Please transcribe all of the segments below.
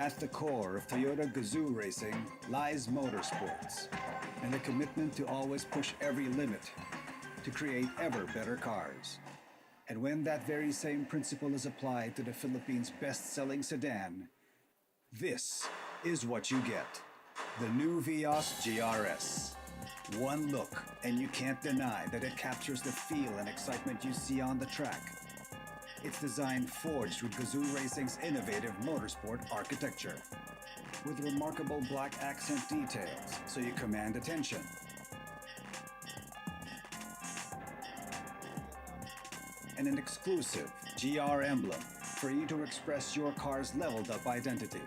At the core of Toyota Gazoo racing lies motorsports and a commitment to always push every limit to create ever better cars. And when that very same principle is applied to the Philippines' best-selling sedan, this is what you get. The new Vios GRS. One look, and you can't deny that it captures the feel and excitement you see on the track. It's designed forged with Gazoo Racing's innovative motorsport architecture, with remarkable black accent details so you command attention. And an exclusive GR emblem for you to express your car's leveled up identity.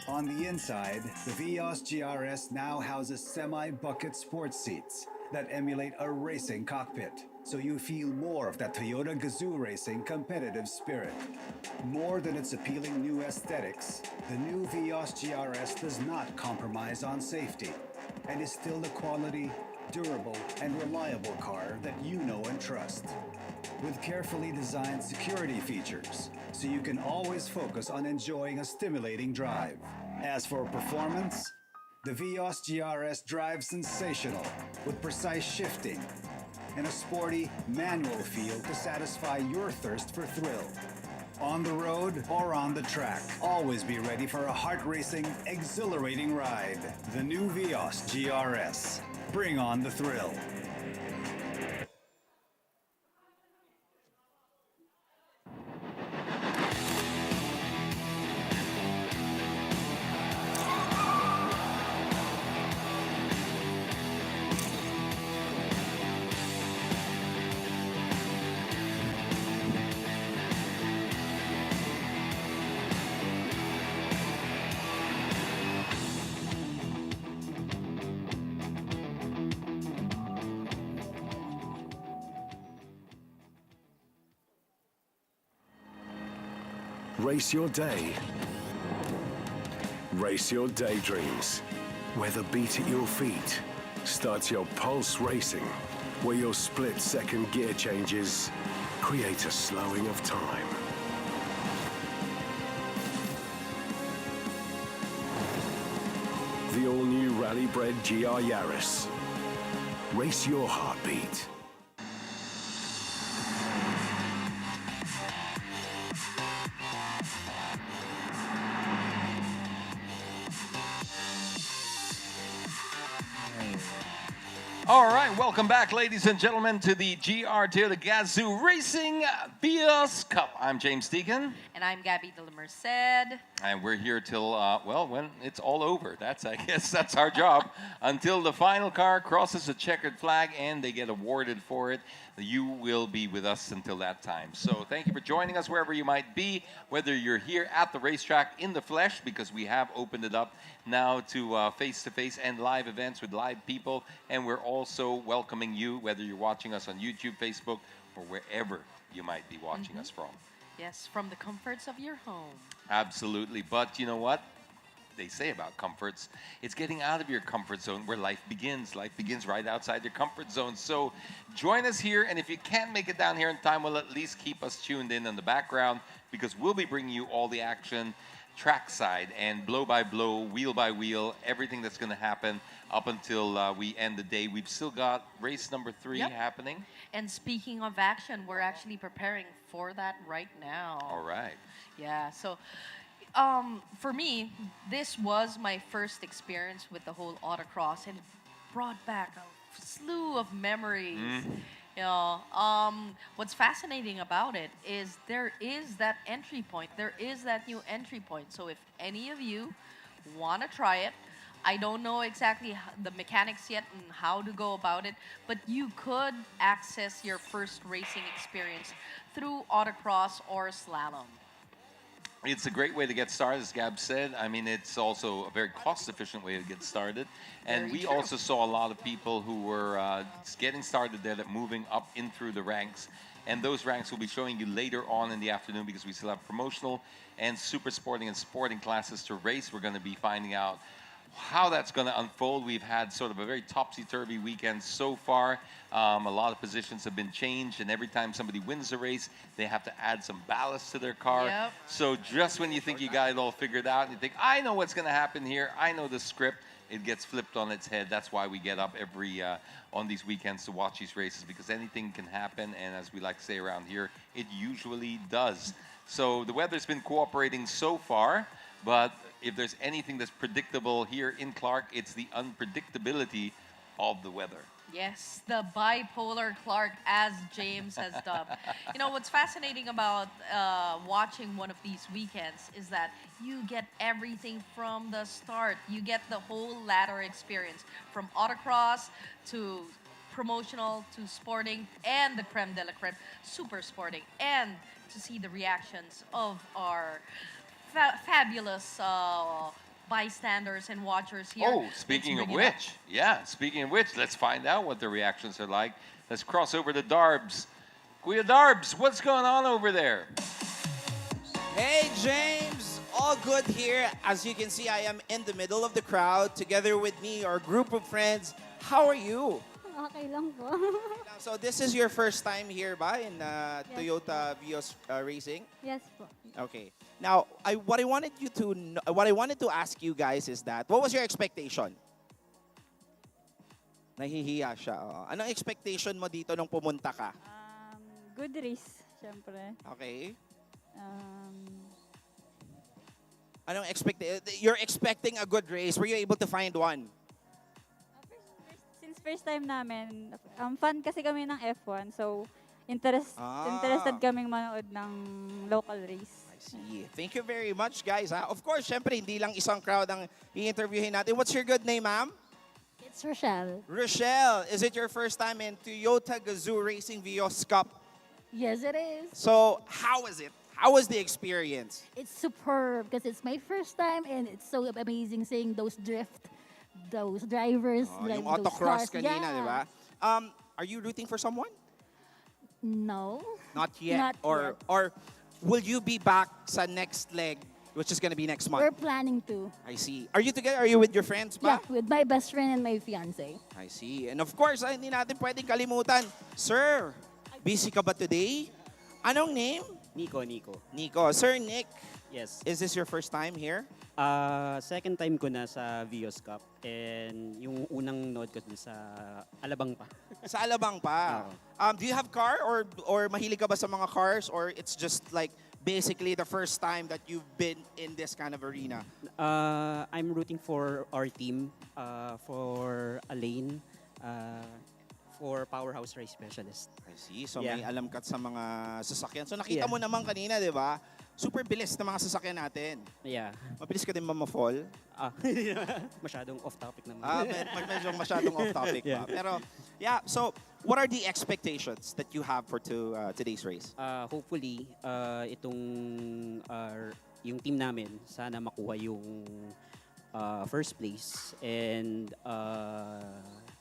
On the inside, the Vios GRS now houses semi-bucket sports seats that emulate a racing cockpit, so you feel more of that Toyota Gazoo racing competitive spirit. More than its appealing new aesthetics, the new Vios GRS does not compromise on safety and is still the quality, durable, and reliable car that you know and trust. With carefully designed security features, so you can always focus on enjoying a stimulating drive. As for performance, the Vios GRS drives sensational with precise shifting and a sporty, manual feel to satisfy your thirst for thrill. On the road or on the track, always be ready for a heart-racing, exhilarating ride. The new Vios GRS. Bring on the thrill. Race your day. Race your daydreams. Where the beat at your feet starts your pulse racing. Where your split-second gear changes create a slowing of time. The all-new rally-bred GR Yaris. Race your heartbeat. All right, welcome back, ladies and gentlemen, to the GR2, the Gazoo Racing Vios Cup. I'm James Deacon. And I'm Gabby de la Merced. And we're here till, well, when it's all over. I guess that's our job. Until the final car crosses the checkered flag and they get awarded for it. You will be with us until that time. So thank you for joining us wherever you might be, whether you're here at the racetrack in the flesh, because we have opened it up now to face-to-face and live events with live people. And we're also welcoming you, whether you're watching us on YouTube, Facebook, or wherever you might be watching us from. Yes, from the comforts of your home. Absolutely. But you know what they say about comforts? It's getting out of your comfort zone where life begins. Life begins right outside your comfort zone. So join us here. And if you can't make it down here in time, well, at least keep us tuned in the background, because we'll be bringing you all the action trackside and blow by blow, wheel by wheel, everything that's going to happen up until we end the day. We've still got race number 3 happening. And speaking of action, we're actually preparing for that right now. All right. Yeah, so for me, this was my first experience with the whole autocross, and it brought back a slew of memories. You know, what's fascinating about it is there is that entry point. There is that new entry point. So if any of you want to try it, I don't know exactly the mechanics yet and how to go about it, but you could access your first racing experience through autocross or slalom. It's a great way to get started, as Gab said. I mean, it's also a very cost-efficient way to get started. And we also saw a lot of people who were getting started there, that moving up in through the ranks. And those ranks we'll be showing you later on in the afternoon, because we still have promotional and super sporting and sporting classes to race. We're going to be finding out how that's going to unfold. We've had sort of a very topsy-turvy weekend so far. A lot of positions have been changed, and every time somebody wins a race, they have to add some ballast to their car. Yep. So just when you think you got it all figured out, and you think, I know what's going to happen here, I know the script, it gets flipped on its head. That's why we get up every on these weekends to watch these races, because anything can happen, and as we like to say around here, it usually does. So the weather's been cooperating so far, but if there's anything that's predictable here in Clark, it's the unpredictability of the weather. Yes, the bipolar Clark, as James has dubbed. You know, what's fascinating about watching one of these weekends is that you get everything from the start. You get the whole ladder experience, from autocross to promotional to sporting and the creme de la creme, super sporting, and to see the reactions of our fabulous bystanders and watchers here. Oh, speaking of which, let's find out what the reactions are like. Let's cross over to Darbs. Kuya Darbs, what's going on over there? Hey, James. All good here. As you can see, I am in the middle of the crowd. Together with me, our group of friends. How are you? Okay lang po. So this is your first time here ba in Toyota Vios Racing? Yes po. Okay. Now, what I wanted to ask you guys is that, what was your expectation? Nahihiya siya. Oh. Anong expectation mo dito nung pumunta ka? Good race, syempre. Okay. Um, You're expecting a good race. Were you able to find one? Since first time namin, fan kasi kami ng F1, so interested kaming manood ng local race. I see. Thank you very much, guys. Ha? Of course, syempre, hindi lang isang crowd ang i-interviewin natin. What's your good name, ma'am? It's Rochelle. Rochelle, is it your first time in Toyota Gazoo Racing Vios Cup? Yes, it is. So, how is it? How was the experience? It's superb because it's my first time and it's so amazing seeing those those drivers, Yung those autocross cars. kanina, Yeah. di ba? Are you rooting for someone? No. Not yet. Not yet. Or will you be back sa next leg, which is going to be next month? We're planning to. I see. Are you together? Are you with your friends Yeah, ba? with my best friend and my fiance. I see. And of course, hindi natin pwedeng kalimutan. Sir, busy ka ba today? Anong name? Nico. Nico. Sir Nick, Yes. is this your first time here? Second time ko na sa Vios Cup and yung unang nood ko dun sa Alabang pa. Sa Alabang pa. Do you have car or mahilig ka ba sa mga cars, or it's just like basically the first time that you've been in this kind of arena? I'm rooting for our team, for Elaine, for Powerhouse Race Specialist. I see. So Yeah. may alam ka sa mga sasakyan. So nakita Yeah. mo naman kanina, di ba? Super bilis ng mga sasakyan natin. Yeah. Mabilis ka din ba ma-fall? Masyadong off-topic naman. Medyo masyadong off-topic pa. Yeah. Pero, yeah. So, what are the expectations that you have for today's race? Hopefully, yung team namin, sana makuha yung first place. And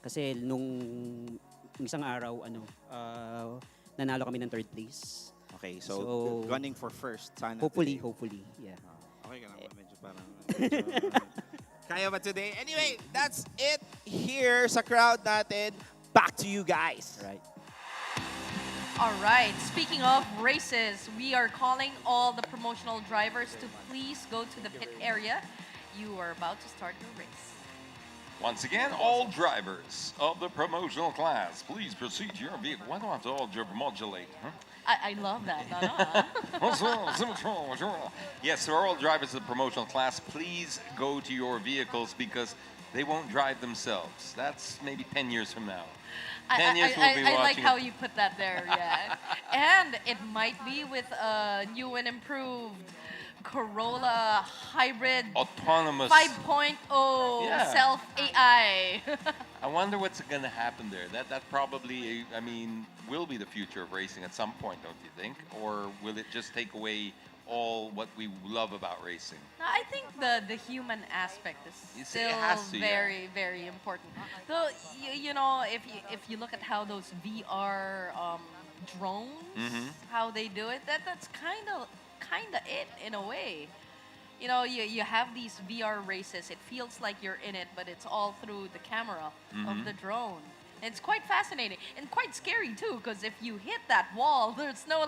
kasi nung isang araw, nanalo kami ng third place. Okay, so gunning for first. Sana Hopefully, today. yeah. Okay ka lang ba? Medyo parang... Kaya ba today? Anyway, that's it here sa crowd natin. Back to you guys. Right. All right, speaking of races, we are calling all the promotional drivers to please go to the pit area. You are about to start your race. Once again, all drivers of the promotional class, please proceed to your vehicle. Why don't all modulate? Huh? I love that. Yes, so all drivers of the promotional class, please go to your vehicles because they won't drive themselves. That's maybe 10 years from now. 10 years we'll be I like watching how it. you put that there, yeah. And it might be with a new and improved Corolla hybrid Autonomous. 5.0 Yeah. self AI. I wonder what's going to happen there. That probably, I mean, will be the future of racing at some point, don't you think? Or will it just take away all what we love about racing? No, I think the human aspect is It still has to, yeah. very, very important. Though, you know, if you look at how those VR drones, Mhm. how they do it, that's kind of it in a way. you have these VR races. It feels like you're in it, but it's all through the camera of the drone. It's quite fascinating and quite scary too, because if you hit that wall, there's no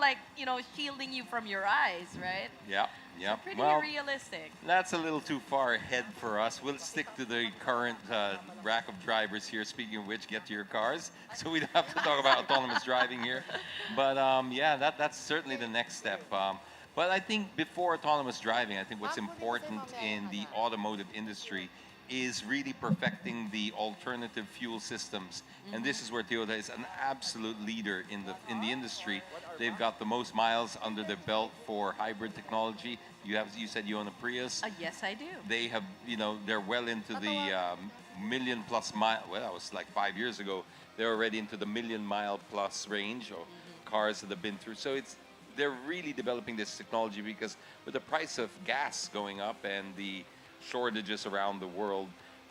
shielding you from your eyes, right? Yeah, yeah. So pretty Well, realistic. that's a little too far ahead for us. We'll stick to the current rack of drivers here. Speaking of which, get to your cars. So we don't have to talk about autonomous driving here. But yeah, that's certainly the next step. But I think before autonomous driving, I think what's important in the automotive industry is really perfecting the alternative fuel systems. And this is where Toyota is an absolute leader in the industry. They've got the most miles under their belt for hybrid technology. You said you own a Prius. Yes, I do. They have, they're well into the million plus mile. Well, that was like 5 years ago. They're already into the million mile plus range of cars that have been through. So they're really developing this technology, because with the price of gas going up and the shortages around the world,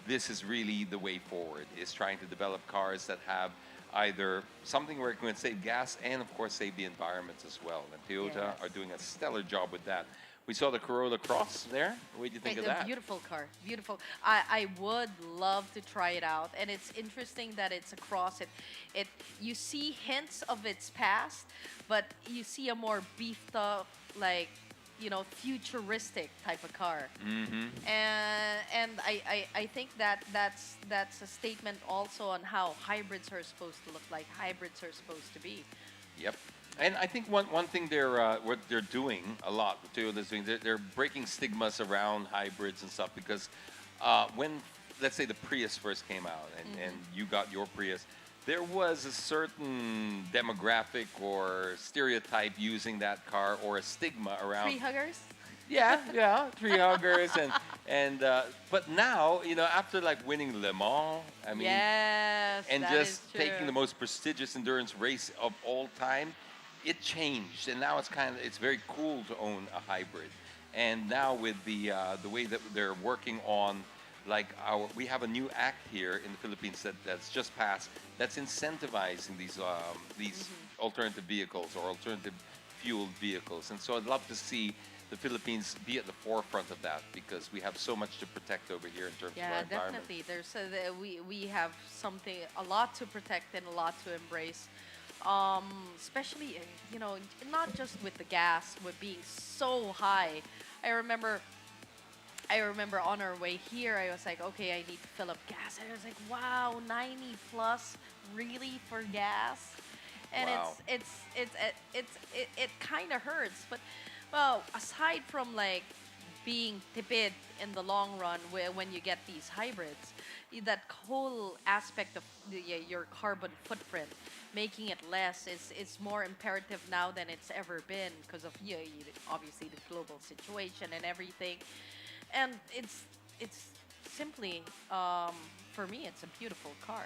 this is really the way forward, is trying to develop cars that have either something where it can save gas and of course save the environment as well. And Toyota are doing a stellar job with that. We saw the Corolla Cross there. What do you think of that? Beautiful car, beautiful. I would love to try it out, and it's interesting that it's a cross. You see hints of its past, but you see a more beefed up, like, futuristic type of car. And I think that's a statement also on how hybrids are supposed to look like, hybrids are supposed to be. Yep. And I think one thing what they're doing a lot, what Toyota's doing, they're breaking stigmas around hybrids and stuff, because when, let's say, the Prius first came out and you got your Prius, there was a certain demographic or stereotype using that car, or a stigma around. Tree huggers? Yeah, tree huggers and but now, after like winning Le Mans, I mean, yes, and that just is true. taking the most prestigious endurance race of all time, it changed, and now it's very cool to own a hybrid. And now with the way that they're working on, like we have a new act here in the Philippines that's just passed, that's incentivizing these alternative vehicles or alternative fueled vehicles. And so I'd love to see the Philippines be at the forefront of that, because we have so much to protect over here in terms of our environment. Definitely. We have a lot to protect and a lot to embrace. Especially, not just with the gas, with being so high. I remember on our way here, I was like, okay, I need to fill up gas. And I was like, wow, 90 plus, really, for gas? And Wow. it kind of hurts. But, well, aside from like being tipid in the long run, when you get these hybrids, that whole aspect of your carbon footprint, making it less, is more imperative now than it's ever been, because of obviously the global situation and everything. And it's simply, for me, it's a beautiful car.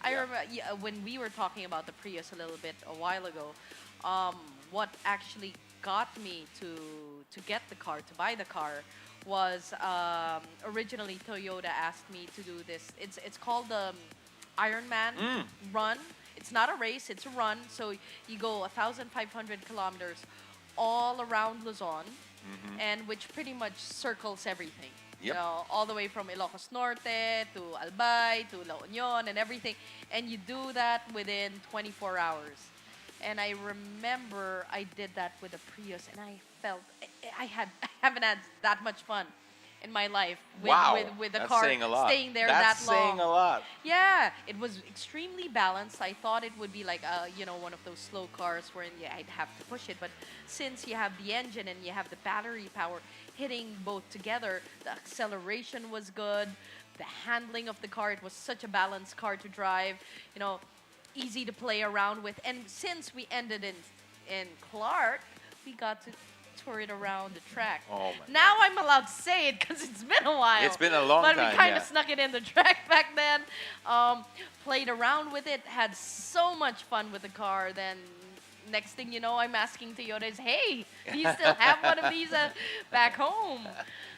I remember when we were talking about the Prius a little bit a while ago, what actually got me to get the car, to buy the car, was originally Toyota asked me to do this. It's called the Ironman run. It's not a race, it's a run. So you go 1,500 kilometers all around Luzon, and which pretty much circles everything. Yep. All the way from Ilocos Norte to Albay to La Union and everything. And you do that within 24 hours. And I remember I did that with a Prius, and I felt I haven't had that much fun in my life with the That's car saying a lot. staying there That's that long. saying a lot. Yeah, it was extremely balanced. I thought it would be like one of those slow cars where I'd have to push it, but since you have the engine and you have the battery power hitting both together, the acceleration was good. The handling of the car, it was such a balanced car to drive. Easy to play around with. And since we ended in Clark, we got to tour it around the track. Oh my now I'm allowed to say it because it's been a while. It's been a long but time, But we kind of yeah. snuck it in the track back then. Played around with it, had so much fun with the car. Then next thing you know, I'm asking Toyota, hey, do you still have one of these back home?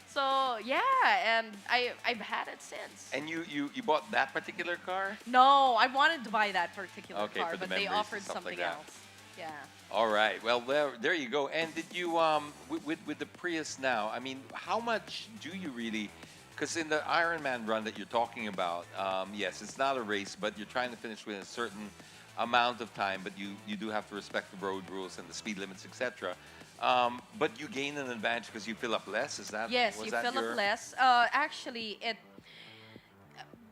So yeah, and I've had it since. And you bought that particular car? No, I wanted to buy that particular Okay, car, for the but they memories and offered stuff like something that. else. Yeah. All right. Well, there you go. And did you with the Prius now? I mean, how much do you really? Because in the Ironman run that you're talking about, yes, it's not a race, but you're trying to finish with a certain amount of time. But you do have to respect the road rules and the speed limits, etc. But you gain an advantage because you fill up less. Is that Yes, was you that fill your? up less. Actually, it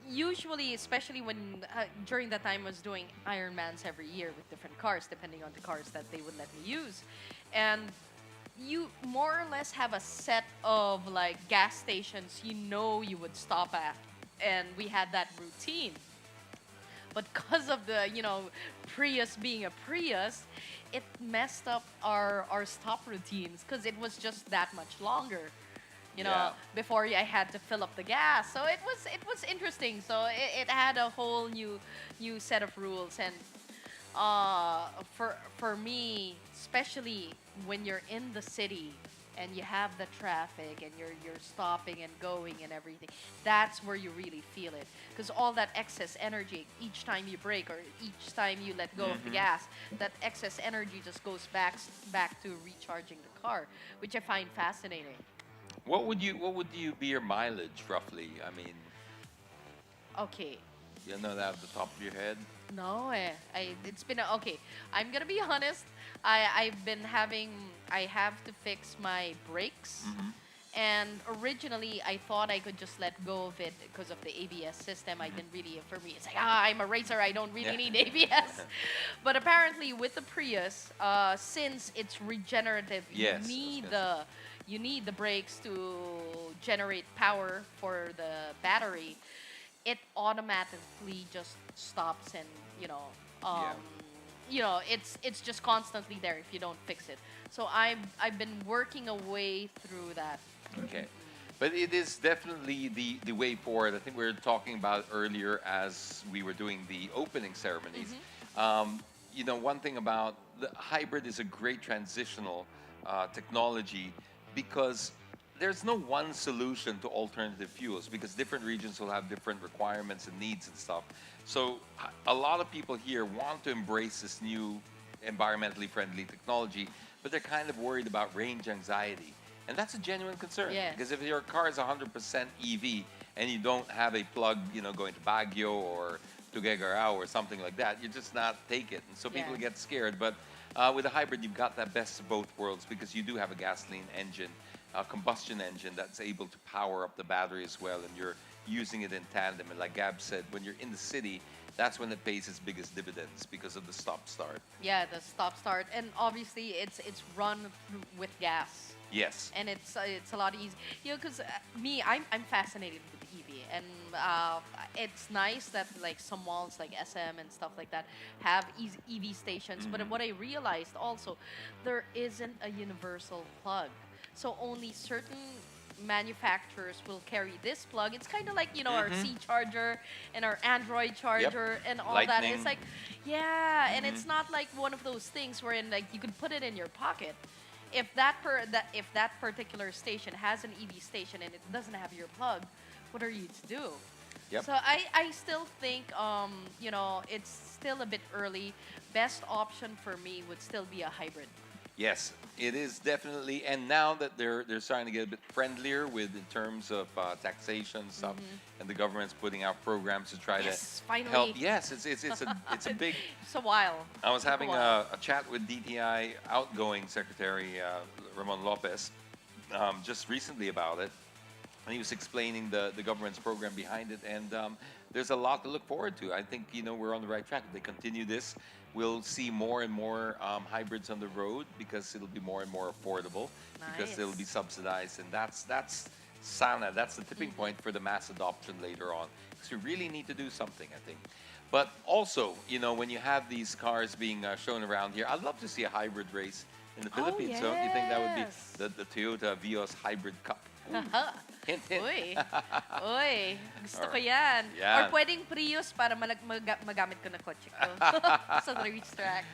usually, especially when during that time I was doing Ironmans every year with different cars, depending on the cars that they would let me use, and you more or less have a set of like gas stations you would stop at, and we had that routine. But because of the Prius being a Prius, it messed up our stop routines because it was just that much longer. Yeah. Before I had to fill up the gas. So it was interesting. So it had a whole new set of rules, and for me, especially when you're in the city and you have the traffic and you're stopping and going and everything, that's where you really feel it, because all that excess energy each time you brake or each time you let go of the gas, that excess energy just goes back to recharging the car, which I find fascinating. What would you be your mileage roughly? I mean, Okay. you know that off the top of your head. No, it's been okay. I'm gonna be honest. I have to fix my brakes, and originally I thought I could just let go of it because of the ABS system. I didn't really. For me, it's like I'm a racer. I don't really need ABS. But apparently, with the Prius, since it's regenerative, Yes, I was you need the brakes to generate power for the battery. It automatically just stops, and um, it's just constantly there if you don't fix it. So I've been working a way through that. Okay. But it is definitely the way forward. I think we were talking about it earlier as we were doing the opening ceremonies. One thing about the hybrid is a great transitional technology because there's no one solution to alternative fuels because different regions will have different requirements and needs and stuff. So a lot of people here want to embrace this new environmentally friendly technology, but they're kind of worried about range anxiety. And that's a genuine concern. Yes. Because if your car is 100% EV and you don't have a plug, going to Baguio or Tuguegarao or something like that, you just not take it. And so people Yeah. get scared. But with a hybrid, you've got that best of both worlds because you do have a gasoline engine, a combustion engine that's able to power up the battery as well, and you're using it in tandem. And like Gab said, when you're in the city, that's when it pays its biggest dividends because of the stop-start. Yeah, the stop start, and obviously it's run with gas. Yes. And it's a lot easy, because me, I'm fascinated with EV, and it's nice that like some malls like SM and stuff like that have EV stations. But what I realized also, there isn't a universal plug, so only certain manufacturers will carry this plug. It's kind of like our C charger and our Android charger and all that. Lightning. It's like, yeah, and it's not like one of those things wherein like you can put it in your pocket. If that particular station has an EV station and it doesn't have your plug, what are you to do? Yep. So I still think it's still a bit early. Best option for me would still be a hybrid. Yes, it is definitely, and now that they're starting to get a bit friendlier with in terms of taxation and stuff, and the government's putting out programs to try Yes, to finally. help. Yes, it's a big. It's a while. I was Took having while. a chat with DTI outgoing Secretary Ramon Lopez just recently about it, and he was explaining the government's program behind it, and there's a lot to look forward to. I think we're on the right track. If they continue this, we'll see more and more hybrids on the road because it'll be more and more affordable because Nice. it'll be subsidized, and that's Sana. That's the tipping point for the mass adoption later on. Because we really need to do something, I think. But also, when you have these cars being shown around here, I'd love to see a hybrid race in the Philippines. So you think that would be yes. the Toyota Vios Hybrid Cup? Hint, hint. Uy. Uy. Gusto ko Alright. yan. Yan. Or pwedeng Prius para magamit ko na kotse ko sa racetrack.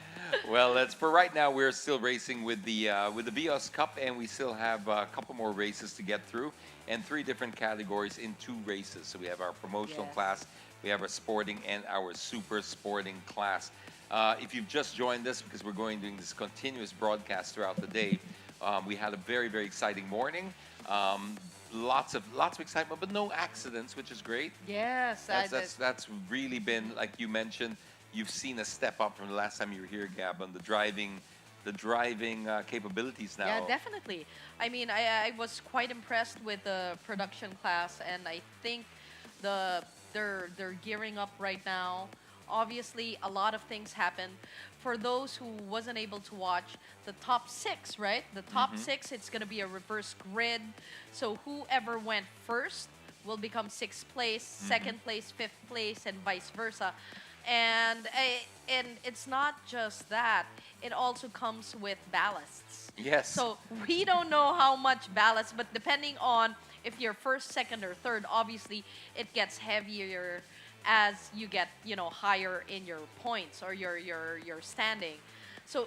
Well, for right now, we're still racing with the Vios Cup, and we still have a couple more races to get through, and 3 different categories in 2 races. So we have our promotional Yes. class, we have our sporting, and our super sporting class. If you've just joined us, because we're doing this continuous broadcast throughout the day, we had a very, very exciting morning. Lots of excitement, but no accidents, which is great. Yes, That's really been, like you mentioned, you've seen a step up from the last time you were here, Gab, on the driving capabilities now. yeah, definitely. I mean, I was quite impressed with the production class, and I think they're gearing up right now. Obviously, a lot of things happened. For those who wasn't able to watch the top six, right? The top six, it's gonna be a reverse grid. So whoever went first will become sixth place, second place, fifth place, and vice versa. And it's not just that; it also comes with ballasts. Yes. So we don't know how much ballast, but depending on if you're first, second, or third, obviously it gets heavier as you get, higher in your points or your standing. So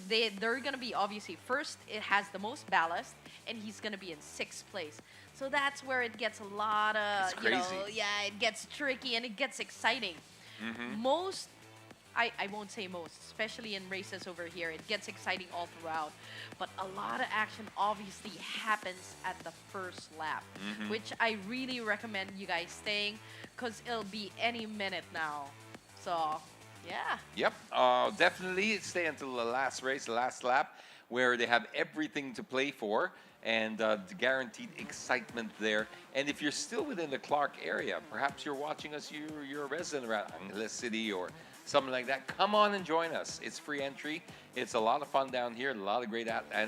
they're gonna be obviously first. It has the most ballast, and he's gonna be in sixth place. So that's where it gets a lot of, It's crazy. it gets tricky and it gets exciting. Most I won't say most, especially in races over here. It gets exciting all throughout. But a lot of action obviously happens at the first lap, which I really recommend you guys staying because it'll be any minute now. So, yeah. Yep, definitely stay until the last race, the last lap, where they have everything to play for and the guaranteed excitement there. And if you're still within the Clark area, perhaps you're watching us, you're a resident around Angeles City or something like that, come on and join us. It's free entry. It's a lot of fun down here, a lot of great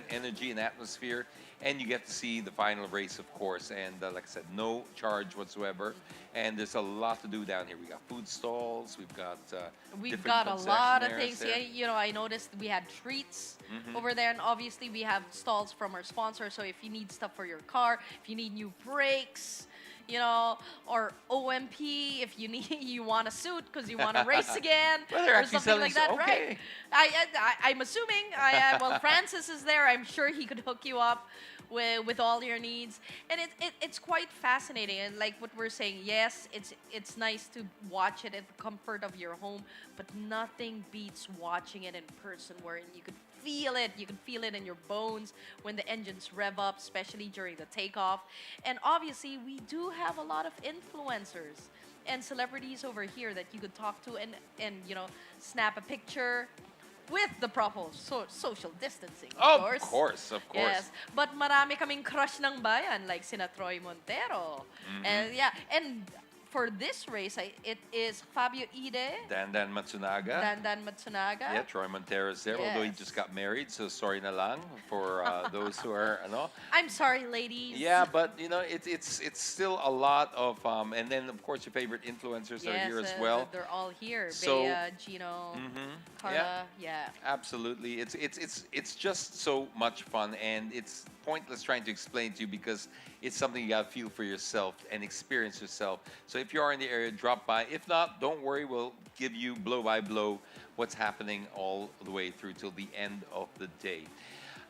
energy and atmosphere, and you get to see the final race, of course. And like I said, no charge whatsoever. And there's a lot to do down here. We got food stalls. We've different got a lot of concessionaires things. there. Yeah, I noticed we had treats over there, and obviously we have stalls from our sponsor. So if you need stuff for your car, if you need new brakes, or OMP, if you need you want a suit because you want to race again, Well, they're or actually something like that, selling okay. right? I'm assuming. Well, Francis is there. I'm sure he could hook you up with all your needs, and it's quite fascinating. And like what we're saying, yes, it's nice to watch it at the comfort of your home, but nothing beats watching it in person, where you could feel it. You can feel it in your bones when the engines rev up, especially during the takeoff. And obviously, we do have a lot of influencers and celebrities over here that you could talk to and snap a picture with the proper social distancing, of Of course. Yes, but marami kaming crush ng bayan like sina Troy Montero. And yeah, and for this race, it is Fabio Ide, Dan Matsunaga. Dan Matsunaga. Yeah, Troy Montero is there, although he Yes. just got married, so sorry na lang for those who are, I'm sorry, ladies. Yeah, but it's still a lot of and then of course your favorite influencers are here as well. They're all here. So- Bea, Gino, Carla. Yeah. Absolutely, it's just so much fun, and it's pointless trying to explain to you because it's something you gotta feel for yourself and experience yourself. So if you are in the area, drop by. If not, don't worry, we'll give you blow by blow what's happening all the way through till the end of the day.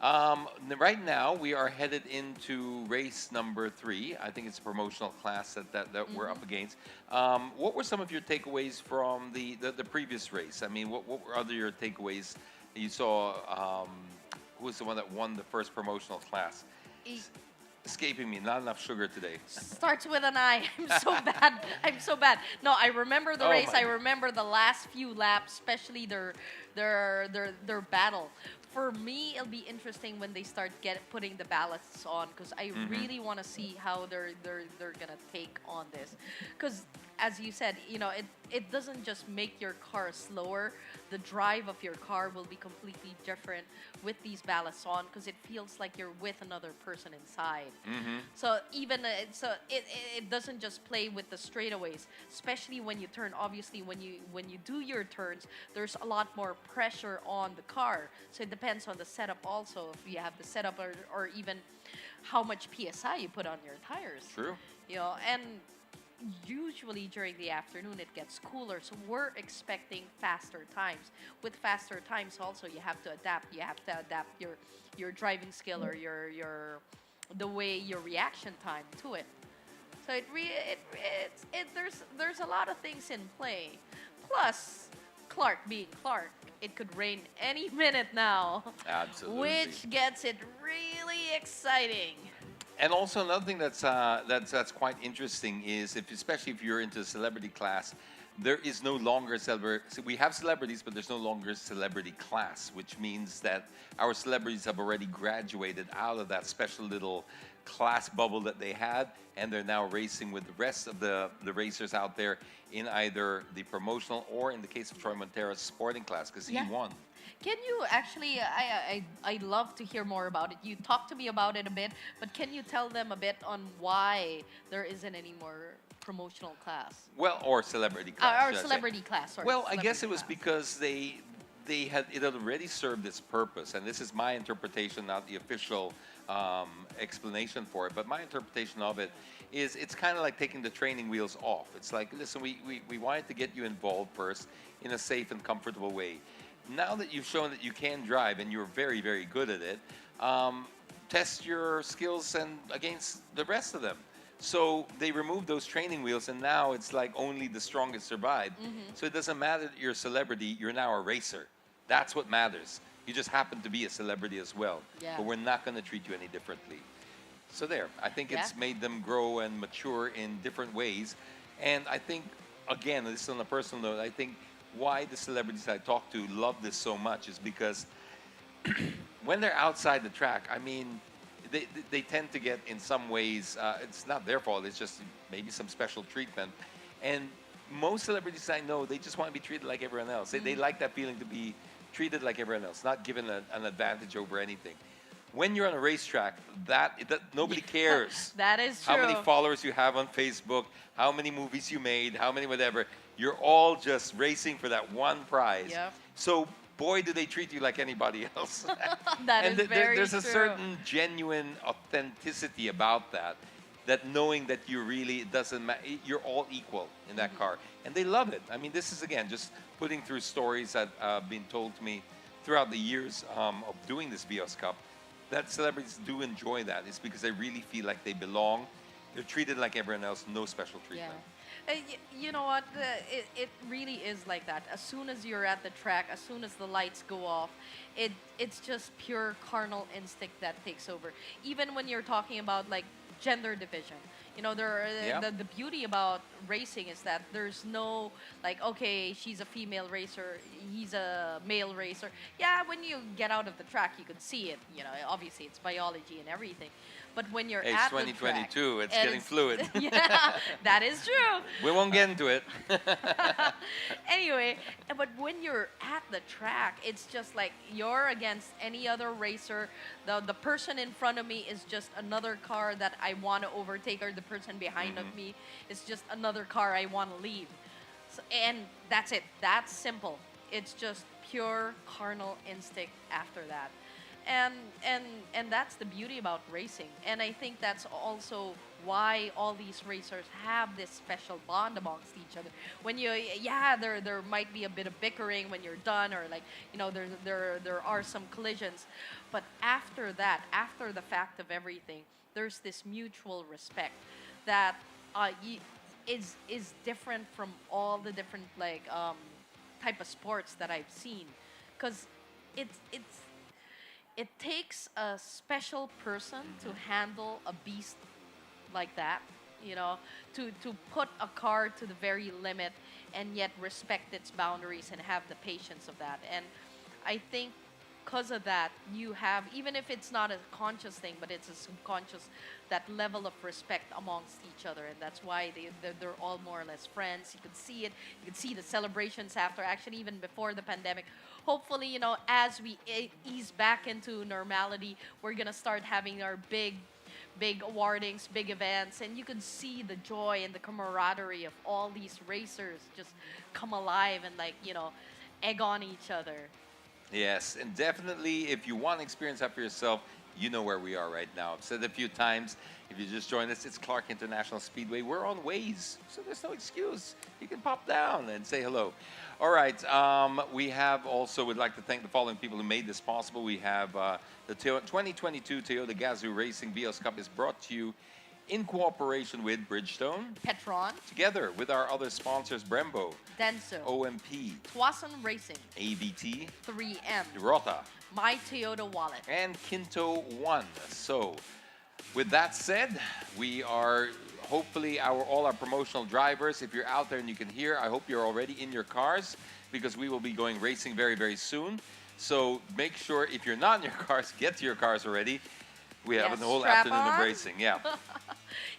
Right now, we are headed into race number 3. I think it's a promotional class that we're up against. What were some of your takeaways from the previous race? I mean, what were other your takeaways? You saw, who was the one that won the first promotional class? E- Escaping me, not enough sugar today. Starts with an I. I'm so bad. I'm so bad. No, I remember the Oh race. my I remember the last few laps, especially their battle. For me, it'll be interesting when they start putting the ballasts on, because I really want to see how they're gonna take on this. Because as you said, it doesn't just make your car slower. The drive of your car will be completely different with these ballasts on, because it feels like you're with another person inside. So even it doesn't just play with the straightaways, especially when you turn. Obviously, when you do your turns, there's a lot more pressure on the car. So it depends on the setup also. If you have the setup, or even how much PSI you put on your tires. True. And usually during the afternoon it gets cooler, so we're expecting faster times. With faster times also, you have to adapt your driving skill, or the way your reaction time to it. So there's a lot of things in play. Plus, Clark being Clark, it could rain any minute now. Absolutely. Which gets it really exciting. And also another thing that's quite interesting is especially if you're into the celebrity class, there is no longer celebrity. So we have celebrities, but there's no longer celebrity class, which means that our celebrities have already graduated out of that special little class bubble that they had, and they're now racing with the rest of the racers out there in either the promotional or, in the case of Troy Montero's, sporting class, because he won. Can you actually, I'd love to hear more about it. You talked to me about it a bit, but can you tell them a bit on why there isn't any more promotional class? Well, or celebrity class. Or celebrity class, sorry. Well, I guess it was class. because it had already served its purpose, and this is my interpretation, not the official explanation for it, but my interpretation of it is it's kind of like taking the training wheels off. It's like, listen, we wanted to get you involved first in a safe and comfortable way. Now that you've shown that you can drive and you're very, very good at it, test your skills and against the rest of them. So they removed those training wheels, and now it's like only the strongest survive. So it doesn't matter that you're a celebrity, you're now a racer. That's what matters. You just happen to be a celebrity as well. Yeah. But we're not going to treat you any differently. So there, I think it's made them grow and mature in different ways. And I think, again, this is on a personal note, I think why the celebrities I talk to love this so much is because when they're outside the track, I mean, they tend to get, in some ways, it's not their fault, it's just maybe some special treatment. And most celebrities I know, they just want to be treated like everyone else. They like that feeling to be treated like everyone else, not given an advantage over anything. When you're on a racetrack, nobody cares. That is true. How many followers you have on Facebook, how many movies you made, how many whatever. You're all just racing for that one prize. Yep. So, boy, do they treat you like anybody else. There's a certain genuine authenticity about that knowing that you really, it doesn't matter, you're all equal in that car. And they love it. I mean, this is, again, just putting through stories that have been told to me throughout the years of doing this Vios Cup, that celebrities do enjoy that. It's because they really feel like they belong. They're treated like everyone else, no special treatment. Yeah. You know what? It really is like that. As soon as you're at the track, as soon as the lights go off, it's just pure carnal instinct that takes over. Even when you're talking about like gender division, you know, the beauty about racing is that there's no like, okay, she's a female racer, he's a male racer. Yeah, when you get out of the track, you could see it. You know, obviously it's biology and everything. But when you're it's at 2022, the track, it's getting fluid. Yeah, that is true. We won't get into it. Anyway, but when you're at the track, it's just like you're against any other racer. The person in front of me is just another car that I want to overtake, or the person behind of me is just another car I want to leave. So, and that's it. That's simple. It's just pure carnal instinct after that. And that's the beauty about racing. And I think that's also why all these racers have this special bond amongst each other. When there might be a bit of bickering when you're done, or like, you know, there are some collisions. But after that, after the fact of everything, there's this mutual respect that is different from all the different like type of sports that I've seen, because it takes a special person to handle a beast like that, you know, to put a car to the very limit and yet respect its boundaries and have the patience of that. And I think because of that, you have, even if it's not a conscious thing, but it's a subconscious, that level of respect amongst each other. And that's why they're all more or less friends. You could see it. You could see the celebrations after, actually even before the pandemic. Hopefully, you know, as we ease back into normality, we're going to start having our big awardings, big events, and you could see the joy and the camaraderie of all these racers just come alive and, like, you know, egg on each other. Yes, and definitely, if you want to experience that for yourself, you know where we are right now. I've said it a few times. If you just joined us, it's Clark International Speedway. We're on Waze, so there's no excuse. You can pop down and say hello. All right, we have also, would like to thank the following people who made this possible. We have the 2022 Toyota Gazoo Racing Vios Cup is brought to you in cooperation with Bridgestone, Petron, together with our other sponsors Brembo, Denso, OMP, Twason Racing, ABT, 3M, Rota, My Toyota Wallet. and Kinto One. So, with that said, we are hopefully all our promotional drivers. If you're out there and you can hear, I hope you're already in your cars because we will be going racing very, very soon. So make sure if you're not in your cars, get to your cars already. We have Yes, the whole strap afternoon of on. racing. Yeah.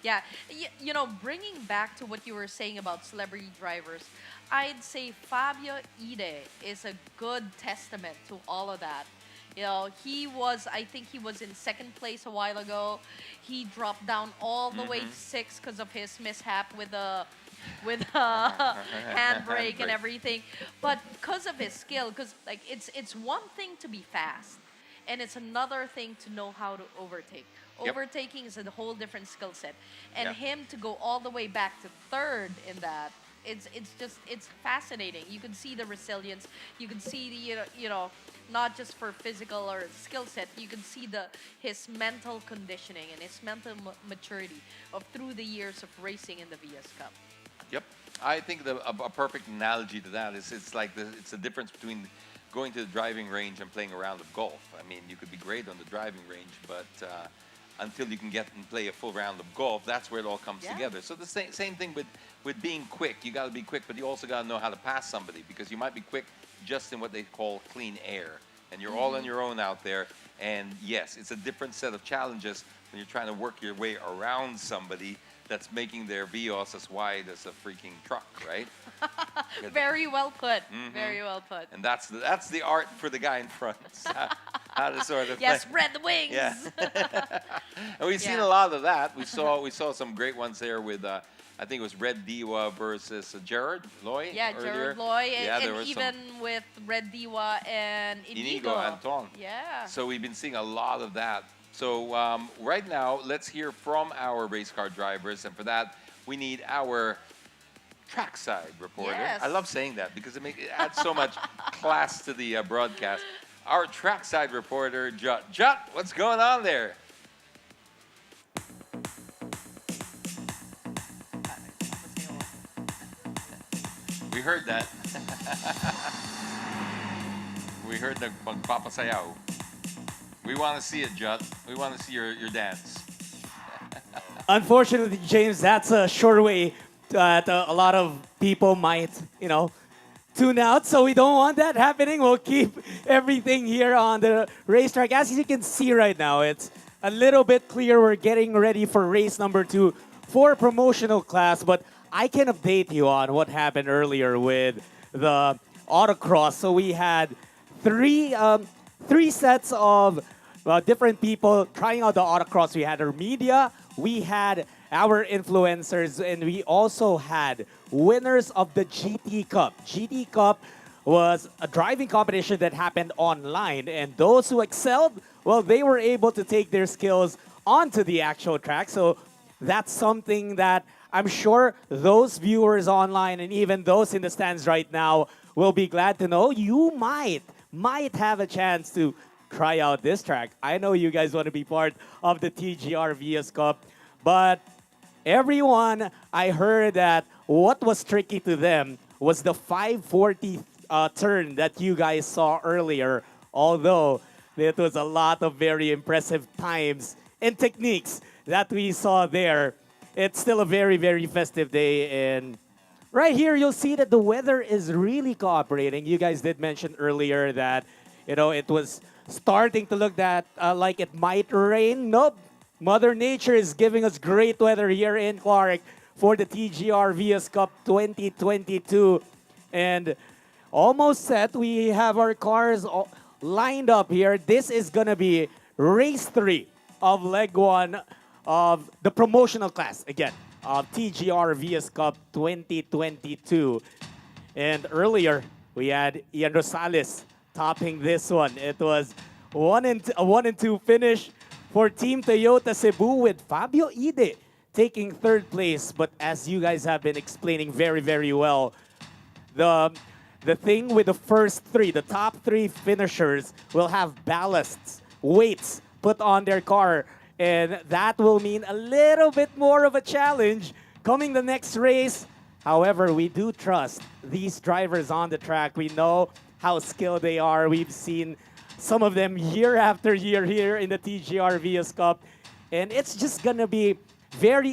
Yeah, you know, bringing back to what you were saying about celebrity drivers, I'd say Fabio Ide is a good testament to all of that. You know, I think he was in second place a while ago. He dropped down all the way to 6 because of his mishap with a handbrake and everything. But because of his skill, because like it's one thing to be fast, and it's another thing to know how to overtake. Yep. Overtaking is a whole different skill set, and Yeah. him to go all the way back to third in that. It's fascinating. You can see the resilience. You can see the you know not just for physical or skill set. You can see his mental conditioning and his mental maturity of through the years of racing in the Vios Cup. Yep. I think a perfect analogy to that is it's the difference between going to the driving range and playing a round of golf. I mean, you could be great on the driving range, but until you can get and play a full round of golf, that's where it all comes Yeah. together. So the same thing with being quick. You got to be quick, but you also got to know how to pass somebody because you might be quick just in what they call clean air, and you're all on your own out there. And yes, it's a different set of challenges when you're trying to work your way around somebody that's making their Vios as wide as a freaking truck, right? Very well put. Very well put. And that's the art for the guy in front. How to sort of Yes, spread the wings. Yeah. And we've seen Yeah. a lot of that. We saw some great ones there with I think it was Red Diwa versus Gerard Loy. Yeah, earlier. Gerard Loy, Yeah, there and was even with Red Diwa and Inigo Anton. Yeah. So we've been seeing a lot of that. So right now, let's hear from our race car drivers, and for that, we need our trackside reporter. Yes. I love saying that because it adds so much class to the broadcast. Our trackside reporter, Jut. Jut, what's going on there? We heard that. We heard the magpapasayaw. We want to see it, Jut. We want to see your dance. Unfortunately, James, that's a short way that a lot of people might, tune out. So we don't want that happening. We'll keep everything here on the racetrack. As you can see right now, it's a little bit clear. We're getting ready for race number 2 for promotional class. But I can update you on what happened earlier with the autocross. So we had three sets of different people trying out the autocross. We had our media, we had our influencers, and we also had winners of the GT Cup. GT Cup was a driving competition that happened online, and those who excelled, well, they were able to take their skills onto the actual track. So that's something that I'm sure those viewers online and even those in the stands right now will be glad to know. You might have a chance to try out this track. I know you guys want to be part of the TGR Vios Cup, but everyone, I heard that what was tricky to them was the 540 turn that you guys saw earlier, although it was a lot of very impressive times and techniques that we saw there. It's still a very, very festive day, and right here you'll see that the weather is really cooperating. You guys did mention earlier that, it was starting to look like it might rain. Nope. Mother Nature is giving us great weather here in Clark for the TGR Vios Cup 2022. And almost set. We have our cars lined up here. This is going to be race 3 of leg 1 of the promotional class, again, of TGR Vios Cup 2022. And earlier, we had Ian Rosales topping this one. It was a 1-2 finish for Team Toyota Cebu with Fabio Ide taking 3rd place. But as you guys have been explaining very, very well, the thing with the first 3, the top 3 finishers will have ballasts, weights put on their car And that will mean a little bit more of a challenge coming the next race. However, we do trust these drivers on the track. We know how skilled they are. We've seen some of them year after year here in the TGR Vios Cup. And it's just going to be very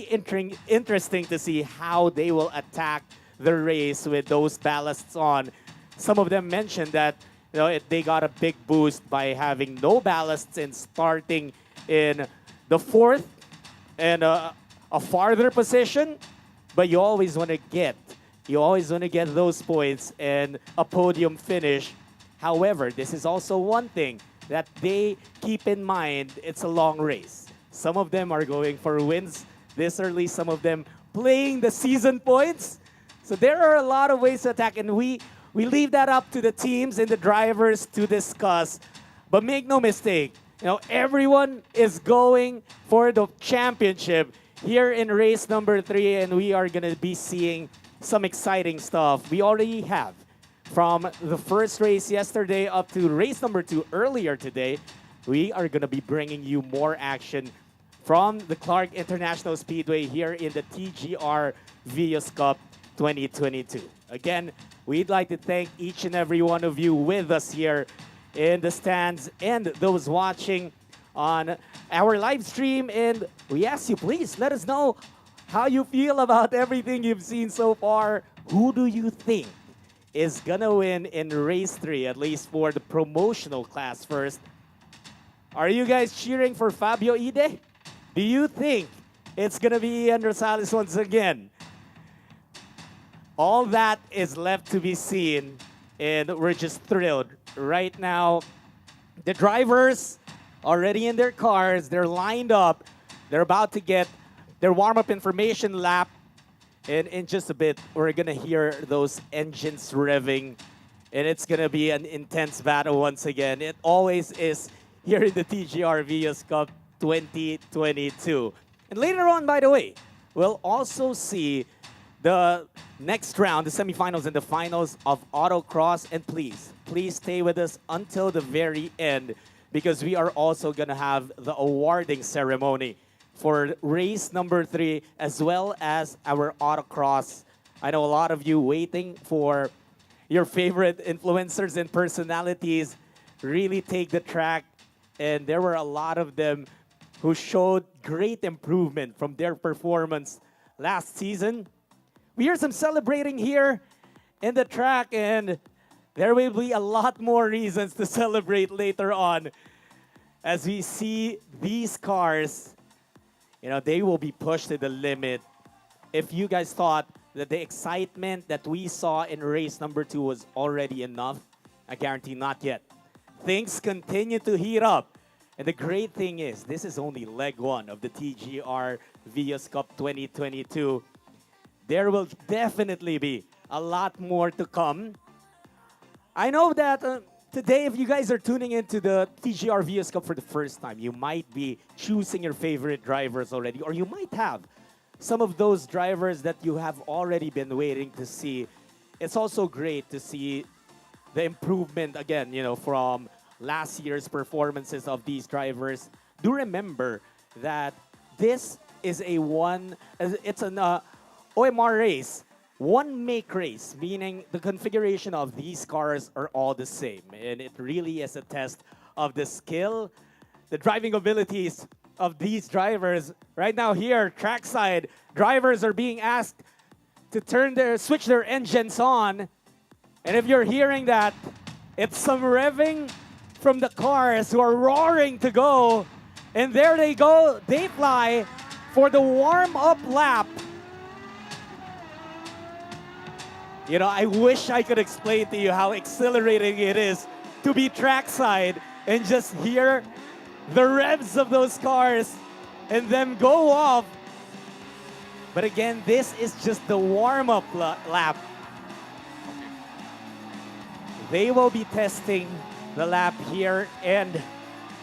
interesting to see how they will attack the race with those ballasts on. Some of them mentioned that they got a big boost by having no ballasts and starting in the fourth and a farther position. But you always want to get those points and a podium finish. However, this is also one thing that they keep in mind. It's a long race. Some of them are going for wins this early, some of them playing the season points. So there are a lot of ways to attack, and we leave that up to the teams and the drivers to discuss. But make no mistake, everyone is going for the championship here in race number 3, and we are going to be seeing some exciting stuff. We already have from the first race yesterday up to race number 2 earlier today. We are going to be bringing you more action from the Clark International Speedway here in the TGR Vios Cup 2022. Again, we'd like to thank each and every one of you with us here in the stands and those watching on our live stream. And we ask you, please let us know how you feel about everything you've seen so far. Who do you think is gonna win in race 3, at least for the promotional class first? Are you guys cheering for Fabio Ide? Do you think it's gonna be Ian Rosales once again? All that is left to be seen, and we're just thrilled. Right now, the drivers already in their cars, they're lined up, they're about to get their warm-up information lap, and in just a bit, we're gonna hear those engines revving, and it's gonna be an intense battle once again. It always is here in the TGR Vios Cup 2022. And later on, by the way, we'll also see the next round, the semifinals and the finals of Autocross. And please stay with us until the very end, because we are also going to have the awarding ceremony for race number 3 as well as our Autocross. I know a lot of you waiting for your favorite influencers and personalities really take the track, and there were a lot of them who showed great improvement from their performance last season. We hear some celebrating here in the track, and there will be a lot more reasons to celebrate later on as we see these cars. They will be pushed to the limit. If you guys thought that the excitement that we saw in race number 2 was already enough, I guarantee not yet. Things continue to heat up. And the great thing is, this is only leg 1 of the TGR Vios Cup 2022. There will definitely be a lot more to come. I know that today, if you guys are tuning into the TGR Vios Cup for the first time, you might be choosing your favorite drivers already, or you might have some of those drivers that you have already been waiting to see. It's also great to see the improvement again, from last year's performances of these drivers. Do remember that this is it's an OMR race, one make race, meaning the configuration of these cars are all the same. And it really is a test of the skill, the driving abilities of these drivers. Right now here, trackside, drivers are being asked to switch their engines on. And if you're hearing that, it's some revving from the cars who are roaring to go. And there they go, they fly for the warm-up lap. I wish I could explain to you how exhilarating it is to be trackside and just hear the revs of those cars and then go off. But again, this is just the warm-up lap. They will be testing the lap here, and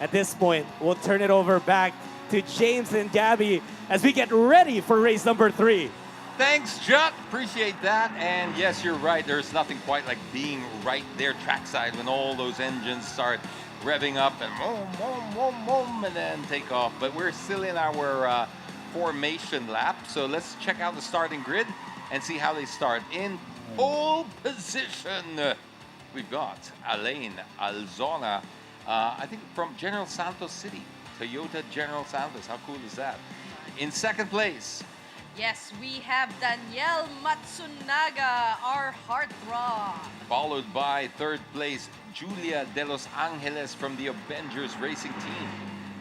at this point, we'll turn it over back to James and Gabby as we get ready for race number 3. Thanks, Jut. Appreciate that. And yes, you're right. There's nothing quite like being right there trackside when all those engines start revving up and boom, boom, boom, boom, and then take off. But we're still in our formation lap, so let's check out the starting grid and see how they start. In pole position, we've got Alain Alzona, I think from General Santos City, Toyota General Santos. How cool is that? In second place, Yes, we have Danielle Matsunaga, our heartthrob. followed by third place, Julia de los Angeles from the Avengers Racing Team.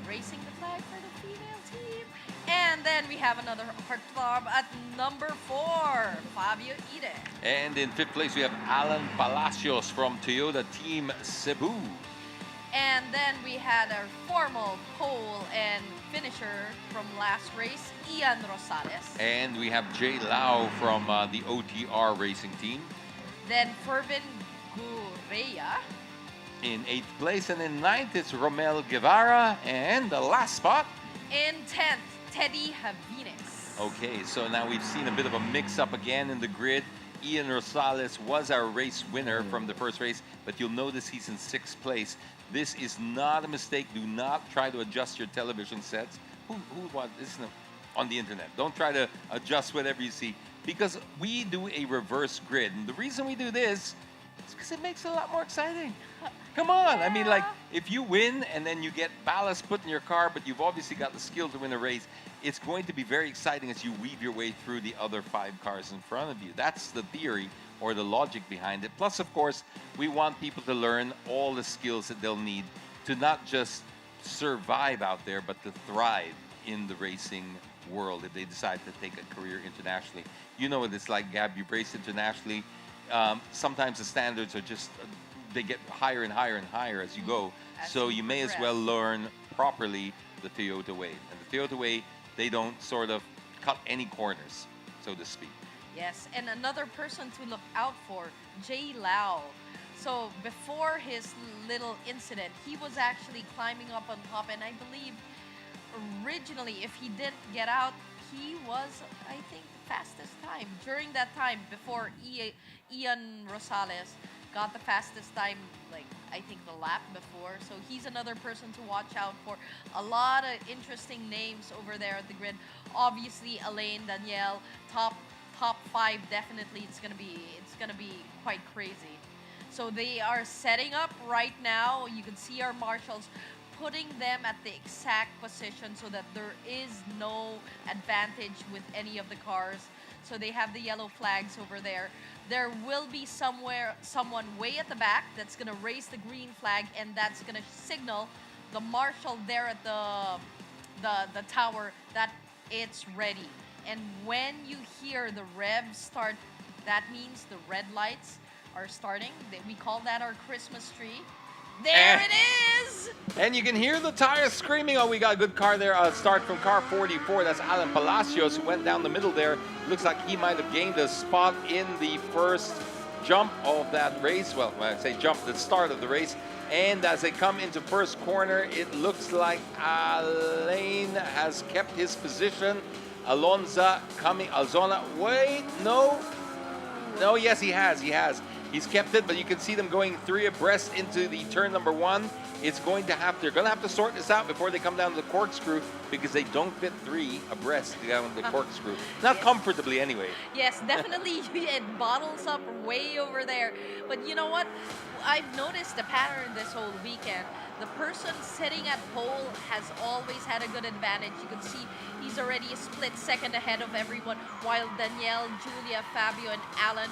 Racing the flag for the female team. And then we have another heartthrob at number 4, Fabio Ide. And in fifth place, we have Alan Palacios from Toyota Team Cebu. And then we had our formal pole and finisher from last race, Ian Rosales. And we have Jay Lau from the OTR Racing Team. Then Fervin Gureya. In 8th place, and in 9th, it's Romel Guevara. And the last spot. In 10th, Teddy Javines. Okay, so now we've seen a bit of a mix-up again in the grid. Ian Rosales was our race winner from the first race, but you'll notice he's in 6th place. This is not a mistake. Do not try to adjust your television sets. Who wants this? On the internet. Don't try to adjust whatever you see, because we do a reverse grid. And the reason we do this is because it makes it a lot more exciting. Come on. I mean, like, if you win and then you get ballast put in your car, but you've obviously got the skill to win a race, it's going to be very exciting as you weave your way through the other 5 cars in front of you. That's the theory or the logic behind it. Plus, of course, we want people to learn all the skills that they'll need to not just survive out there, but to thrive in the racing world if they decide to take a career internationally. You know what it's like, Gab. You race internationally. Sometimes the standards are just, they get higher and higher and higher as you go. So you may as well learn properly the Toyota way. And the Toyota way, they don't sort of cut any corners, so to speak. Yes, and another person to look out for, Jay Lau. So before his little incident, he was actually climbing up on top, and I believe originally, if he didn't get out, he was, I think, fastest time. During that time, before Ian Rosales got the fastest time, like, I think the lap before. So he's another person to watch out for. A lot of interesting names over there at the grid. Obviously, Alain, Danielle, top 5 definitely. It's gonna be quite crazy. So they are setting up right now. You can see our marshals putting them at the exact position so that there is no advantage with any of the cars. So they have the yellow flags over there. There will be someone way at the back that's gonna raise the green flag, and that's gonna signal the marshal there at the tower that it's ready. And when you hear the revs start, that means the red lights are starting. We call that our Christmas tree. There it is! And you can hear the tires screaming. Oh, we got a good car there. Start from car 44. That's Alan Palacios, who went down the middle there. Looks like he might have gained a spot in the first jump of that race. Well, when I say jump, the start of the race. And as they come into first corner, it looks like Alain has kept his position. Alonza coming. Alzona. Wait, no. No, yes, he has. He's kept it, but you can see them going 3 abreast into the turn number 1. They're going to have to sort this out before they come down to the corkscrew, because they don't fit 3 abreast down the corkscrew. Not comfortably, anyway. Yes, definitely. It bottles up way over there. But you know what? I've noticed the pattern this whole weekend. The person sitting at pole has always had a good advantage. You can see he's already a split second ahead of everyone, while Danielle, Julia, Fabio, and Alan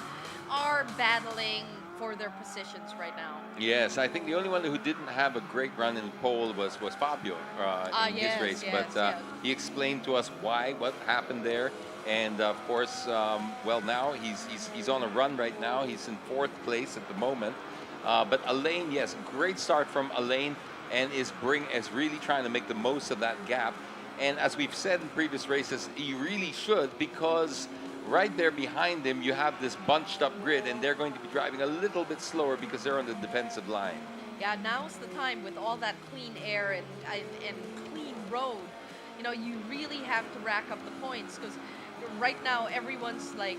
are battling for their positions right now. Yes, I think the only one who didn't have a great run in pole was Fabio in his race. But he explained to us what happened there. And of course, well, now he's on a run right now. He's in 4th place at the moment. But Alain, yes, great start from Alain, and is really trying to make the most of that gap. And as we've said in previous races, he really should, because right there behind him, you have this bunched up grid, and they're going to be driving a little bit slower because they're on the defensive line. Yeah, now's the time with all that clean air and clean road. You know, you really have to rack up the points, because right now everyone's like,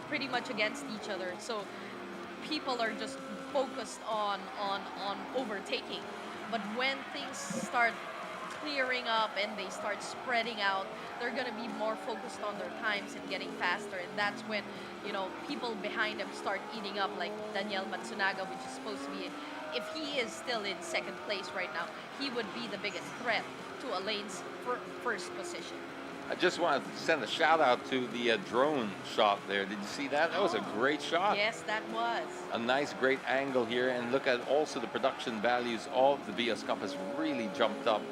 pretty much against each other. So people are just focused on overtaking. But when things start clearing up and they start spreading out, they're going to be more focused on their times and getting faster. And that's when, people behind them start eating up, like Danielle Matsunaga, which is supposed to be, if he is still in second place right now, he would be the biggest threat to Elaine's first position. I just want to send a shout out to the drone shot there. Did you see that? That was a great shot. Yes, that was. A nice, great angle here. And look at also the production values of the Vios Cup has really jumped up.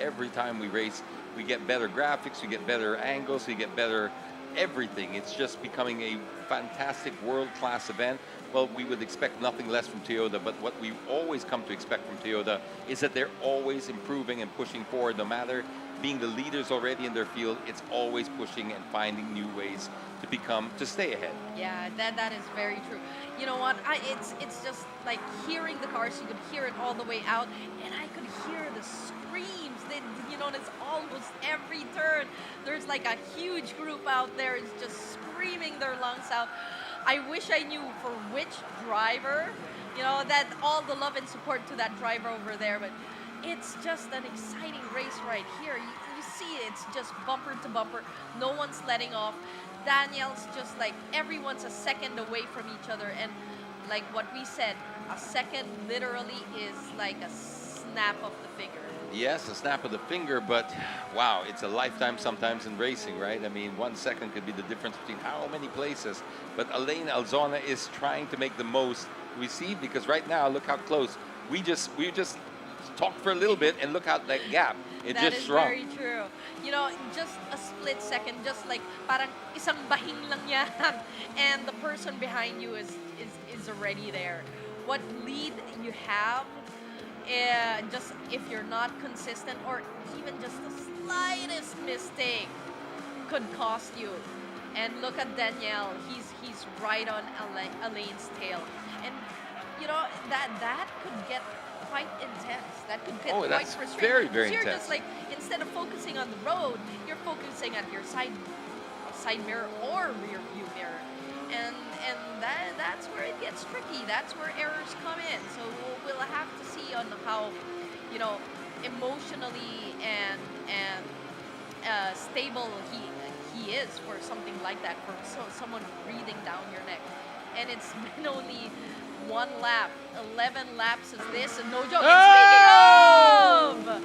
Every time we race, we get better graphics, we get better angles, we get better everything. It's just becoming a fantastic world-class event. Well, we would expect nothing less from Toyota, but what we always come to expect from Toyota is that they're always improving and pushing forward. No matter being the leaders already in their field, it's always pushing and finding new ways to stay ahead. Yeah, that is very true. You know what? It's just like hearing the cars. You could hear it all the way out, and I could hear the screams. It's almost every turn. There's like a huge group out there is just screaming their lungs out. I wish I knew for which driver, that all the love and support to that driver over there, but it's just an exciting race right here. You see it's just bumper to bumper. No one's letting off. Danielle's just like everyone's a second away from each other, and like what we said, a second literally is like a snap of the finger. Yes, a snap of the finger, but wow, it's a lifetime sometimes in racing, right? I mean, 1 second could be the difference between how many places. But Elaine Alzona is trying to make the most. We see, because right now, look how close. We just talked for a little bit, and look out that gap. It just shrunk. That is very true. Just a split second, just like parang isang bahing lang yan, and the person behind you is already there. What lead you have, just if you're not consistent or even just the slightest mistake could cost you. And look at Danielle, he's right on Elaine's tail, and that could get quite intense. That could get quite that's frustrating. very, very you're intense. just like, instead of focusing on the road, you're focusing at your side mirror or rear view mirror, and that's where it gets tricky. That's where errors come in. So we'll have to see on how emotionally and stable he is for something like that, for someone breathing down your neck. And it's been only one lap, 11 laps is this, and no joke. Oh! And speaking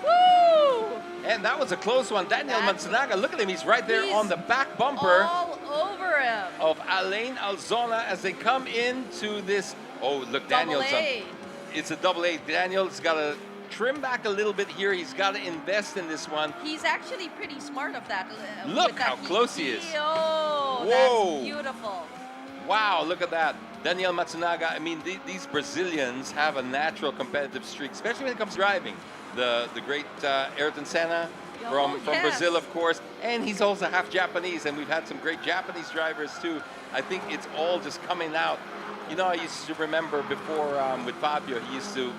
of, woo! And that was a close one. Danielle Matsunaga, look at him. He's right there on the back bumper all over him of Elaine Alzona as they come into this. Oh, look, Daniel's it's a double A. Daniel's got to trim back a little bit here. He's got to invest in this one. He's actually pretty smart of that. Look how close he is. Oh, whoa. That's beautiful. Wow, look at that. Danielle Matsunaga, I mean, these Brazilians have a natural competitive streak, especially when it comes to driving. The great Ayrton Senna from Brazil, of course, and he's also half Japanese, and we've had some great Japanese drivers too. I think it's all just coming out. I used to remember before with Fabio, he used to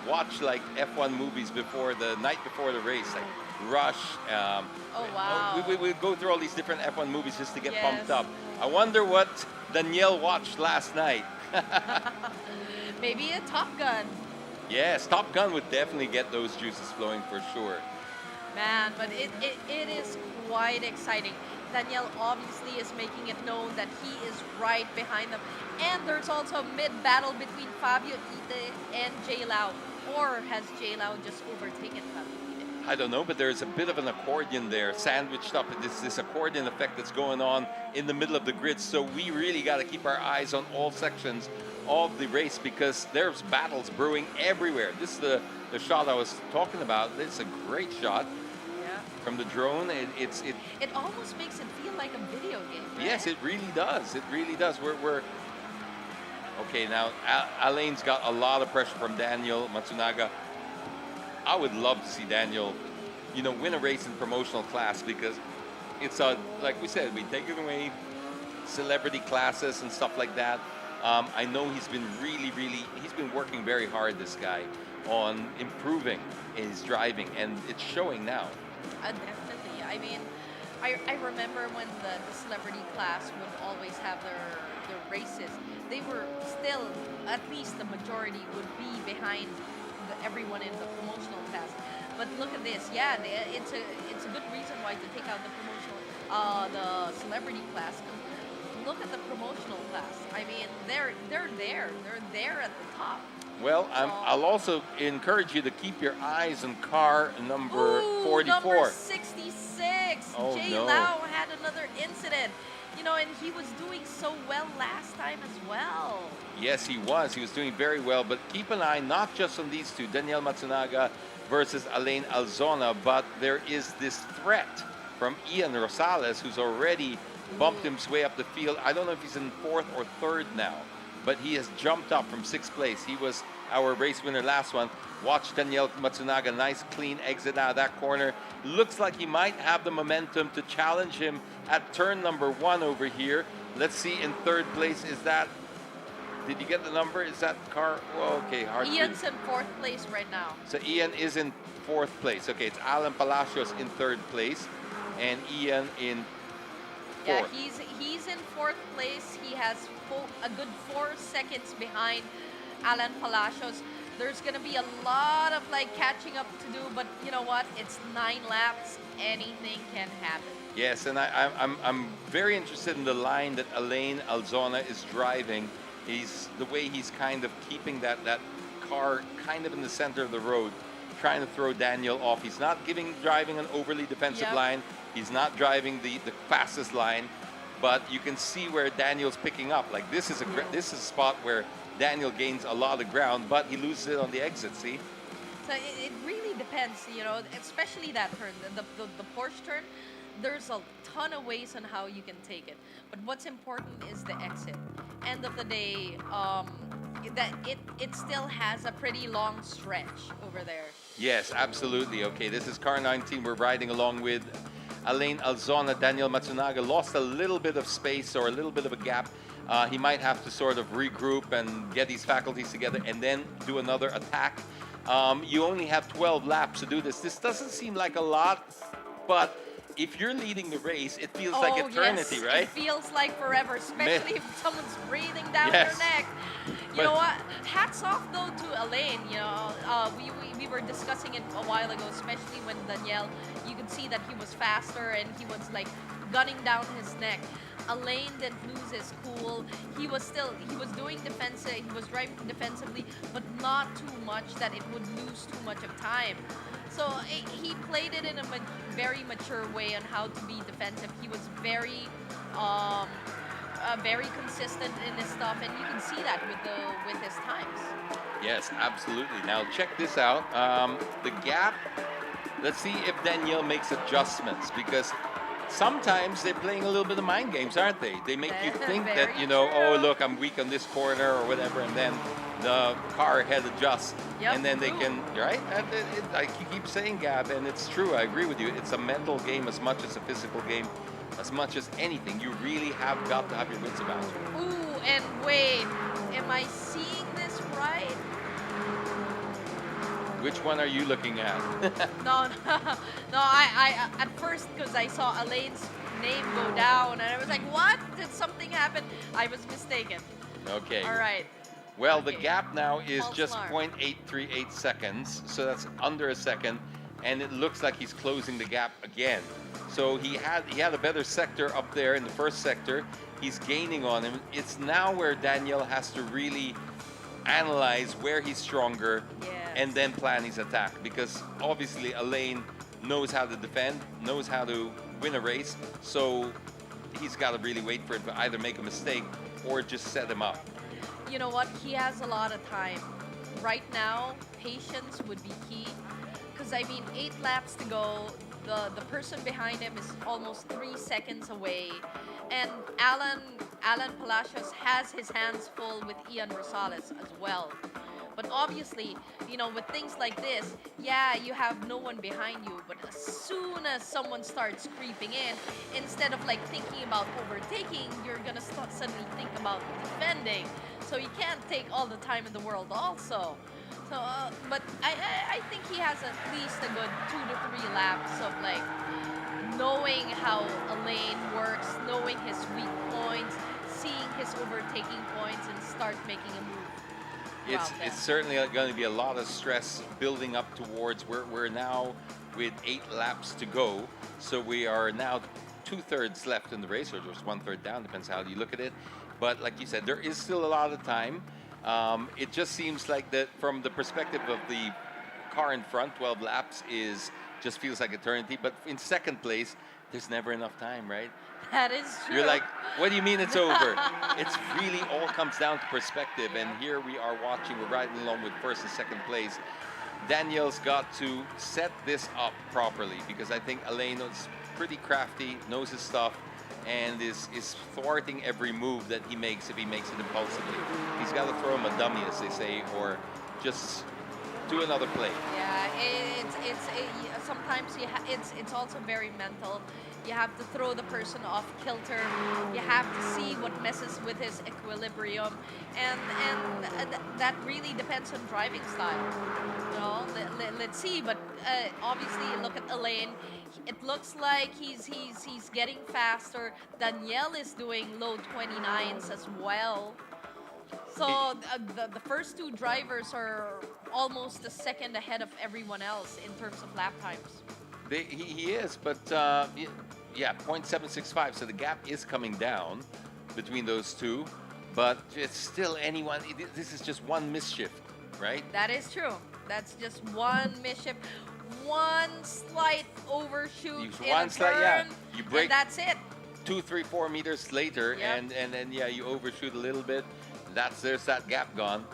watch like F1 movies the night before the race, like Rush. Oh, wow. We go through all these different F1 movies just to get pumped up. I wonder what Danielle watched last night. Maybe a Top Gun. Yes, Top Gun would definitely get those juices flowing for sure. Man, but it is quite exciting. Danielle obviously is making it known that he is right behind them. And there's also a mid-battle between Fabio Ite and J. Lau. Or has J. Lau just overtaken Fabio Ite? I don't know, but there's a bit of an accordion there, sandwiched up. This accordion effect that's going on in the middle of the grid. So we really got to keep our eyes on all sections of the race because there's battles brewing everywhere. This is the shot I was talking about. It's a great shot. Yeah. From the drone. It almost makes it feel like a video game. Right? Yes, it really does. It really does. We're okay now. Elaine's got a lot of pressure from Danielle Matsunaga. I would love to see Daniel, win a race in promotional class because it's like we said, we take it away celebrity classes and stuff like that. I know he's been he's been working very hard, this guy, on improving his driving, and it's showing now. Definitely. I mean, I remember when the celebrity class would always have their races. They were still, at least the majority, would be behind everyone in the promotional class. But look at this. Yeah, it's a good reason why to take out the promotional, the celebrity class. 'Cause look at the promotional class. I mean, they're there. They're there at the top. Well, I'll also encourage you to keep your eyes on car number 44. Number 66. Oh, Jay no. Lau had another incident. You know, and he was doing so well last time as well. Yes, he was. He was doing very well. But keep an eye not just on these two, Danielle Matsunaga versus Alain Alzona, but there is this threat from Ian Rosales, who's already bumped his way up the field. I don't know if he's in fourth or third now, but he has jumped up from sixth place. He was our race winner last one. Watch Danielle Matsunaga, nice clean exit out of that corner. Looks like he might have the momentum to challenge him at turn number 1 over here. Let's see, in third place, is that, did you get the number? Is that car? Well, okay, hard to Ian's in fourth place right now. So Ian is in fourth place. Okay, it's Alan Palacios in third place and Ian in Yeah, fourth. he's in fourth place. He has a good 4 seconds behind Alan Palacios. There's gonna be a lot of like catching up to do, but you know what? It's 9 laps. Anything can happen. Yes, and I'm very interested in the line that Alain Alzona is driving. The way he's kind of keeping that car kind of in the center of the road, trying to throw Daniel off. He's not driving an overly defensive line. He's not driving the fastest line, but you can see where Daniel's picking up. Like this is a spot where Daniel gains a lot of ground, but he loses it on the exit. See? So it really depends, you know, especially that turn, the Porsche turn. There's a ton of ways on how you can take it, but what's important is the exit. End of the day, that it still has a pretty long stretch over there. Yes, absolutely. Okay, this is car 19. We're riding along with Alain Alzona. Danielle Matsunaga lost a little bit of space or a little bit of a gap. He might have to sort of regroup and get his faculties together and then do another attack. You only have 12 laps to do this. This doesn't seem like a lot, but if you're leading the race, it feels like eternity, yes, right? It feels like forever, especially if someone's breathing down Yes. your neck. You know what? Hats off though to Alain. You know, we were discussing it a while ago, especially when Danielle. You could see that he was faster and he was like gunning down his neck. Alain didn't lose his cool. He was doing defensive. He was driving defensively, but not too much that it would lose too much of time. So he played it in a very mature way on how to be defensive. He was very consistent in his stuff, and you can see that with his times. Yes, absolutely. Now check this out. The gap. Let's see if Danielle makes adjustments, because sometimes they're playing a little bit of mind games, aren't they? They make you think that, you know, oh, look, I'm weak on this corner or whatever, and then the car ahead adjusts, and then they can, right? I keep saying, Gab, and it's true. I agree with you. It's a mental game as much as a physical game, as much as anything. You really have got to have your wits about you. Ooh, and wait, am I seeing this right? Which one are you looking at? No. I at first, because I saw Alain's name go down, and I was like, what? Did something happen? I was mistaken. Okay. All right. Well, the gap now is False just alarm. 0.838 seconds, so that's under a second, and it looks like he's closing the gap again. So he had a better sector up there in the first sector. He's gaining on him. It's now where Danielle has to really analyze where he's stronger and then plan his attack, because obviously Alain knows how to defend, knows how to win a race, so he's got to really wait for it to either make a mistake or just set him up. You know what? He has a lot of time. Right now, patience would be key. Because, I mean, 8 laps to go. The person behind him is almost 3 seconds away. And Alan Palacios has his hands full with Ian Rosales as well. But obviously, you know, with things like this, yeah, you have no one behind you. But as soon as someone starts creeping in, instead of like thinking about overtaking, you're gonna suddenly think about defending. So you can't take all the time in the world also. So, but I think he has at least a good 2 to 3 laps of like knowing how Elaine works, knowing his weak points, seeing his overtaking points, and start making a move. It's certainly going to be a lot of stress building up towards we're now with 8 laps to go, so we are now 2/3 left in the race, or just 1/3 down, depends how you look at it. But like you said, there is still a lot of time. It just seems like that from the perspective of the car in front, 12 laps just feels like eternity. But in second place, there's never enough time, right? That is true. You're like, what do you mean it's over? It's really all comes down to perspective. And here we are watching, we're riding along with first and second place. Danielle's got to set this up properly, because I think Elaine is pretty crafty, knows his stuff, and is thwarting every move that he makes if he makes it impulsively. He's got to throw him a dummy, as they say, or just do another play. Yeah, sometimes it's also very mental. You have to throw the person off kilter. You have to see what messes with his equilibrium, and that really depends on driving style. You know, let's see. But obviously, look at Elaine. It looks like he's getting faster. Danielle is doing low 29s as well. So the first two drivers are almost a second ahead of everyone else in terms of lap times. He is, but yeah, 0.765. So the gap is coming down between those two, but it's still anyone. This is just one misshift, right? That is true. That's just one misshift, one slight overshoot in a turn, you break. And that's it. 2, 3, 4 meters later, Yep. and then you overshoot a little bit. There's that gap gone.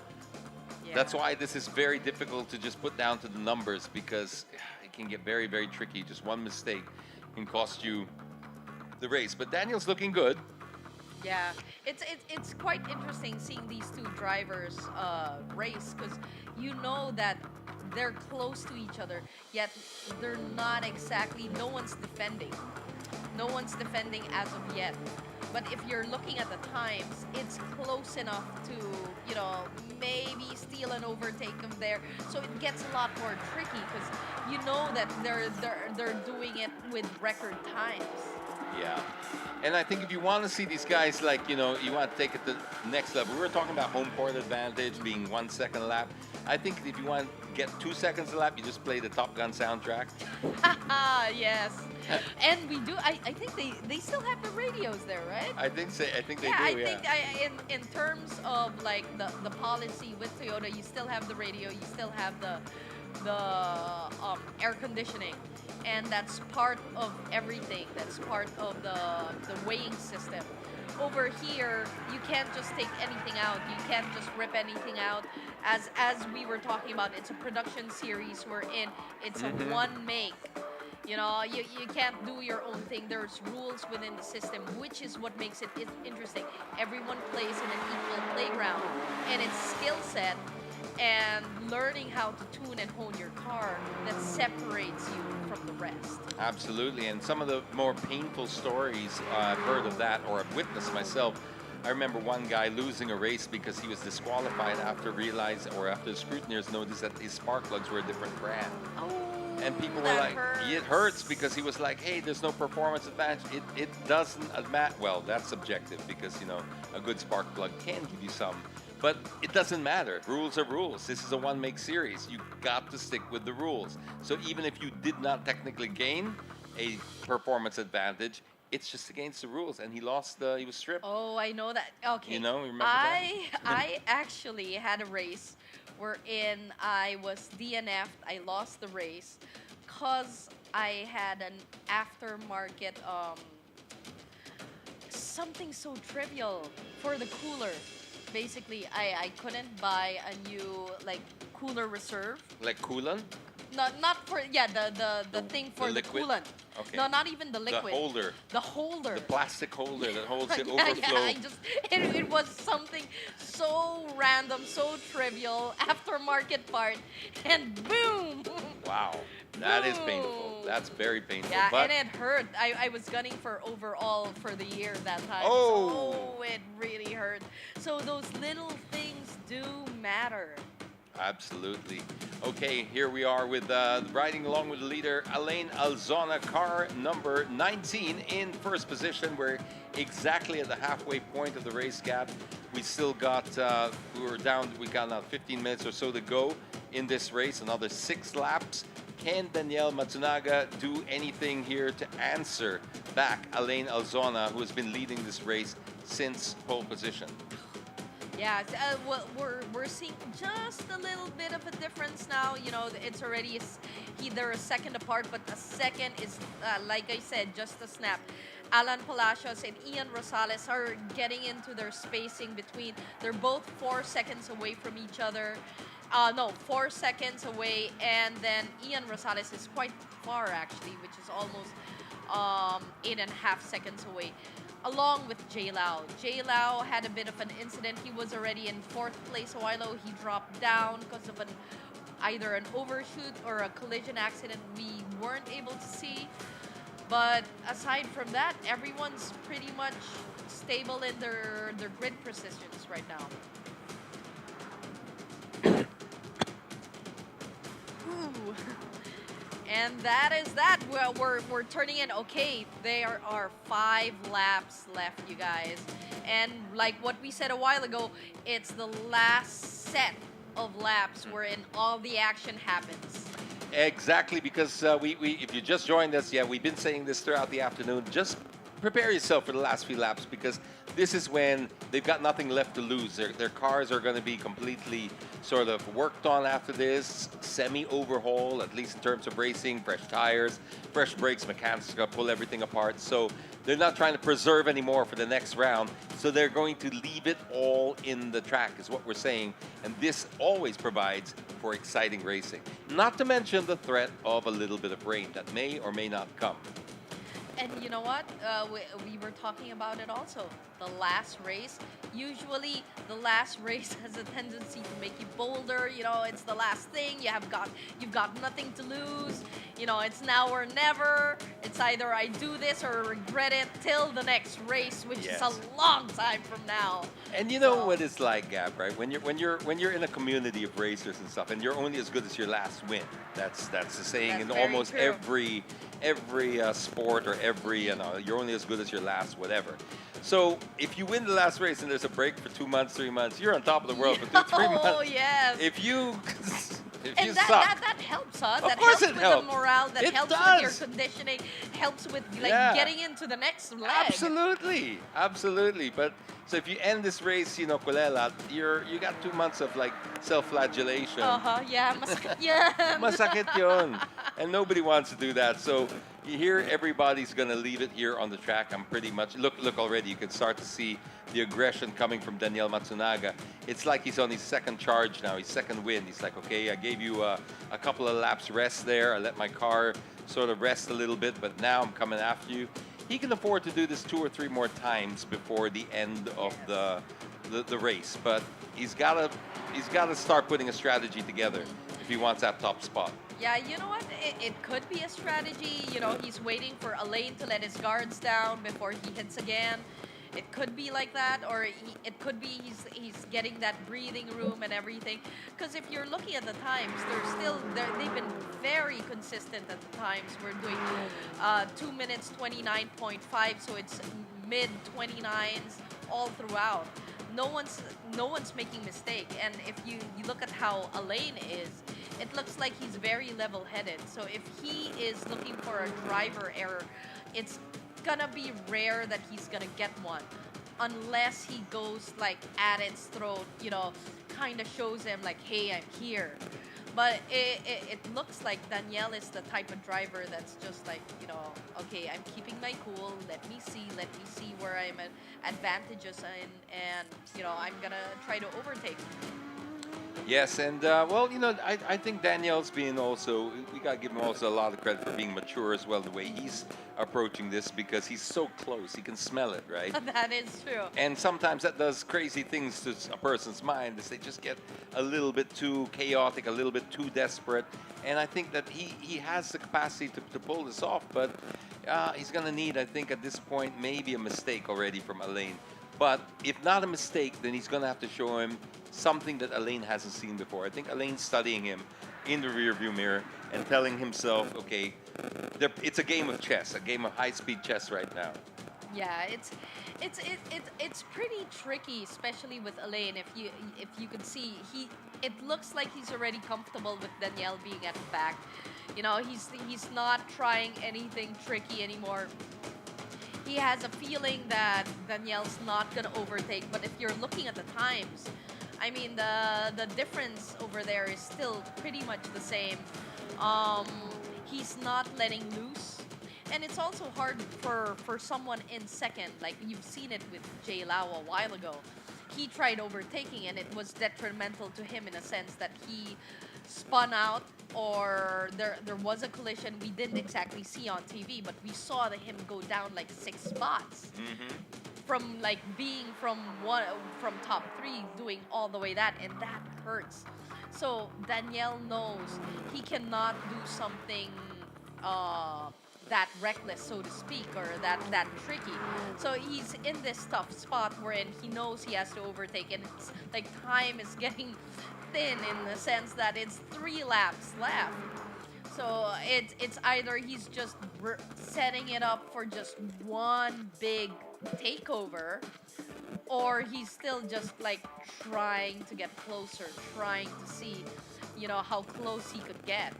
Yeah. That's why this is very difficult to just put down to the numbers, because it can get very, very tricky. Just one mistake can cost you the race. But Daniel's looking good. Yeah, it's quite interesting seeing these two drivers race, because you know that they're close to each other, yet they're not exactly. No one's defending. No one's defending as of yet. But if you're looking at the times, it's close enough to, you know, maybe steal and overtake them there. So it gets a lot more tricky, because you know that they're doing it with record times. Yeah. And I think if you want to see these guys, like, you know, you want to take it to the next level. We were talking about home court advantage being 1 second a lap. I think if you want to get 2 seconds a lap, you just play the Top Gun soundtrack. Yes. And we do. I think they still have the radios there, right? I think so. I think they do. I think in terms of like the policy with Toyota, you still have the radio, you still have the air conditioning, and that's part of everything. That's part of the weighing system. Over here, you can't just take anything out. You can't just rip anything out. As we were talking about, it's a production series we're in. It's a one make. You know, you can't do your own thing. There's rules within the system, which is what makes it interesting. Everyone plays in an equal playground, and it's skill set and learning how to tune and hone your car that separates you from the rest. Absolutely. And some of the more painful stories I've heard of that, or I've witnessed myself. I remember one guy losing a race because he was disqualified after after the scrutineers noticed that his spark plugs were a different brand. And people were like, it hurts, because he was like, hey, there's no performance advantage. It doesn't matter. Well, that's subjective, because, you know, a good spark plug can give you some. But it doesn't matter. Rules are rules. This is a one-make series. You got to stick with the rules. So even if you did not technically gain a performance advantage, it's just against the rules. And he lost he was stripped. Oh, I know that. Okay. You know, remember that? I actually had a race wherein I was DNF'd. I lost the race because I had an aftermarket, something so trivial for the cooler. Basically, I couldn't buy a new, like, cooler reserve. Like coolant? Not for, yeah, the thing for the coolant. Okay. No, not even the liquid. The holder. The holder. The plastic holder that holds the Yeah, overflow. it was something so random, so trivial, aftermarket part, and boom! Wow. That is painful. That's very painful. Yeah, but and it hurt. I was gunning for overall for the year that time. Oh! So it really hurt. So those little things do matter. Absolutely. Okay, here we are with riding along with the leader, Elaine Alzona, car number 19 in first position. We're exactly at the halfway point of the race gap. We still got, we got now 15 minutes or so to go in this race, another 6 laps. Can Danielle Matsunaga do anything here to answer back Elaine Alzona, who has been leading this race since pole position? Yeah, we're seeing just a little bit of a difference now. You know, it's already they're a second apart, but a second is, like I said, just a snap. Alan Palacios and Ian Rosales are getting into their spacing between. They're both 4 seconds away from each other. No, 4 seconds away, and then Ian Rosales is quite far actually, which is almost 8.5 seconds away. Along with J Lau. J Lau had a bit of an incident. He was already in 4th place a while ago. He dropped down because of either an overshoot or a collision accident we weren't able to see. But aside from that, everyone's pretty much stable in their grid precisions right now. Ooh. And that is that. We're turning in. Okay, there are 5 laps left, you guys. And like what we said a while ago, it's the last set of laps wherein all the action happens. Exactly, because if you just joined us, we've been saying this throughout the afternoon. Just prepare yourself for the last few laps, because this is when they've got nothing left to lose. Their cars are going to be completely sort of worked on after this, semi-overhaul, at least in terms of racing, fresh tires, fresh brakes, mechanics are going to pull everything apart. So they're not trying to preserve anymore for the next round. So they're going to leave it all in the track, is what we're saying. And this always provides for exciting racing. Not to mention the threat of a little bit of rain that may or may not come. And you know what? We were talking about it also. The last race. Usually, the last race has a tendency to make you bolder. You know, it's the last thing. You've got nothing to lose. You know, it's now or never. It's either I do this or regret it till the next race, which is a long time from now. And you know what it's like, Gab, right? When you're in a community of racers and stuff, and you're only as good as your last win. That's the saying in almost every sport, or you're only as good as your last whatever. So if you win the last race and there's a break for 2 months, 3 months, you're on top of the world for 2, 3 months. Oh yes. If you and suck, that helps, huh? Of That course helps it with helps. the morale. That It helps does. with your conditioning. Helps with getting into the next leg. Absolutely. But so if you end this race, kulela, you got 2 months of like self-flagellation. Yeah. Masakit yun. And nobody wants to do that. So here, everybody's gonna leave it here on the track. I'm pretty much look already. You can start to see the aggression coming from Danielle Matsunaga. It's like he's on his second charge now, his second win. He's like, okay, I gave you a couple of laps rest there. I let my car sort of rest a little bit, but now I'm coming after you. He can afford to do this 2 or 3 more times before the end of the race, but he's gotta start putting a strategy together if he wants that top spot. Yeah, you know what? It could be a strategy. You know, he's waiting for Elaine to let his guards down before he hits again. It could be like that, or it could be he's getting that breathing room and everything. Because if you're looking at the times, they've been very consistent at the times. We're doing 2 minutes 29.5, so it's mid 29s all throughout. No one's making mistake. And if you look at how Elaine is, it looks like he's very level-headed. So if he is looking for a driver error, it's gonna be rare that he's gonna get one, unless he goes like at its throat, kind of shows him like, hey, I'm here. But it looks like Danielle is the type of driver that's just like, okay, I'm keeping my cool. Let me see where I'm at advantageous and I'm gonna try to overtake. Yes, and I think Danielle's being also, we got to give him also a lot of credit for being mature as well, the way he's approaching this, because he's so close. He can smell it, right? That is true. And sometimes that does crazy things to a person's mind, as they just get a little bit too chaotic, a little bit too desperate. And I think that he has the capacity to pull this off, but he's going to need, I think, at this point, maybe a mistake already from Elaine But if not a mistake, then he's going to have to show him something that Alain hasn't seen before. I think Alain's studying him in the rearview mirror and telling himself, okay, it's a game of chess, a game of high-speed chess right now. Yeah, it's pretty tricky, especially with Alain. If you could see, it looks like he's already comfortable with Danielle being at the back. You know, he's not trying anything tricky anymore. He has a feeling that Danielle's not gonna overtake. But if you're looking at the times, I mean the difference over there is still pretty much the same. He's not letting loose. And it's also hard for someone in second. Like, you've seen it with Jay Lau a while ago. He tried overtaking, and it was detrimental to him in a sense that he spun out, or there was a collision we didn't exactly see on TV, but we saw him go down like 6 spots. From like being from top 3 doing all the way that, and that hurts. So Danielle knows he cannot do something that reckless, so to speak, or that tricky. So he's in this tough spot wherein he knows he has to overtake, and it's like time is getting thin in the sense that it's 3 laps left. So it's either he's just setting it up for just one big takeover, or he's still just like trying to get closer, trying to see, you know, how close he could get.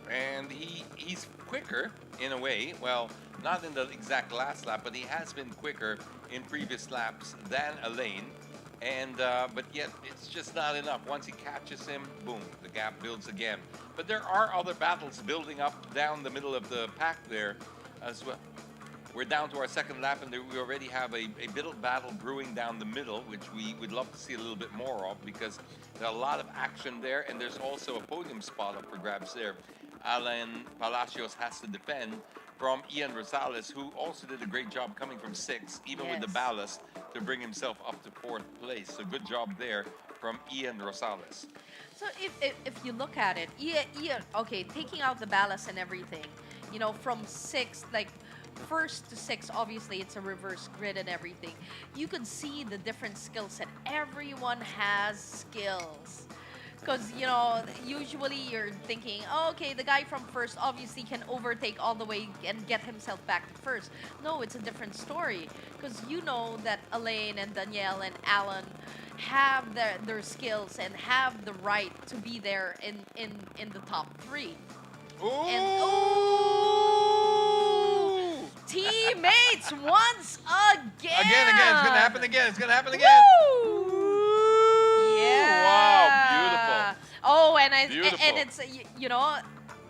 And he's quicker in a way. Well, not in the exact last lap, but he has been quicker in previous laps than Alain. And but yet it's just not enough. Once he catches him, boom, the gap builds again. But there are other battles building up down the middle of the pack there as well. We're down to our second lap, and we already have a bit of battle brewing down the middle, which we would love to see a little bit more of, because there's a lot of action there, and there's also a podium spot up for grabs there. Alan Palacios has to defend from Ian Rosales, who also did a great job coming from 6th, even with the ballast, to bring himself up to 4th place. So good job there from Ian Rosales. So if you look at it, Ian, okay, taking out the ballast and everything, you know, from 6th, like 1st to 6th, obviously it's a reverse grid and everything. You could see the different skill set. Everyone has skills. Because, you know, usually you're thinking, oh, okay, the guy from 1st obviously can overtake all the way and get himself back to 1st. No, it's a different story. Because you know that Alain and Danielle and Alan have their skills and have the right to be there in the top 3. Ooh! And, teammates once again! Again, it's going to happen again. It's going to happen again. Woo! Yeah. Wow, beautiful. Oh, and Beautiful. and it's, you know,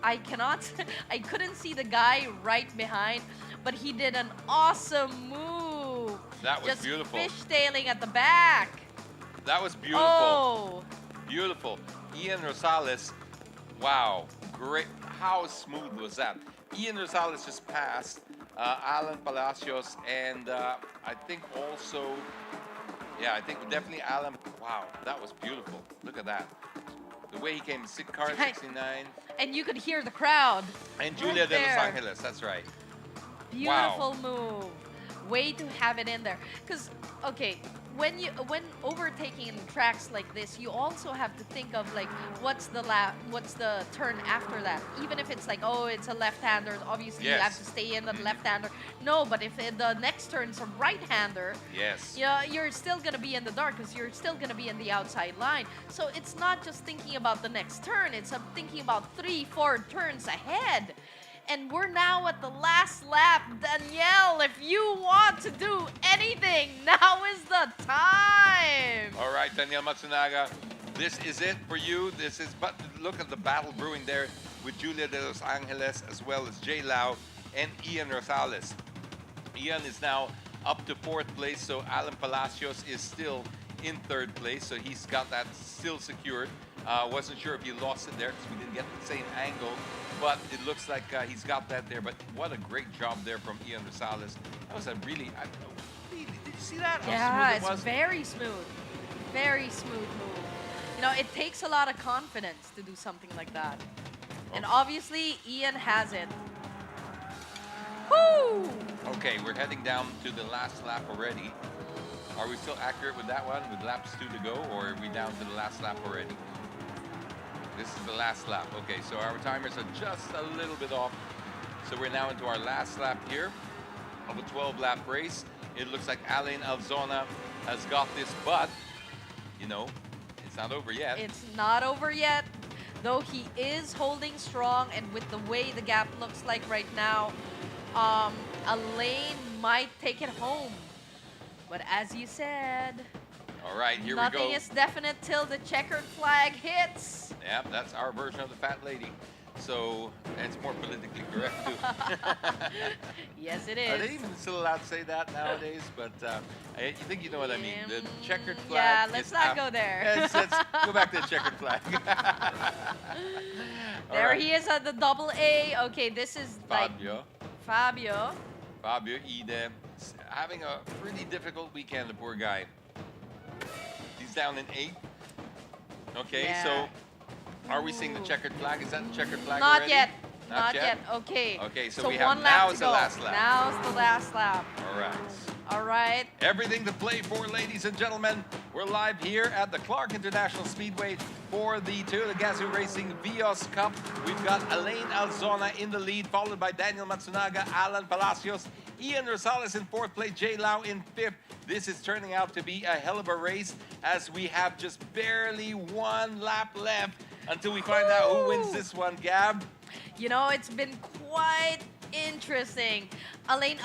I couldn't see the guy right behind, but he did an awesome move. That was just beautiful. Fishtailing at the back. That was beautiful. Oh. Beautiful. Ian Rosales, wow, great. How smooth was that? Ian Rosales just passed Alan Palacios, and I think also, yeah, I think definitely Alan. Wow, that was beautiful. Look at that. The way he came, car 69. And you could hear the crowd. And Julia de Los Angeles, that's right. Beautiful move. Way to have it in there. Because, okay, when overtaking in tracks like this, you also have to think of like what's the turn after that. Even if it's like, oh, it's a left-hander, obviously you have to stay in the left-hander. No, but if the next turn's a right-hander, you're still gonna be in the dark because you're still gonna be in the outside line. So it's not just thinking about the next turn; it's thinking about 3-4 turns ahead. And we're now at the last lap. Danielle, if you want to do anything, now is the time. All right, Danielle Matsunaga, this is it for you. But look at the battle brewing there with Julia de Los Angeles as well as Jay Lau and Ian Rosales. Ian is now up to 4th place, so Alan Palacios is still in 3rd place, so he's got that still secured. Wasn't sure if he lost it there because we didn't get the same angle, but it looks like he's got that there. But what a great job there from Ian Rosales. That was a really, did you see that? Yeah, it's very smooth. Very smooth move. You know, it takes a lot of confidence to do something like that. And obviously, Ian has it. Woo! Okay, we're heading down to the last lap already. Are we still accurate with that one, with laps 2 to go, or are we down to the last lap already? This is the last lap. Okay, so our timers are just a little bit off. So we're now into our last lap here of a 12-lap race. It looks like Alain Alzona has got this, but, you know, it's not over yet. It's not over yet, though he is holding strong, and with the way the gap looks like right now, Alain might take it home. But as you said, all right, here we go. nothing is definite till the checkered flag hits. Yeah, that's our version of the fat lady. So, and it's more politically correct too. Yes, it Are is. they even still allowed to say that nowadays? But you think you know what I mean. The checkered flag. Yeah, let's is not go there. Let's go back to the checkered flag. There right. he is at the double A. Okay, this is Fabio. like Fabio. Fabio Ide having a pretty difficult weekend, the poor guy. He's down in 8th. Okay, Yeah. so are we seeing the checkered flag? Is that the checkered flag Not already? yet. Not yet. Okay. Okay, so we have one now lap is to the go. last lap. Now is the last lap. All right. All right. Everything to play for, ladies and gentlemen. We're live here at the Clark International Speedway for the Toyota Gazoo Racing Vios Cup. We've got Alain Alzona in the lead, followed by Danielle Matsunaga, Alan Palacios, Ian Rosales in 4th place, Jay Lau in 5th. This is turning out to be a hell of a race as we have just barely 1 lap left until we find out who wins this one, Gab. You know, it's been quite interesting. Alain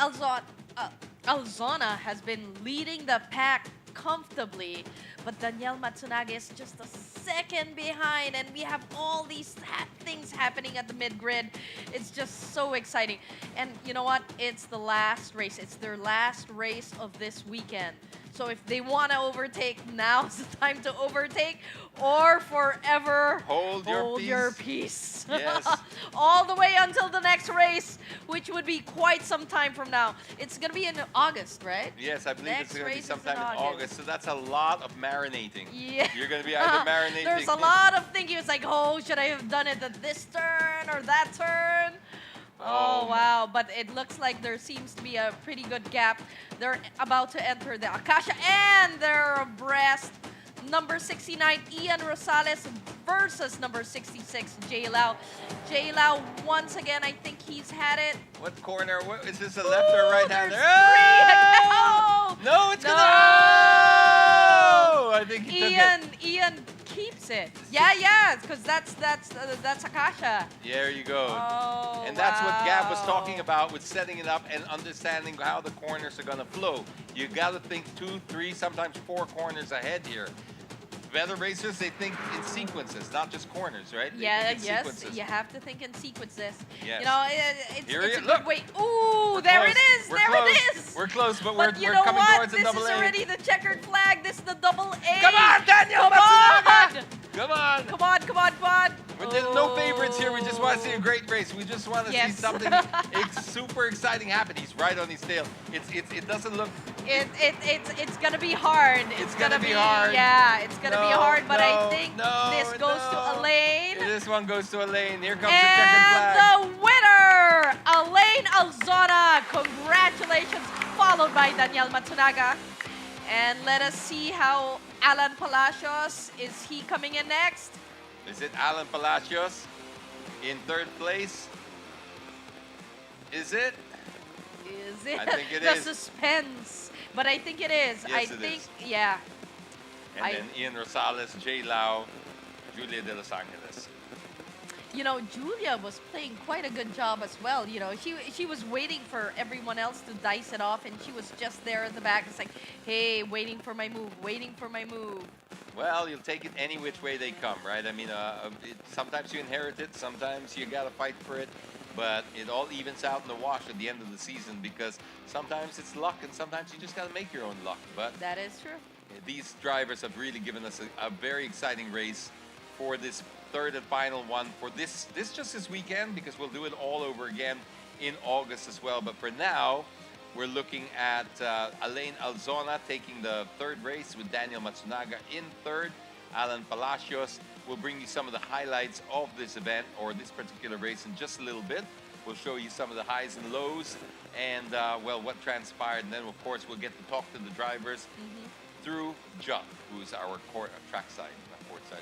Alzona has been leading the pack comfortably, but Danielle Matsunaga is just a second behind, and we have all these things happening at the mid-grid. It's just so exciting. And you know what? It's the last race. It's their last race of this weekend. So if they want to overtake, now's the time to overtake, or forever hold your peace. Yes. All the way until the next race, which would be quite some time from now. It's going to be in August, right? Yes, I believe Next it's going to be race is sometime in in August. August. So that's a lot of marinating. Yeah. You're going to be either marinating. There's a lot of thinking. It's like, oh, should I have done it at this turn or that turn? Oh, wow. But it looks like there seems to be a pretty good gap. They're about to enter the Akasha, and they're abreast. Number 69, Ian Rosales versus number 66, Jay Lau. Jay Lau, once again, I think he's had it. What corner? What, is this a left or right hander? Oh! No, it's gonna. Oh! I think he took it. Ian keeps it. Yeah, because that's Akasha. There you go. Oh, and that's what Gab was wow. talking about with setting it up and understanding how the corners are going to flow. You got to think 2, 3, sometimes 4 corners ahead here. Better racers, they think in sequences, not just corners, right? They think in Yes, sequences. you have to think in sequences. Yes. You know, it's Here a it- good look. way. Ooh, We're there close. it is. We're There close. it is. We're close, but But we're you know coming what? towards the This double is A. already the checkered flag. This is the double A. Come on, Danielle Come Matsunaga! on. Come on! Come on, come on, come on. There's no favorites here. We just want to see a great race. We just want to see Yes. something super exciting happen. He's right on his tail. It doesn't look. It's gonna be hard. It's gonna be hard. Yeah, it's gonna be No, hard. But I no, think no, this goes to no. Elaine. This one goes to Elaine. Here comes the checkered flag. And the winner, Alain Alzona. Congratulations, followed by Danielle Matsunaga. And let us see how Alan Palacios, is he coming in next? Is it Alan Palacios in 3rd place? Is it? Is it? I think it the is. suspense. But I think it is. Yes, I it think, is. yeah. And then Ian Rosales, Jay Lau, Julia de Los Angeles. You know, Julia was playing quite a good job as well. You know, she was waiting for everyone else to dice it off, and she was just there at the back. It's like, hey, waiting for my move, waiting for my move. Well, you'll take it any which way they come, right? I mean, sometimes you inherit it, sometimes you gotta fight for it, but it all evens out in the wash at the end of the season because sometimes it's luck and sometimes you just gotta make your own luck. But That is true. these drivers have really given us a very exciting race for this 3rd and final one for this just this weekend, because we'll do it all over again in August as well. But for now, we're looking at Alain Alzona taking the 3rd race with Danielle Matsunaga in 3rd. Alan Palacios will bring you some of the highlights of this event or this particular race in just a little bit. We'll show you some of the highs and lows and, well, what transpired. And then, of course, we'll get to talk to the drivers through Juck, who's our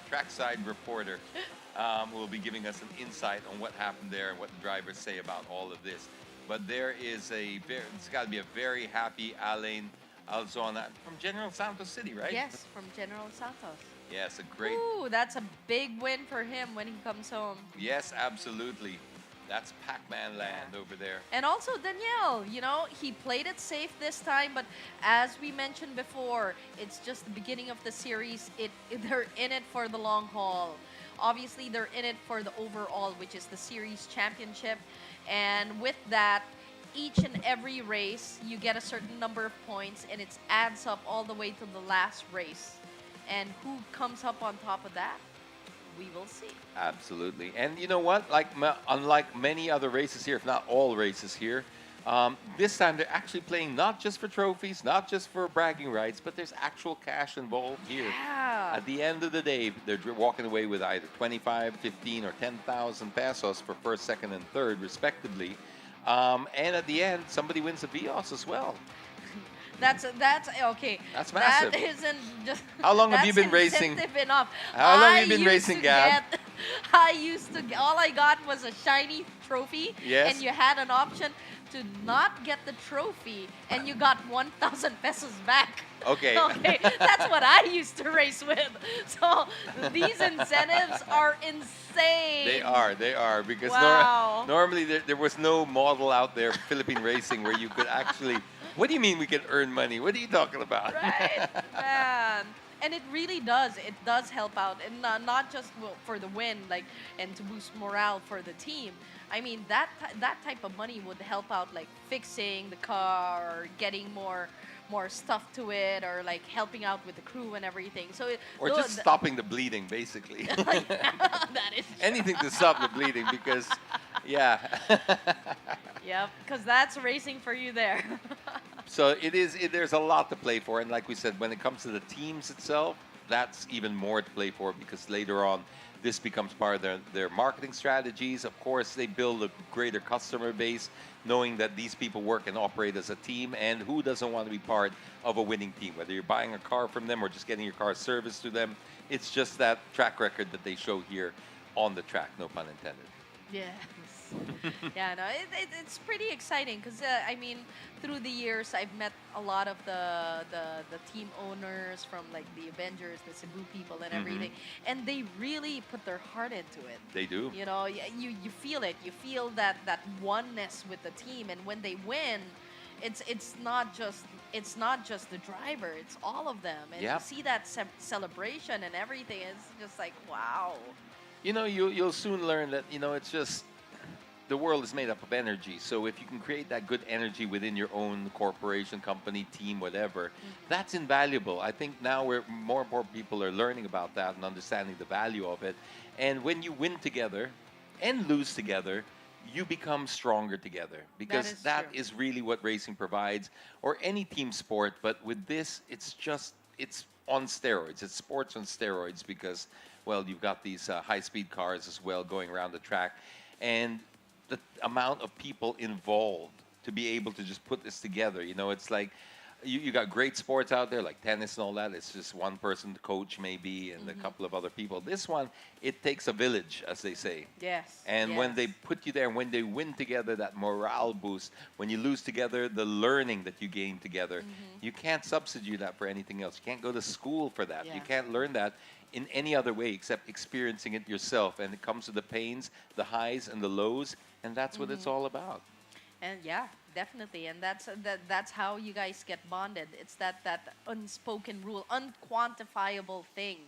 trackside reporter, who will be giving us an insight on what happened there and what the drivers say about all of this. But there is it's got to be a very happy Alain Alzona from General Santos City, right? Yes, from General Santos. Yes, a great. Ooh, that's a big win for him when he comes home. Yes, absolutely. That's Pac-Man land over there. And also Danielle, you know, he played it safe this time, but as we mentioned before, it's just the beginning of the series. They're in it for the long haul. Obviously, they're in it for the overall, which is the series championship. And with that, each and every race, you get a certain number of points, and it adds up all the way to the last race. And who comes up on top of that? We will see. Absolutely. And you know what? Unlike many other races here, if not all races here, this time they're actually playing not just for trophies, not just for bragging rights, but there's actual cash involved here. Yeah. At the end of the day, they're walking away with either 25, 15, or 10,000 pesos for first, second, and third, respectively. And at the end, somebody wins a Vios as well. That's okay. That's massive. That isn't just. How long have you been racing? Incentive enough. How long have you been racing, Gab? All I got was a shiny trophy. Yes. And you had an option to not get the trophy, and you got 1,000 pesos back. Okay. Okay, that's what I used to race with. So these incentives are insane. They are, because Wow. normally there was no model out there, Philippine racing, where you could actually. What do you mean we can earn money? What are you talking about? Right, man. And it really does. It does help out, and not just for the win, and to boost morale for the team. I mean, that type of money would help out, like fixing the car or getting more stuff to it, or like helping out with the crew and everything. So or just stopping the bleeding, basically. That is anything to stop the bleeding, because, yeah. Yep, because that's racing for you there. So there's a lot to play for, and like we said, when it comes to the teams itself, that's even more to play for, because later on, this becomes part of their marketing strategies. Of course, they build a greater customer base, knowing that these people work and operate as a team, and who doesn't want to be part of a winning team? Whether you're buying a car from them or just getting your car serviced to them, it's just that track record that they show here on the track, no pun intended. Yes. Yeah, no, it's pretty exciting because I mean, through the years, I've met a lot of the team owners from like the Avengers, the Cebu people, and everything, and they really put their heart into it. They do. You know, you feel it. You feel that oneness with the team, and when they win, it's not just the driver. It's all of them, and you see that celebration and everything. It's just like wow. You know, you'll soon learn that, you know, it's just the world is made up of energy. So if you can create that good energy within your own corporation, company, team, whatever, that's invaluable. I think now more and more people are learning about that and understanding the value of it. And when you win together and lose together, you become stronger together, because that is really what racing provides, or any team sport. But with this, it's on steroids. It's sports on steroids, because, well, you've got these high-speed cars as well going around the track. And the amount of people involved to be able to just put this together, you know, it's like you got great sports out there like tennis and all that. It's just one person to coach maybe and a couple of other people. This one, it takes a village, as they say. Yes. And when they put you there, when they win together, that morale boost. When you lose together, the learning that you gain together. You can't substitute that for anything else. You can't go to school for that. You can't learn that in any other way except experiencing it yourself. And it comes to the pains, the highs, and the lows. And that's what it's all about. And yeah, definitely. And that's how you guys get bonded. It's that unspoken rule, unquantifiable thing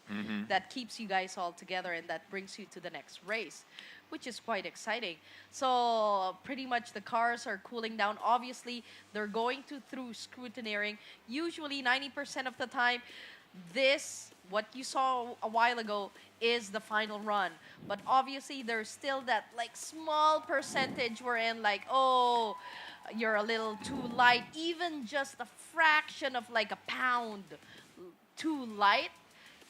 that keeps you guys all together and that brings you to the next race, which is quite exciting. So pretty much the cars are cooling down. Obviously, they're going through scrutineering. Usually 90% of the time, what you saw a while ago is the final run. But obviously, there's still that like small percentage wherein like, oh, you're a little too light. Even just a fraction of like a pound too light,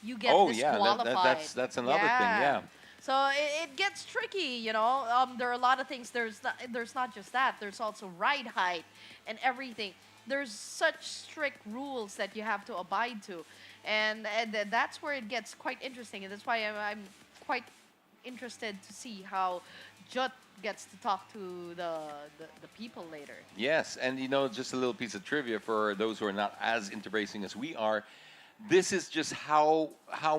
you get disqualified. That's another thing, yeah. So it gets tricky, you know. There are a lot of things. There's not just that. There's also ride height and everything. There's such strict rules that you have to abide to, and that's where it gets quite interesting. And that's why I'm quite interested to see how Jut gets to talk to the people later. Yes, and you know, just a little piece of trivia for those who are not as into racing as we are. This is just how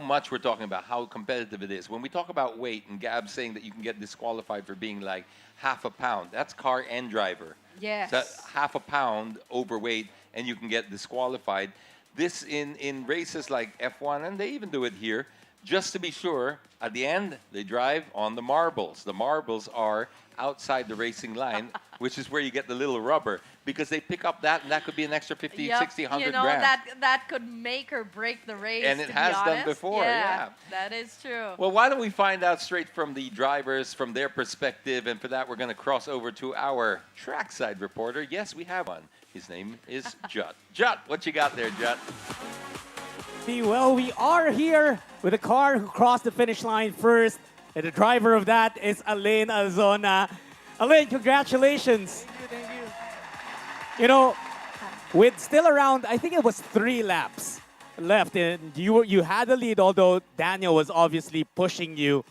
much we're talking about, how competitive it is. When we talk about weight, and Gab's saying that you can get disqualified for being like half a pound, that's car and driver. Yes. So half a pound overweight, and you can get disqualified. This in races like F1, and they even do it here, just to be sure, at the end, they drive on the marbles. The marbles are outside the racing line, which is where you get the little rubber, because they pick up that, and that could be an extra 50, Yep, 60, 100 you know, grams. that could make or break the race. And it to has be done honest. before, yeah. That is true. Well, why don't we find out straight from the drivers, from their perspective, and for that, we're going to cross over to our trackside reporter. Yes, we have one. His name is Jut. Jut, what you got there, Jut? Well, we are here with a car who crossed the finish line first, and the driver of that is Alain Alzona. Alain, congratulations. Thank you. You know, with still around, I think it was 3 laps left, and you had the lead, although Daniel was obviously pushing you.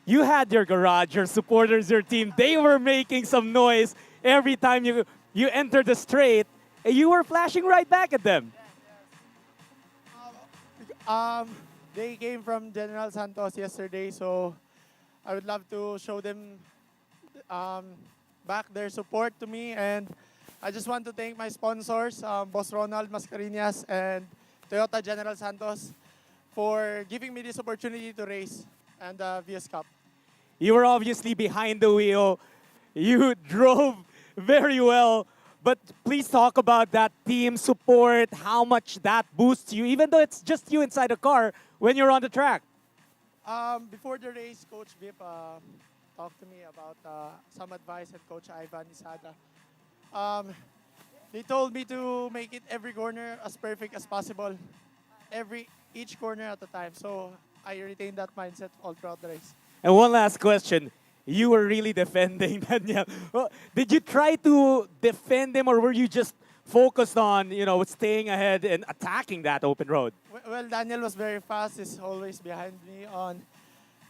You had your garage, your supporters, your team. They were making some noise every time you entered the straight, and you were flashing right back at them. They came from General Santos yesterday, so I would love to show them back their support to me. And I just want to thank my sponsors, Boss Ronald Mascareñas and Toyota General Santos, for giving me this opportunity to race and the Vios Cup. You were obviously behind the wheel. You drove very well. But please talk about that team support, how much that boosts you, even though it's just you inside the car when you're on the track. Before the race, Coach Vip talked to me about some advice, and Coach Ivan Isada. They told me to make it every corner as perfect as possible, each corner at a time. So I retained that mindset all throughout the race. And one last question. You were really defending Danielle. Well, did you try to defend him, or were you just focused on, staying ahead and attacking that open road? Well, Daniel was very fast. He's always behind me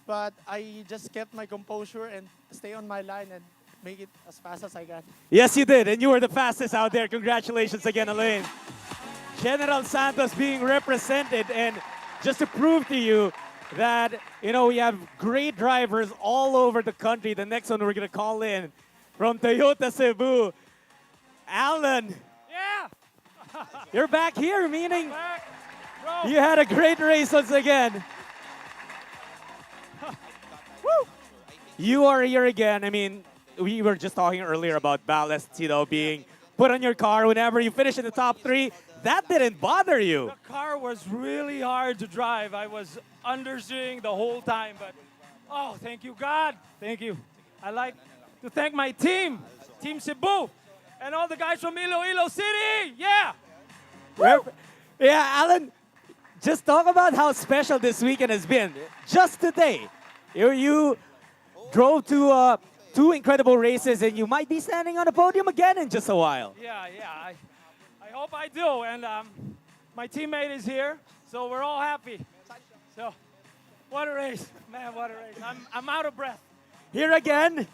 but I just kept my composure and stay on my line and make it as fast as I can. Yes, you did, and you were the fastest out there. Congratulations again, Alain. General Santos being represented, and just to prove to you that, we have great drivers all over the country. The next one we're going to call in from Toyota Cebu, Alan. Yeah! You're back here, meaning Back. Bro. you had a great race once again. Woo! You are here again. I mean, we were just talking earlier about ballast, being put on your car whenever you finish in the top 3. That didn't bother you. The car was really hard to drive. I was understeering the whole time, but thank you, God. Thank you. I like to thank my team, Team Cebu, and all the guys from Iloilo City. Yeah. Yeah, Alan, just talk about how special this weekend has been. Just today, you drove to 2 incredible races, and you might be standing on the podium again in just a while. Yeah. I hope I do. And my teammate is here, so we're all happy. So, what a race, man! What a race! I'm out of breath. Here again is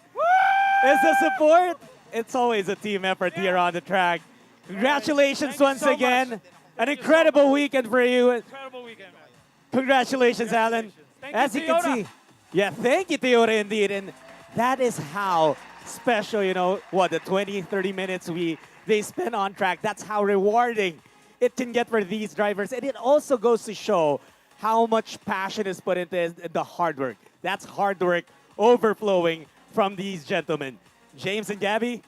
the support. It's always a team effort here on the track. Congratulations once so again. much. An incredible weekend for you. Incredible weekend, man. Congratulations, Alan. Thank As you, you can Toyota. see, thank you, Toyota, indeed. And that is how special, the 20, 30 minutes they spend on track. That's how rewarding it can get for these drivers. And it also goes to show how much passion is put into the hard work. That's hard work overflowing from these gentlemen. James and Gabby?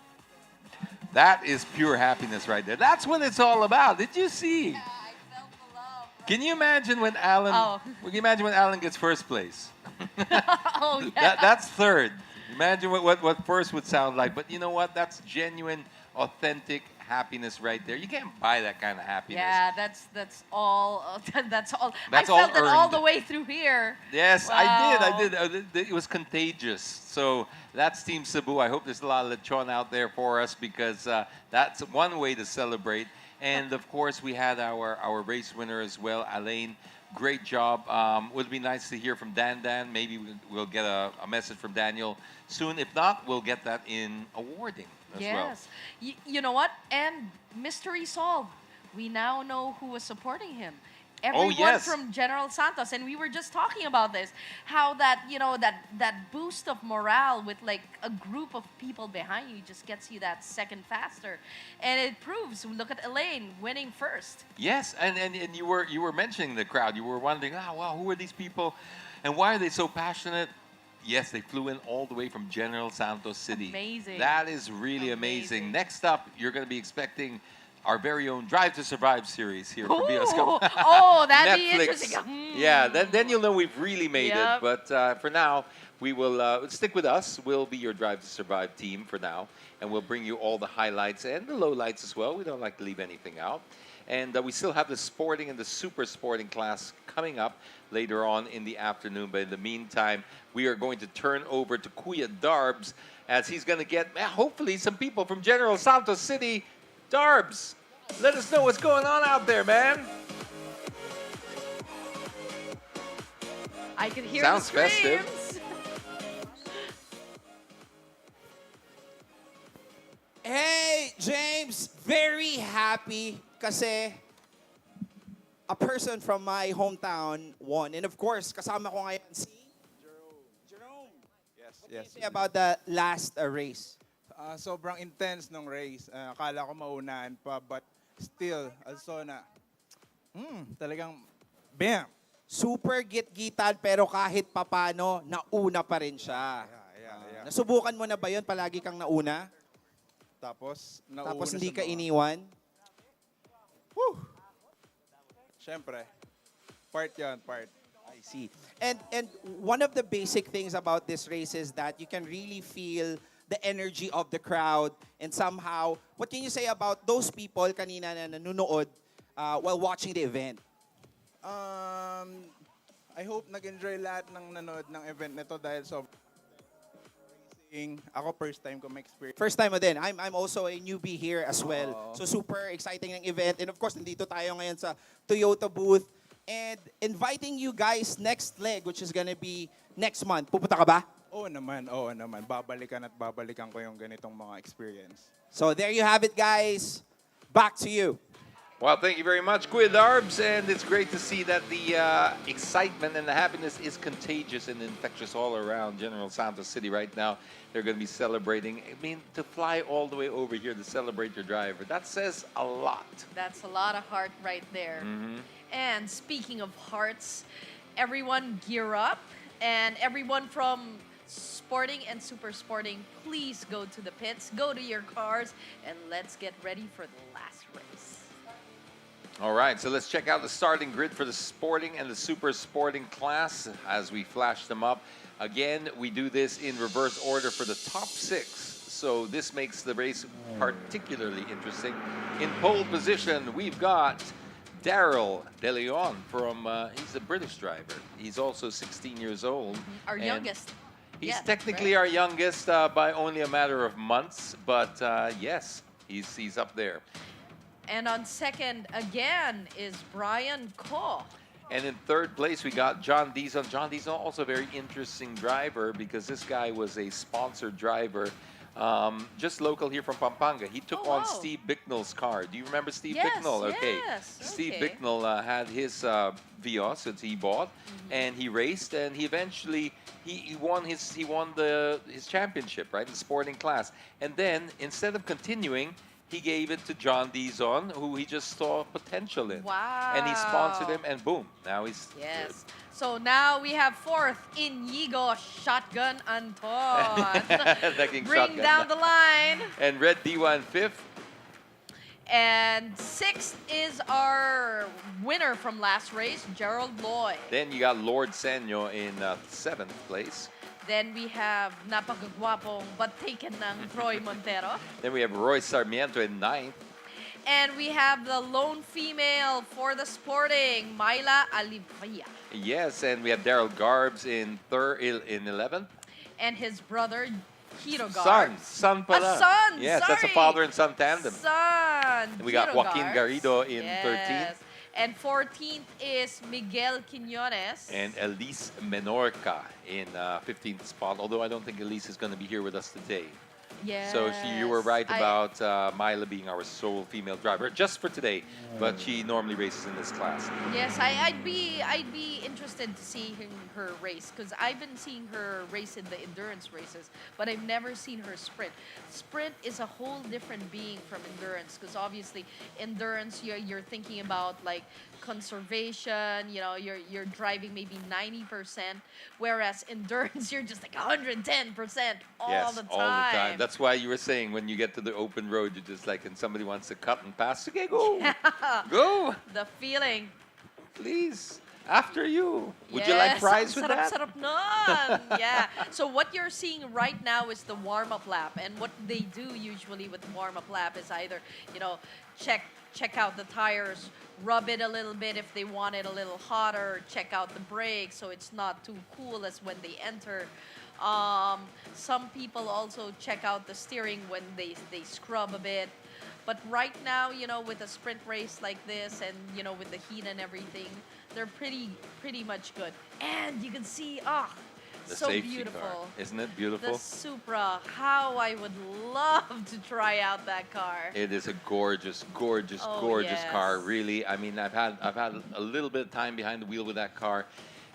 That is pure happiness right there. That's what it's all about. Did you see? Yeah, I felt the love. Can you imagine when Alan? Can you imagine when Alan gets first place? Oh, yeah. That's third. Imagine what first would sound like. But you know what? That's genuine, authentic happiness right there. You can't buy that kind of happiness. Yeah, that's all. That's all. That's I all felt it all earned. the way through here. Yes, Wow. I did. It was contagious. So that's Team Cebu. I hope there's a lot of lechon out there for us because that's one way to celebrate. And of course, we had our race winner as well, Alain. Great job. Would be nice to hear from Dan. Maybe we'll get a message from Daniel soon. If not, we'll get that in awarding as well. Yes. You know what? And mystery solved. We now know who was supporting him. Everyone yes. from General Santos, and we were just talking about this, how that that boost of morale with like a group of people behind you just gets you that second faster, and it proves. Look at Elaine winning first. Yes, and you were mentioning the crowd. You were wondering, wow, who are these people, and why are they so passionate? Yes, they flew in all the way from General Santos City. Amazing. That is really amazing. Next up, you're going to be expecting our very own Drive to Survive series here for Vios. Oh, that'd be interesting. Yeah, then you'll know we've really made Yep. it. But for now, we will stick with us. We'll be your Drive to Survive team for now, and we'll bring you all the highlights and the lowlights as well. We don't like to leave anything out. And we still have the sporting and the super sporting class coming up later on in the afternoon. But in the meantime, we are going to turn over to Kuya Darbs as he's going to get, hopefully, some people from General Santos City. Darbs, let us know what's going on out there, man. I can hear Sounds the screams. festive. Hey, James, very happy kasi a person from my hometown won. And of course, kasama ko ngayon si Jerome. Yes, What can you say about the last race? Sobrang intense nung race. Akala ko maunahan pa, but still, also na, talagang, bam! Super git-gitan pero kahit papano, nauna pa rin siya. Yeah. Nasubukan mo na ba yun? Palagi kang nauna? Tapos Hindi sa ka mga- iniwan? Whew! Siyempre, part yan, part. I see. And one of the basic things about this race is that you can really feel the energy of the crowd and somehow, what can you say about those people kanina na nanonood while watching the event? I hope nag-enjoy lahat ng nanood ng event nito dahil racing. Ako first time ko ma-experience. First time mo din. I'm also a newbie here as well. So super exciting ng event. And of course, nandito tayo ngayon sa Toyota booth. And inviting you guys next leg, which is gonna be next month. Pupunta ka ba? Oo naman. Babalikan ko yung ganitong mga experience. So there you have it, guys. Back to you. Well, thank you very much, Kuya Darbs, and it's great to see that the excitement and the happiness is contagious and infectious all around General Santos City right now. They're going to be celebrating. I mean, to fly all the way over here to celebrate your driver, that says a lot. That's a lot of heart right there. And speaking of hearts, everyone gear up, and everyone from sporting and super sporting, please go to the pits, go to your cars, and let's get ready for the last race. All right, so let's check out the starting grid for the sporting and the super sporting class as we flash them up. Again, we do this in reverse order for the top 6. So this makes the race particularly interesting. In pole position, we've got Daryl De Leon from, he's a British driver. He's also 16 years old. Our and youngest. He's Yeah, technically right. our youngest by only a matter of months, but yes, he's up there. And on second, again, is Brian Ko. And in third place, we got John Dizon. John Dizon, also a very interesting driver because this guy was a sponsored driver, just local here from Pampanga. He took on Steve Bicknell's car. Do you remember Steve Yes, Bicknell? Okay. yes, Steve okay. Bicknell had his Vios that he bought, and he raced, and he eventually he won his championship, right, in the sporting class. And then instead of continuing, he gave it to John Dizon, who he just saw potential in. Wow. And he sponsored him, and boom, now he's Yes. So now we have fourth, Inigo Shotgun Anton. Naging Bring shotgun down na. the line. And Red Diwa in fifth. And sixth is our winner from last race, Gerald Lloyd. Then you got Lord Senyo in seventh place. Then we have napakagwapong but taken ng Troy Montero. Then we have Roy Sarmiento in ninth. And we have the lone female for the sporting, Myla Alivia. Yes, and we have Daryl Garbs in 11th. And his brother, Hiro Son Garbs. pala. Son, Yes, that's a sorry. father and son tandem. Son, And we got Hiro Joaquin Garbs. Garrido in Yes. 13th. And 14th is Miguel Quiñones. And Elise Menorca in 15th spot, although I don't think Elise is going to be here with us today. Yes. So you were right about Myla being our sole female driver just for today, but she normally races in this class. Yes, I'd be interested to see her race because I've been seeing her race in the endurance races, but I've never seen her sprint. Sprint is a whole different being from endurance because obviously endurance you're thinking about like conservation, you know, you're driving maybe 90%, whereas endurance you're just like 110% all the time. All the time. That's why you were saying when you get to the open road, you're just like, and somebody wants to cut and pass, okay, go. Go. The feeling. Please. After you. Would you like fries with that? Sarap nun. Yeah. So what you're seeing right now is the warm-up lap. And what they do usually with warm-up lap is either, you know, check out the tires, rub it a little bit if they want it a little hotter, check out the brakes so it's not too cool as when they enter. Some people also check out the steering when they scrub a bit. But right now, you know, with a sprint race like this and, you know, with the heat and everything, they're pretty much good. And you can see, The so safety beautiful. car. Isn't it beautiful? The Supra. How I would love to try out that car. It is a gorgeous, gorgeous, Oh, gorgeous yes. car. Really, I mean, I've had a little bit of time behind the wheel with that car,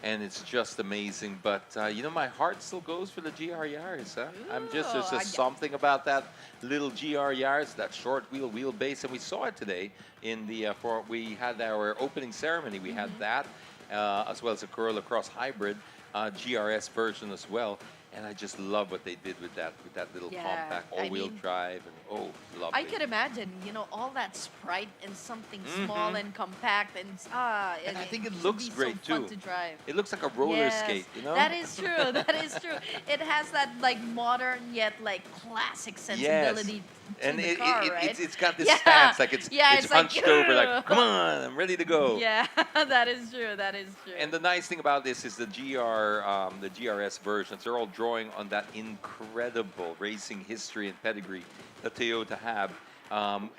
and it's just amazing. But you know, my heart still goes for the GR Yaris. Huh? There's just something about that little GR Yaris, that short wheelbase, and we saw it today in the we had our opening ceremony. We had that as well as a Corolla Cross Hybrid GRS version as well. And I just love what they did with that little compact all-wheel drive, and lovely. I could imagine, you know, all that Sprite in something small and compact, and I think it looks great so fun too. to drive. It looks like a roller skate, you know. That is true. That is true. It has that like modern yet like classic sensibility to the car, right? It's got this stance, like it's hunched like, over, like come on, I'm ready to go. Yeah, that is true. That is true. And the nice thing about this is the GRS versions. They're all drawing on that incredible racing history and pedigree that Toyota have.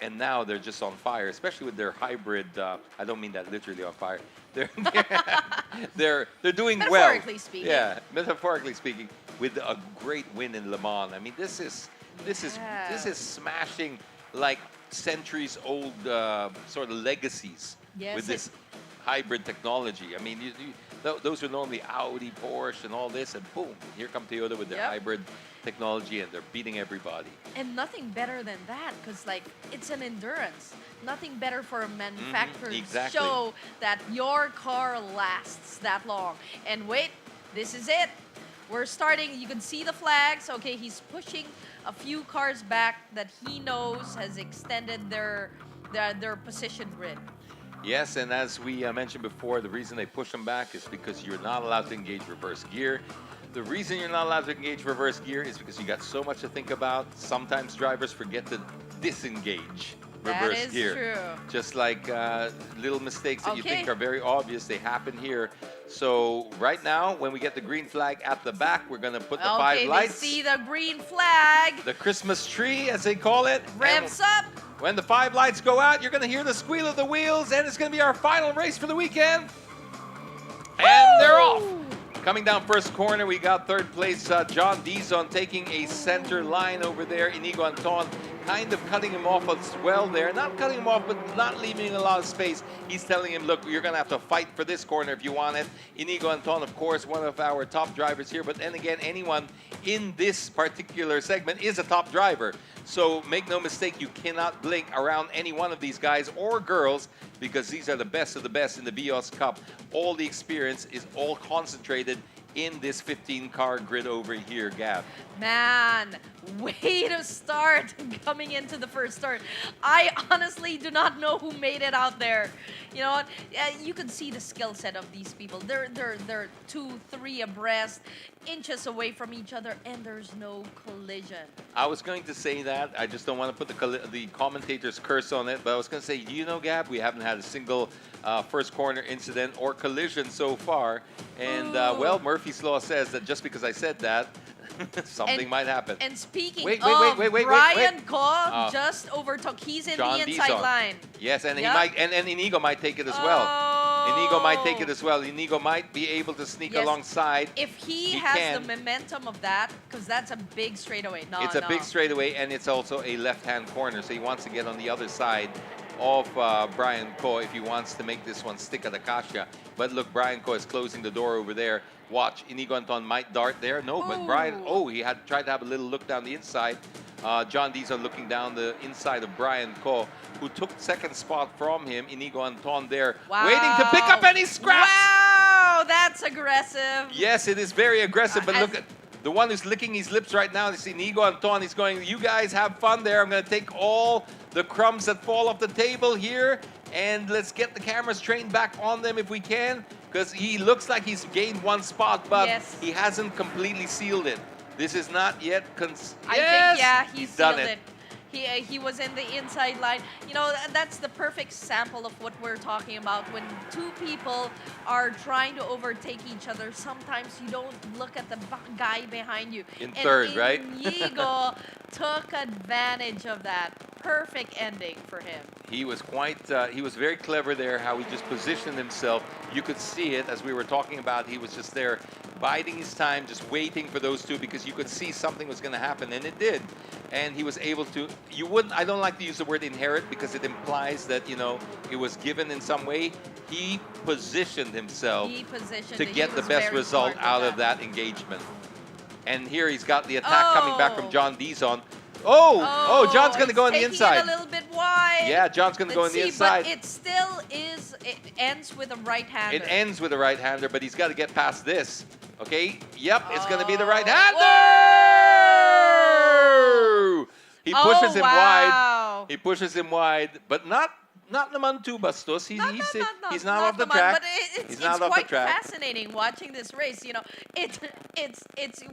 And now they're just on fire, especially with their hybrid. I don't mean that literally on fire. They're doing well. Metaphorically speaking. Yeah, metaphorically speaking, with a great win in Le Mans. I mean, this is smashing like centuries old sort of legacies with this hybrid technology. I mean, those are normally Audi, Porsche, and all this, and boom, here come Toyota with their hybrid technology, and they're beating everybody. And nothing better than that, because like it's an endurance. Nothing better for a manufacturer to show that your car lasts that long. And wait, this is it. We're starting. You can see the flags. Okay, he's pushing a few cars back that he knows has extended their position grid. Yes, and as we mentioned before, the reason they push them back is because you're not allowed to engage reverse gear. The reason you're not allowed to engage reverse gear is because you got so much to think about. Sometimes drivers forget to disengage reverse gear. That is true. Just like little mistakes that you think are very obvious, they happen here. So right now, when we get the green flag at the back, we're going to put the 5 lights. They see the green flag. The Christmas tree, as they call it. Revs up. When the 5 lights go out, you're going to hear the squeal of the wheels, and it's going to be our final race for the weekend. And they're off. Coming down first corner, we got third place, John Dizon taking a center line over there. Inigo Anton kind of cutting him off as well there. Not cutting him off, but not leaving a lot of space. He's telling him, look, you're going to have to fight for this corner if you want it. Inigo Anton, of course, one of our top drivers here. But then again, anyone in this particular segment is a top driver. So make no mistake, you cannot blink around any one of these guys or girls because these are the best of the best in the Vios Cup. All the experience is all concentrated in this 15-car grid over here, Gav. Man, way to start coming into the first start. I honestly do not know who made it out there. You know what? You could see the skill set of these people. They're 2, 3 abreast, inches away from each other, and there's no collision. I was going to say that. I just don't want to put the commentator's curse on it. But I was going to say, do you know, Gab, we haven't had a single first corner incident or collision so far. And, well, Murphy's Law says that just because I said that, something might happen. And speaking wait, Brian Ko just overtook. He's in John the inside Dizon. line. Yes, and he might, and Inigo might take it as well. Inigo might take it as well. Inigo might be able to sneak alongside. If he has the momentum of that, because that's a big straightaway. It's a big straightaway, and it's also a left-hand corner, so he wants to get on the other side of Brian Ko if he wants to make this one stick at Acacia. But look, Brian Ko is closing the door over there. Watch, Inigo Anton might dart there. No, but Brian, he had tried to have a little look down the inside. John Dizon looking down the inside of Brian Ko, who took second spot from him. Inigo Anton there, waiting to pick up any scraps. Wow, that's aggressive. Yes, it is very aggressive, but look at the one who's licking his lips right now. Is Inigo Anton. He's going, you guys have fun there. I'm going to take all the crumbs that fall off the table here, and let's get the cameras trained back on them if we can, because he looks like he's gained one spot, but he hasn't completely sealed it. This is not yet. I think, he's sealed it. He was in the inside line. You know, that's the perfect sample of what we're talking about. When two people are trying to overtake each other, sometimes you don't look at the guy behind you. In third, right? Inigo took advantage of that. Perfect ending for him. He was he was very clever there, how he just positioned himself. You could see it, as we were talking about. He was just there biding his time, just waiting for those two, because you could see something was going to happen, and it did. And he was able to, I don't like to use the word inherit, because it implies that, you know, it was given in some way. He positioned himself to get the best result out of that engagement. And here he's got the attack coming back from John Dizon. John's going to go on the inside. It a little bit wide. Yeah, John's going to go on the inside. But it still it ends with a right-hander. It ends with a right-hander, but he's got to get past this. Okay? Yep, it's going to be the right-hander! He pushes him wide. He pushes him wide, but not naman too bastos. He's not off the track. But it's quite fascinating watching this race. You know,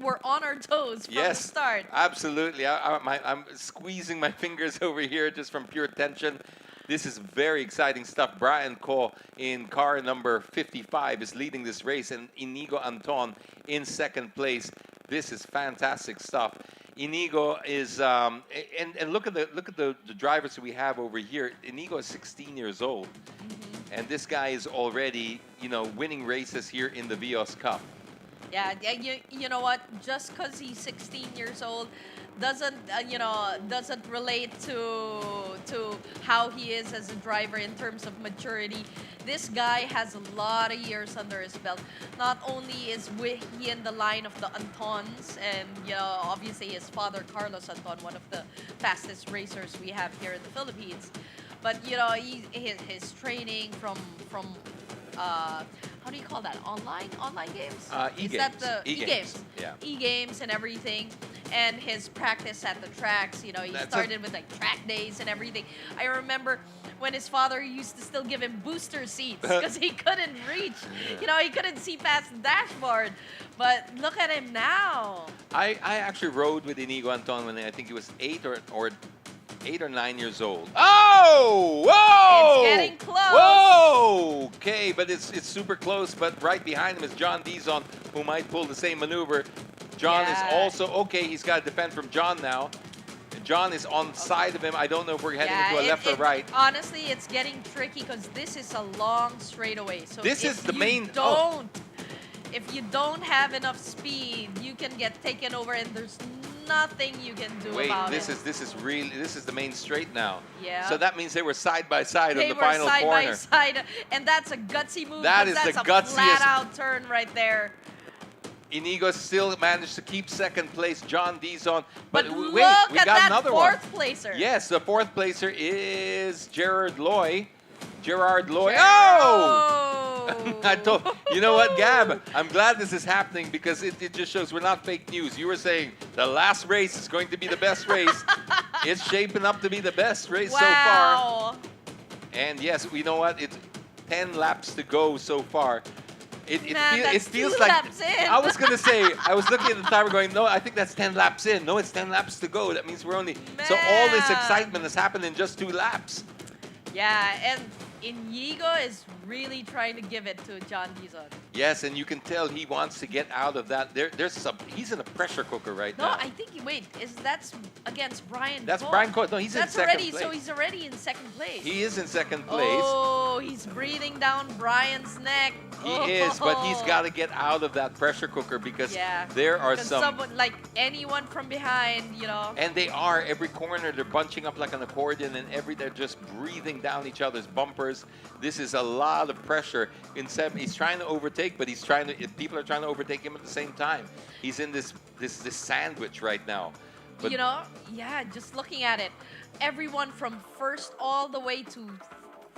we're on our toes from the start. Absolutely. I'm squeezing my fingers over here just from pure tension. This is very exciting stuff. Brian Ko in car number 55 is leading this race, and Inigo Anton in second place. This is fantastic stuff. Inigo is, and look at the drivers that we have over here. Inigo is 16 years old, and this guy is already, you know, winning races here in the Vios Cup. Yeah, you know what? Just because he's 16 years old doesn't relate to how he is as a driver in terms of maturity. This guy has a lot of years under his belt. Not only is he in the line of the Antons, and you know, obviously his father Carlos Anton, one of the fastest racers we have here in the Philippines, but you know, his training from how do you call that? Online games? E-games. Is that the E-games? Yeah. E-games and everything, and his practice at the tracks. You know, he started with like track days and everything. I remember when his father used to still give him booster seats because he couldn't reach. You know, he couldn't see past the dashboard. But look at him now. I actually rode with Inigo Anton when I think he was 8 or 9 years old. Oh! Whoa! It's getting close. Whoa! Okay, but it's super close. But right behind him is John Dizon, who might pull the same maneuver. John is also, he's got to defend from John now. John is on side of him. I don't know if we're heading into a left or right. Honestly, it's getting tricky because this is a long straightaway. So this is the main... If you don't have enough speed, you can get taken over, and there's nothing you can do about it. This is the main straight now. Yeah. So that means they were side by side on the final corner. They were side by side, and that's a gutsy move. That's the gutsiest. A flat-out turn right there. Inigo still managed to keep second place. John Dizon. But wait, look we at got that another fourth placer. Yes, the fourth placer is Gerard Loy. Oh! You know what, Gab? I'm glad this is happening because it just shows we're not fake news. You were saying the last race is going to be the best race. It's shaping up to be the best race so far. And yes, you know what? It's 10 laps to go so far. It feels like I was gonna say. I was looking at the timer, going, no, I think that's 10 laps in. No, it's 10 laps to go. That means we're only. So all this excitement has happened in just 2 laps. Yeah, and Inigo is really trying to give it to John Dizon. Yes, and you can tell he wants to get out of that. He's in a pressure cooker right now. No, I think that's against Brian. That's Brian Coe. No, he's in second place. So he's already in second place. He is in second place. Oh, he's breathing down Brian's neck. He is, but he's got to get out of that pressure cooker because there are some. Someone, like anyone from behind, you know. And they are every corner. They're bunching up like an accordion, and they're just breathing down each other's bumpers. This is a lot of pressure. He's trying to overtake, but people are trying to overtake him at the same time. He's in this sandwich right now. But you know, just looking at it, everyone from first all the way to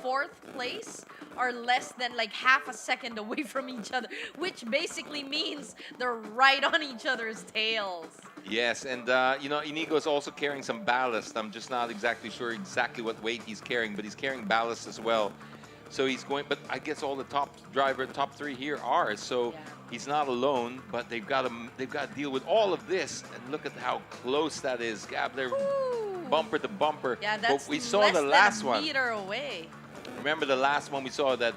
4th place are less than like half a second away from each other, which basically means they're right on each other's tails. Yes, and Inigo is also carrying some ballast. I'm just not exactly sure what weight he's carrying, but he's carrying ballast as well. So he's going, but I guess all the top 3 here are. So he's not alone, but they've got to deal with all of this. And look at how close that is, Gab. They're bumper to bumper. Yeah, that's we saw less the last than a meter away. Remember the last one we saw that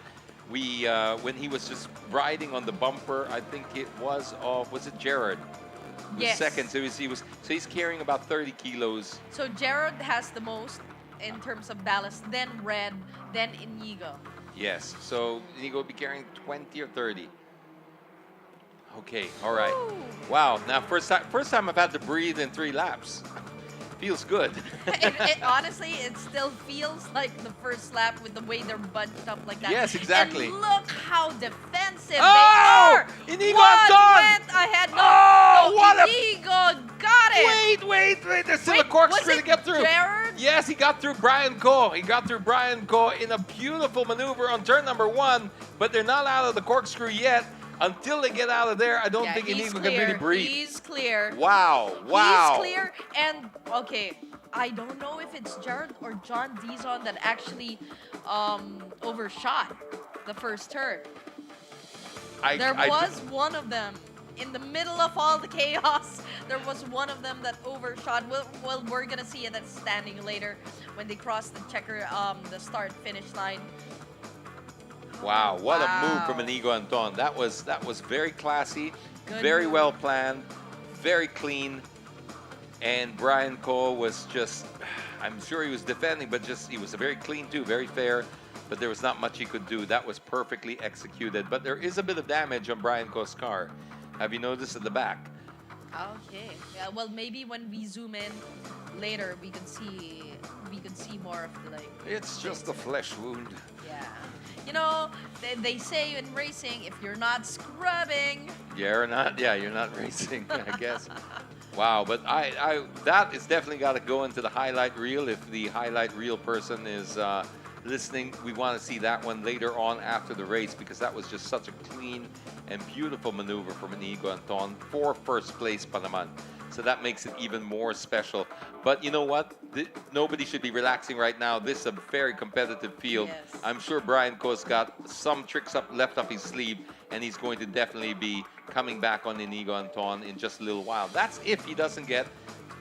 when he was just riding on the bumper. I think it was it Jared? Yes. Second. So he's carrying about 30 kilos. So Jared has the most in terms of ballast, then Red, then Inigo. Yes. So Inigo will be carrying 20 or 30. Okay. All right. Woo. Wow. Now first time I've had to breathe in 3 laps. Feels good. Honestly, it still feels like the first lap with the way they're bunched up like that. Yes, exactly. And look how defensive they are. Inigo went ahead. Inigo got it. Wait. There's still a corkscrew to get through. Jared? Yes, he got through Brian Coe. He got through Brian Coe in a beautiful maneuver on turn number 1, but they're not out of the corkscrew yet. Until they get out of there, I don't think Inigo can really breathe. He's clear. Wow. He's clear. And, okay, I don't know if it's Jared or John Dizon that actually overshot the first turn. There was one of them. In the middle of all the chaos, there was one of them that overshot. Well, we're going to see it that's standing later when they cross the the start-finish line. Wow, what a move from Inigo Anton. That was very classy, very well planned, very clean. And Brian Coe was just, I'm sure he was defending, but he was very clean too, very fair. But there was not much he could do. That was perfectly executed. But there is a bit of damage on Brian Coe's car. Have you noticed at the back? Okay. Yeah, well, maybe when we zoom in later, we can see more of the It's just a flesh wound. Yeah. You know, they say in racing, if you're not scrubbing, you're not racing, I guess. Wow, but that is definitely got to go into the highlight reel. If the highlight reel person is listening, we want to see that one later on after the race because that was just such a clean and beautiful maneuver from Inigo Anton for first place pa naman. So that makes it even more special. But you know what? Nobody should be relaxing right now. This is a very competitive field. Yes. I'm sure Brian Coe's got some tricks left up his sleeve, and he's going to definitely be coming back on Inigo Anton in just a little while. That's if he doesn't get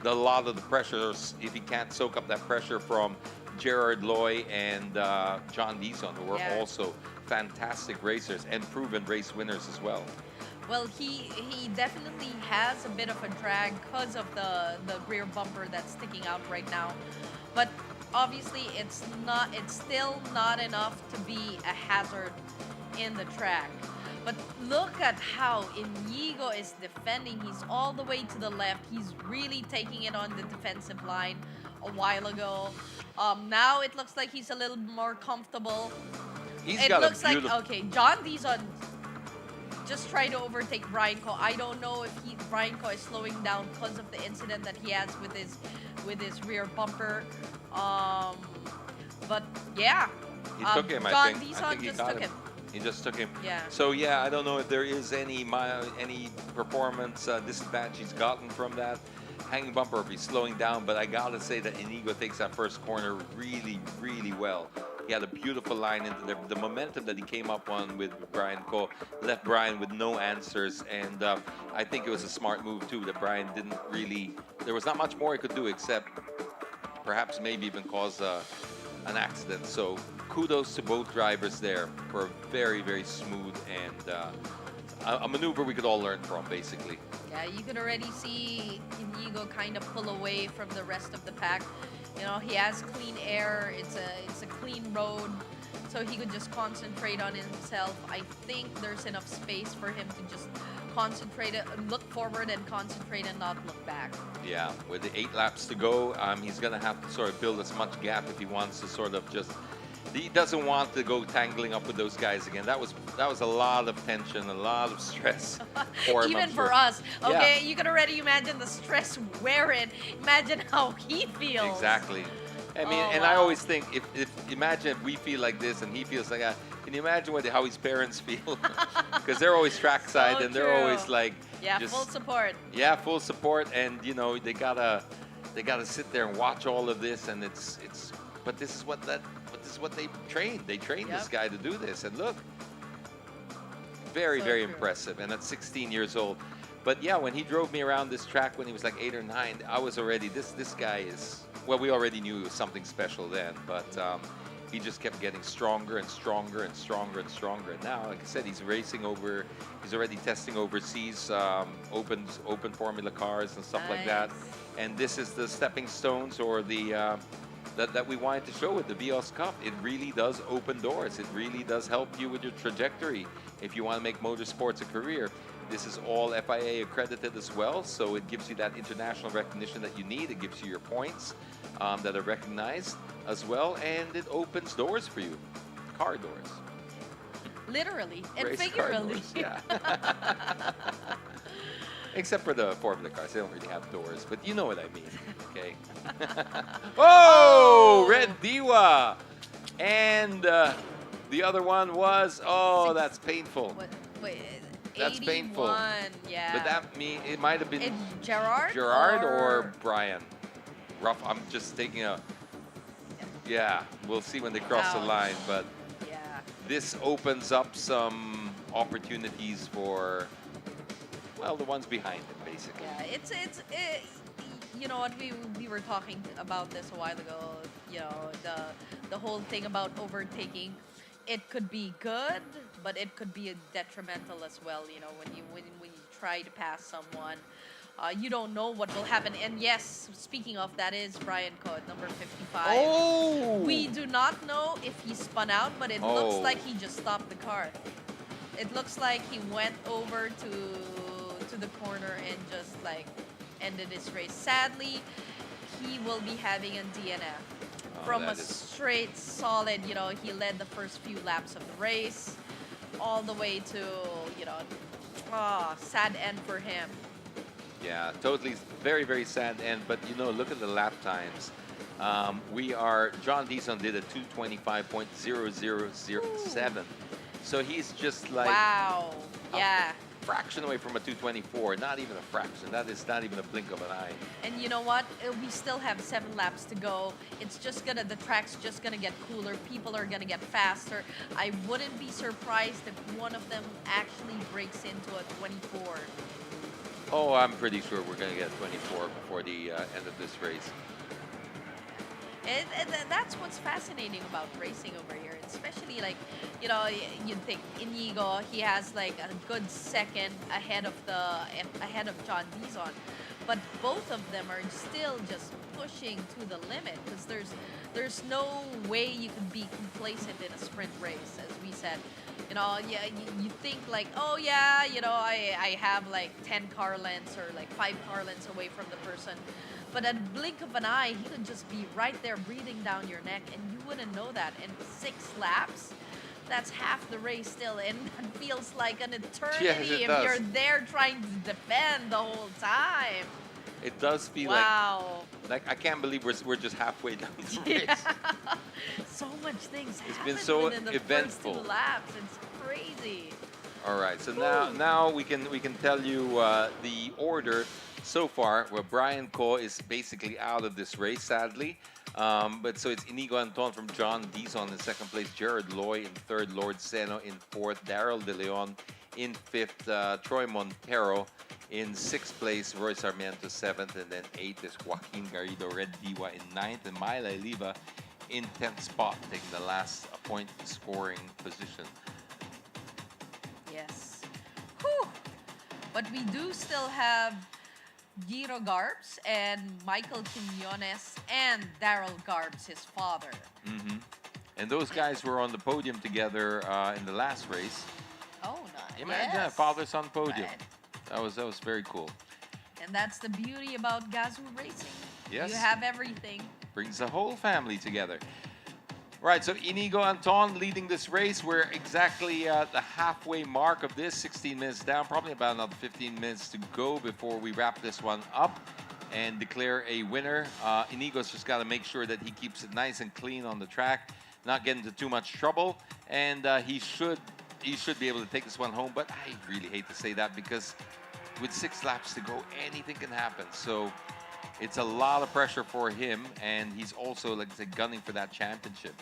a lot of the pressure, if he can't soak up that pressure from Gerard Loy and John Dizon, who are also fantastic racers and proven race winners as well. Well, he definitely has a bit of a drag because of the rear bumper that's sticking out right now. But obviously, it's still not enough to be a hazard in the track. But look at how Inigo is defending. He's all the way to the left. He's really taking it on the defensive line a while ago. Now it looks like he's a little more comfortable. It looks like, okay, John Dizon just try to overtake Brian Coe. I don't know if Brian Coe is slowing down because of the incident that he has with his rear bumper. But yeah, he took him. John Dizon just took him. He just took him. Yeah. So yeah, I don't know if there is any performance disadvantage he's gotten from that hanging bumper, if he's slowing down. But I gotta say that Inigo takes that first corner really, really well. He had a beautiful line into there. The momentum that he came up on with Brian Ko left Brian with no answers, and I think it was a smart move too. That Brian didn't really. There was not much more he could do except perhaps maybe even cause an accident. So kudos to both drivers there for a very, very smooth and a maneuver we could all learn from, basically. Yeah, you could already see Inigo kind of pull away from the rest of the pack. You know, he has clean air. It's a clean road, so he could just concentrate on himself. I think there's enough space for him to just concentrate, look forward and concentrate and not look back. Yeah, with the 8 laps to go, he's going to have to sort of build as much gap if he wants to sort of just... He doesn't want to go tangling up with those guys again. That was a lot of tension, a lot of stress for him. Even for us, okay? You can already imagine the stress wearing. Imagine how he feels. Exactly. I mean, I always think, imagine if we feel like this and he feels like that. Can you imagine how his parents feel? Because they're always trackside and they're always like, yeah, full support. Yeah, full support, and you know they gotta sit there and watch all of this, and but this is what they trained. They trained this guy to do this, and look, very impressive. And at 16 years old, but yeah, when he drove me around this track when he was like 8 or 9, I was already this guy is, well, we already knew he was something special then, but he just kept getting stronger and stronger and stronger and stronger. And now, like I said, he's already testing overseas, open formula cars and stuff like that. And this is the stepping stones, or the that we wanted to show with the Vios Cup. It really does open doors. It really does help you with your trajectory if you want to make motorsports a career. This is all FIA accredited as well, so it gives you that international recognition that you need. It gives you your points that are recognized as well, and it opens doors for you, car doors. Literally and Race figuratively. Doors, yeah. Except for the Formula cars, they don't really have doors, but you know what I mean, okay? Oh, Red Diwa! And the other one was, that's painful. Wait, That's 81, painful. yeah. But that it might have been Gerard or Brian. Rough. I'm just taking a. Yeah, we'll see when they cross the line, but this opens up some opportunities for, well, the ones behind him, basically. Yeah, it's you know what, we were talking about this a while ago. You know, the whole thing about overtaking. It could be good, but it could be detrimental as well. You know, when you try to pass someone, you don't know what will happen. And yes, speaking of, that is Brian Code, number 55. Oh! We do not know if he spun out, but it looks like he just stopped the car. It looks like he went over to the corner and just like ended his race. Sadly, he will be having a DNF. From a straight, solid, you know, he led the first few laps of the race, all the way to, you know, sad end for him. Yeah, totally, very, very sad end. But, you know, look at the lap times. John Deason did a 225.0007. So he's just like... Wow, yeah. Fraction away from a 224, not even a fraction. That is not even a blink of an eye. And you know what? We still have 7 laps to go. It's just the track's just gonna get cooler. People are gonna get faster. I wouldn't be surprised if one of them actually breaks into a 24. Oh, I'm pretty sure we're gonna get 24 before the end of this race. And that's what's fascinating about racing over here, especially like, you know, you'd think Inigo, he has like a good second ahead of John Deason, but both of them are still just pushing to the limit, because there's no way you can be complacent in a sprint race, as we said. You know, yeah, you think like, oh yeah, you know, I have like 10 car lengths or like 5 car lengths away from the person. But at a blink of an eye, he could just be right there breathing down your neck, and you wouldn't know that. In 6 laps, that's half the race still, and that feels like an eternity if you're there trying to defend the whole time. It does feel like I can't believe we're just halfway down the race. So much things It's been so in the eventful. first 2 laps. It's crazy. All right, so now we can tell you the order so far. Where Brian Ko is basically out of this race, sadly. But so it's Inigo Anton from John Dizon in second place, Jared Loy in third, Lord Seno in fourth, Daryl De Leon in fifth, Troy Montero in sixth place, Roy Sarmiento seventh, and then eighth is Joaquin Garrido Red Diwa in ninth, and Myla Oliva in 10th spot, taking the last point scoring position. Yes. Whew. But we do still have Giro Garbs and Michael Quinones and Daryl Garbs, his father. Mm-hmm. And those guys were on the podium together in the last race. Oh, nice. Imagine yes. a father-son podium. Right. That was very cool. And that's the beauty about Gazoo racing. Yes. You have everything. Brings the whole family together. Right, so Inigo Anton leading this race. We're exactly at the halfway mark of this, 16 minutes down, probably about another 15 minutes to go before we wrap this one up and declare a winner. Inigo's just got to make sure that he keeps it nice and clean on the track, not get into too much trouble, and he should be able to take this one home. But I really hate to say that because with 6 laps to go, anything can happen. So it's a lot of pressure for him, and he's also, like I said, gunning for that championship.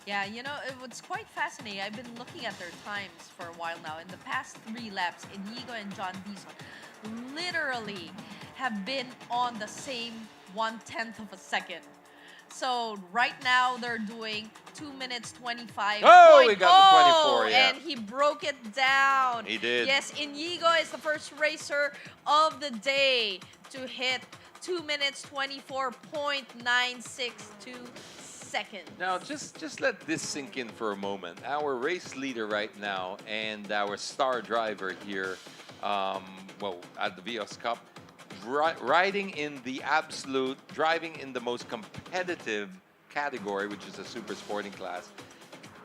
Yeah, you know, it's quite fascinating. I've been looking at their times for a while now. In the past 3 laps, Inigo and John Dizon literally have been on the same 1/10 of a second. So right now they're doing 2 minutes 25. Oh, we got the 24, yeah. And he broke it down. He did. Yes, Inigo is the first racer of the day to hit 2 minutes 24.962 seconds. Now, just let this sink in for a moment. Our race leader right now and our star driver here, at the Vios Cup, riding in the absolute, driving in the most competitive category, which is a super sporting class,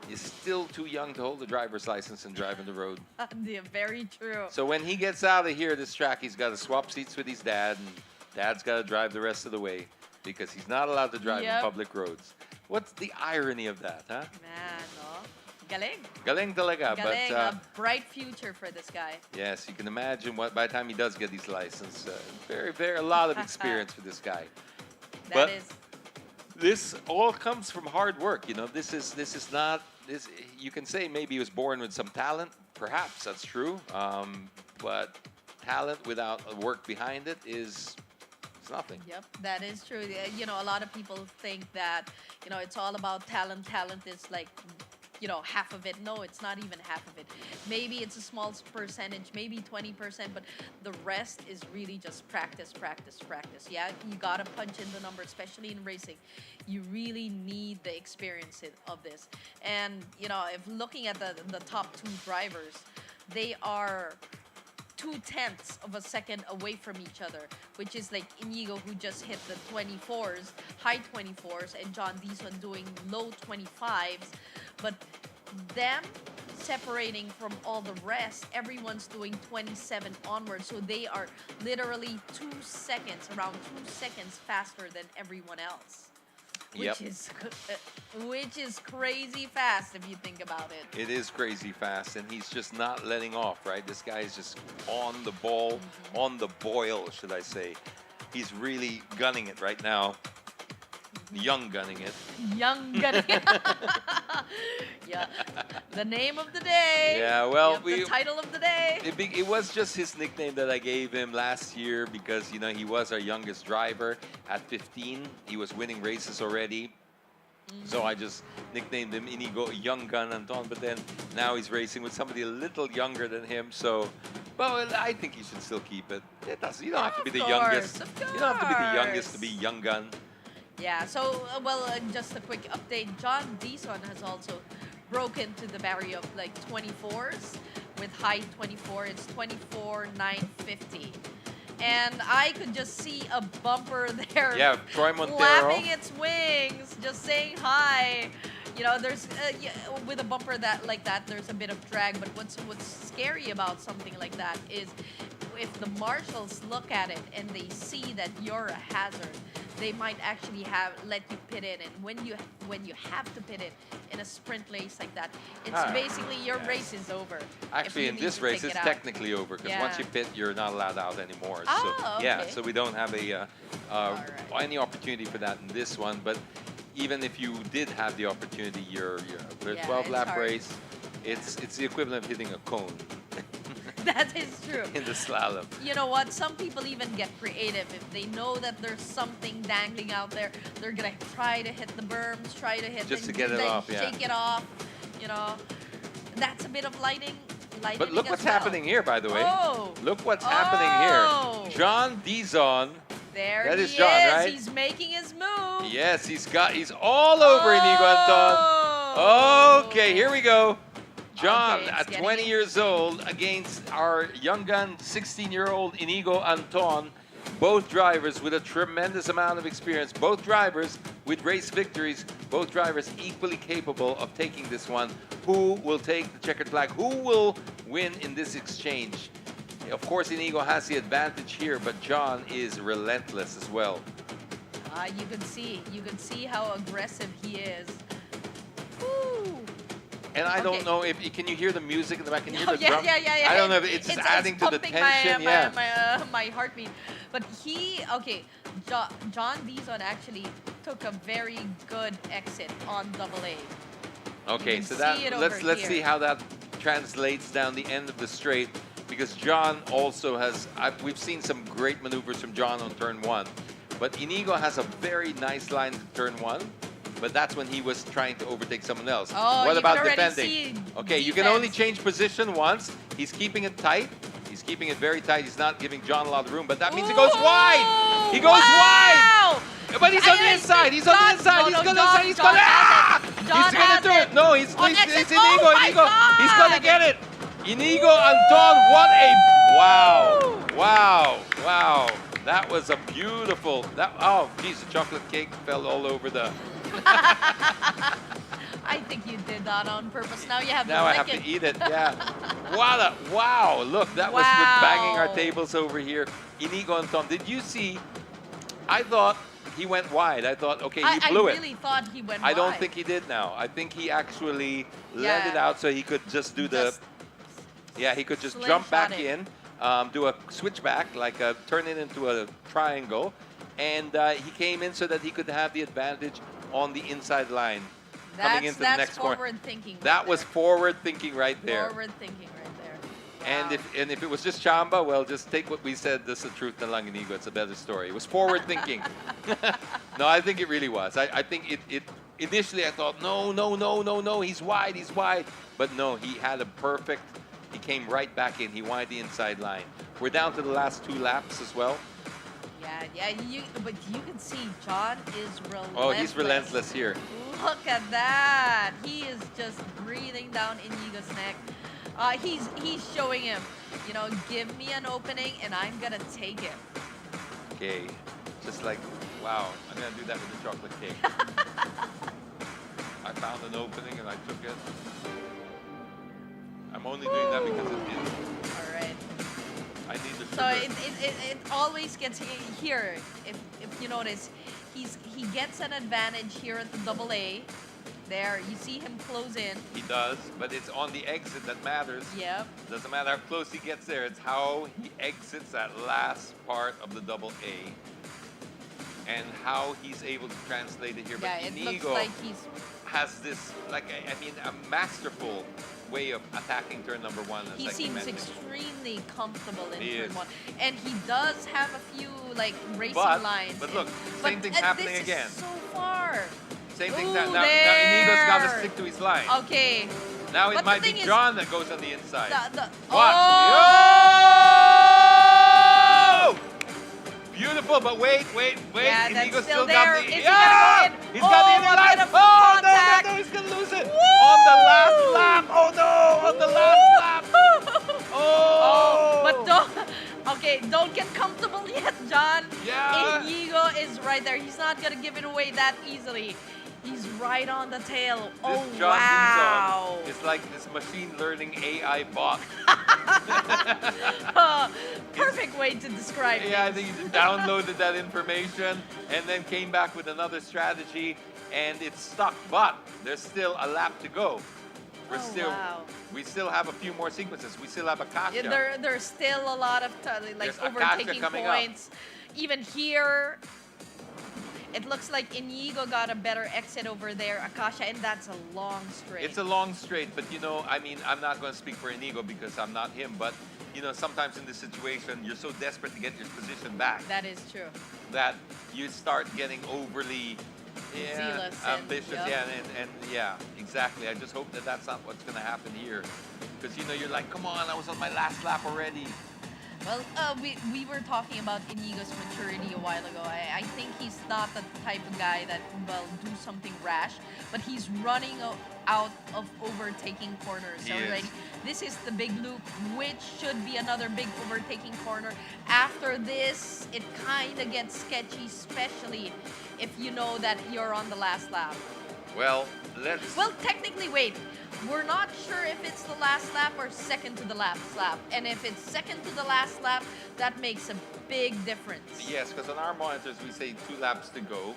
is still too young to hold a driver's license and drive on the road. Yeah, very true. So when he gets out of here, this track, he's got to swap seats with his dad, and dad's got to drive the rest of the way because he's not allowed to drive on public roads. What's the irony of that, huh? Man, no? Galing. Galing talaga. Galing, But, a bright future for this guy. yes, you can imagine what by the time he does get his license, a lot of experience for this guy. That is. This all comes from hard work. You know, this is not this. You can say maybe he was born with some talent. Perhaps that's true. But talent without work behind it is nothing. Yep, that is true. You know, a lot of people think that, you know, it's all about talent. Talent is like, you know, half of it. No, it's not even half of it. Maybe it's a small percentage, maybe 20%, but the rest is really just practice, practice, practice. Yeah, you gotta punch in the number, especially in racing. You really need the experience of this. And, you know, if looking at the top 2 drivers, they are 0.2 of a second away from each other, which is like Inigo, who just hit the 24s, high 24s, and John Dizon doing low 25s. But them separating from all the rest, everyone's doing 27 onwards. So they are literally 2 seconds, around 2 seconds faster than everyone else. Which is crazy fast if you think about it. It is crazy fast, and he's just not letting off, right? This guy is just on the ball, on the boil, should I say. He's really gunning it right now. Young gunning it. Young gunning it. Yeah. The name of the day. Yeah, well, the title of the day. It was just his nickname that I gave him last year because, you know, he was our youngest driver. At 15, he was winning races already. So I just nicknamed him Inigo Young Gun Anton, but then now he's racing with somebody a little younger than him. So, well, I think he should still keep it. You don't have to be the youngest. You don't have to be the youngest to be Young Gun. Yeah, so, just a quick update. John Dizon has also broken to the barrier of like 24s with high 24. It's 24,950. And I could just see a bumper there. Yeah, Troy Montero. Flapping its wings, just saying hi. You know, there's with a bumper like that, there's a bit of drag. But what's scary about something like that is if the marshals look at it and they see that you're a hazard, they might actually let you pit in. And when you have to pit in a sprint race like that, it's basically your race is over. Actually, in this race, it's technically over because once you pit, you're not allowed out anymore. Oh, so yeah, so we don't have any opportunity for that in this one. But even if you did have the opportunity, you're a 12-lap race. It's the equivalent of hitting a cone. That is true. In the slalom. You know what? Some people even get creative. If they know that there's something dangling out there, they're going to try to hit the berms, try to hit just to get it off, shake it off. You know, that's a bit of lighting. But look what's happening here, by the way. Oh. Look what's happening here. John Dizon. There that he is John, right? He's making his move. Yes, he's all over Inigo Anton. Okay, here we go. John, at 20 years old, against our young gun, 16-year-old Inigo Anton. Both drivers with a tremendous amount of experience. Both drivers with race victories. Both drivers equally capable of taking this one. Who will take the checkered flag? Who will win in this exchange? Of course, Inigo has the advantage here, but John is relentless as well. You can see how aggressive he is. Woo. And I don't know if can you hear the music in the back? Can you hear the drum? Yeah. I don't know if it's just adding to the tension. My heartbeat. But John Dizon actually took a very good exit on AA. Okay, so let's see how that translates down the end of the straight, because John also has. We've seen some great maneuvers from John on turn 1, but Inigo has a very nice line to turn 1. But that's when he was trying to overtake someone else. Oh, what about defending? Okay, defense. You can only change position once. He's keeping it tight. He's keeping it very tight. He's not giving John a lot of room, but that means he goes wide. He goes wide. But he's on the inside. He's on the inside. He's going to He's going to do it. No, he's Inigo. Inigo. He's going to get it. Inigo Anton, what a wow. That was a beautiful. Oh, geez, the chocolate cake fell all over the. I think you did that on purpose. Now you have to Now I have to eat it. Yeah. Wow. Look, that was with banging our tables over here. Inigo Anton, did you see? I thought he went wide. I thought, okay, he blew it. I really thought he went wide. I don't think he did now. I think he actually let it out so he could just do the. Yeah, he could just jump back in. Do a switchback, turn it into a triangle, and he came in so that he could have the advantage on the inside line coming into the next corner. Forward thinking. That was forward thinking right there. Forward thinking right there. Wow. And if it was just Chamba, well, just take what we said. This is the truth, na lang Inigo. It's a better story. It was forward thinking. No, I think it really was. I think it initially I thought no, he's wide, but no, he had a perfect. He came right back in. He wanted the inside line. We're down to the last 2 laps as well. Yeah. But you can see John is relentless. Oh, he's relentless here. Look at that. He is just breathing down Inigo's neck. He's showing him, give me an opening and I'm gonna take it. Okay, just like wow. I'm gonna do that with the chocolate cake. I found an opening and I took it. I'm only doing that because it is. All right. I need the sugar. So it always gets here. If you notice, he gets an advantage here at the AA. There, you see him close in. He does, but it's on the exit that matters. Yep. Doesn't matter how close he gets there. It's how he exits that last part of the AA. And how he's able to translate it here. Yeah, but it Inigo looks like he's has this, a masterful way of attacking turn number 1. He seems extremely comfortable in turn 1. And he does have a few, racing lines. But look, same thing's happening this again. Is so far. Same thing now Inigo's got to stick to his line. Okay. Now it might be John that goes on the inside. What? Oh! Beautiful, but wait. Yeah, Inigo's still got there. the. Is he gonna go in? He's got the inner line. No, he's gonna lose it. On the last lap. Oh no, on the last lap. But don't get comfortable yet, John. Yeah. Inigo is right there. He's not gonna give it away that easily. He's right on the tail. This Oh, John wow. Dizon is like this machine learning AI bot. Perfect way to describe Yeah, I things. think he downloaded that information and then came back with another strategy, and it's stuck. But there's still a lap to go. Wow. We still have a few more sequences. We still have Akasha. Yeah, there's still a lot of like There's Akasha overtaking coming up. points. Even here, it looks like Inigo got a better exit over there, Akasha, and that's a long straight. It's a long straight, but I mean, I'm not going to speak for Inigo because I'm not him, but sometimes in this situation, you're so desperate to get your position back That is true. that you start getting overly Zealous and- ambitious. yep. Yeah, and yeah, exactly. I just hope that that's not what's going to happen here. Because, you're like, come on, I was on my last lap already. Well, we were talking about Inigo's maturity a while ago. I think he's not the type of guy that will do something rash, but he's running out of overtaking corners He already. is. This is the big loop, which should be another big overtaking corner. After this, it kind of gets sketchy, especially if you know that you're on the last lap. Well, let's... Well, technically, wait. We're not sure if it's the last lap or second to the last lap. And if it's second to the last lap, that makes a big difference. Yes, because on our monitors we say 2 laps to go.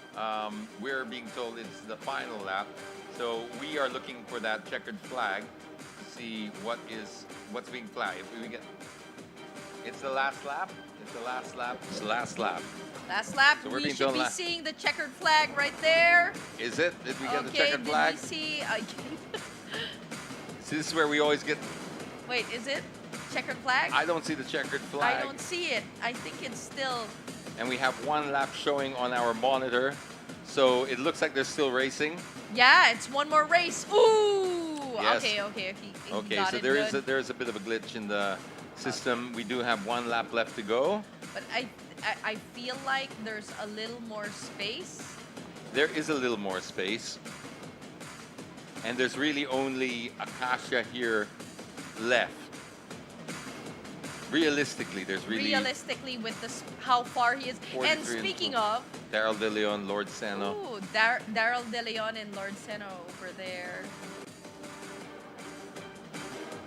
We're being told it's the final lap. So we are looking for that checkered flag to see what's being flagged. If we get... It's the last lap? It's the last lap? It's the last lap. Last lap, So we're we being should told be seeing the checkered flag right there. Is it? Did we get the Okay, checkered flag? did we see... See, this is where we always get... Wait, is it checkered flag? I don't see the checkered flag. I don't see it. I think it's still... And we have 1 lap showing on our monitor. So it looks like they're still racing. Yeah, it's one more race. Ooh! Yes. Okay. He Okay, got so it there good. is a bit of a glitch in the system. We do have 1 lap left to go. But I feel like there's a little more space. There is a little more space. And there's really only Akasha here left. Realistically, there's really... Realistically, with how far he is. 43 And speaking of... Daryl De Leon, Lord Seno. Ooh, Daryl De Leon and Lord Seno over there.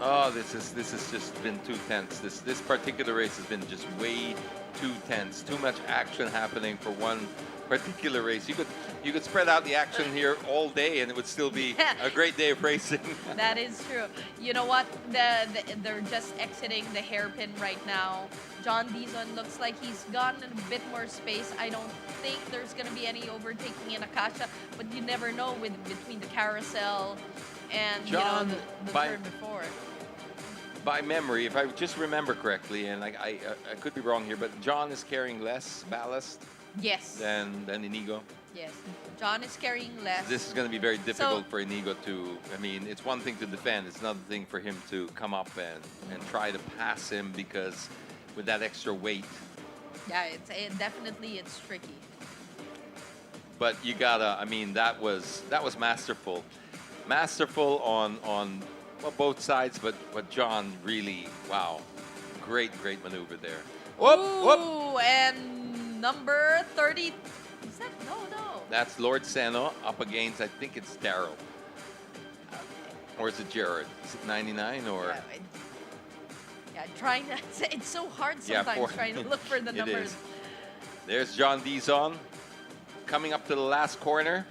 Oh, this has just been too tense. This particular race has been just way too tense. Too much action happening for one particular race. You could spread out the action here all day, and it would still be a great day of racing. That is true. You know what? They're just exiting the hairpin right now. John Dizon looks like he's gotten a bit more space. I don't think there's going to be any overtaking in Akasha, but you never know between the carousel and John, the by- turn before. By memory, if I just remember correctly, and I could be wrong here, but John is carrying less ballast Yes. than Inigo. Yes. John is carrying less. This is going to be very difficult for Inigo to... I mean, it's one thing to defend. It's another thing for him to come up and try to pass him, because with that extra weight. Yeah, definitely it's tricky. But you gotta... I mean, that was masterful. Masterful on well, both sides, but John really... Wow. Great maneuver there. Whoop, whoop. Ooh, and number 30... Is that... No. That's Lord Seno up against, I think it's Daryl. Or is it Jared? Is it 99 or? Yeah, trying to... It's so hard Yeah, sometimes trying to look for the It numbers. is. There's John Dizon coming up to the last corner.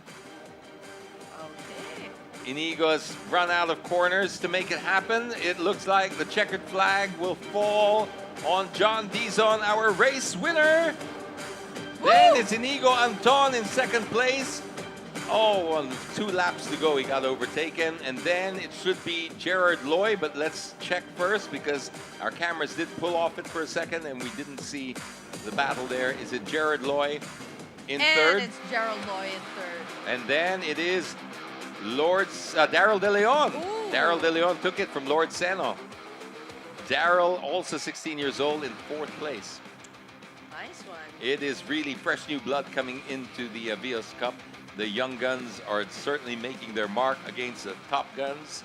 Okay. Inigo's run out of corners to make it happen. It looks like the checkered flag will fall on John Dizon, our race winner. Woo! Then it's Inigo Anton in second place. Oh, on 2 laps to go, he got overtaken. And then it should be Gerard Loy, but let's check first because our cameras did pull off it for a second and we didn't see the battle there. Is it Gerard Loy in third? And it's Gerald Loy in third. And then it is Daryl De Leon. Ooh. Daryl De Leon took it from Lord Seno. Daryl, also 16 years old, in 4th place. Nice one. It is really fresh new blood coming into the Vios Cup. The young guns are certainly making their mark against the top guns.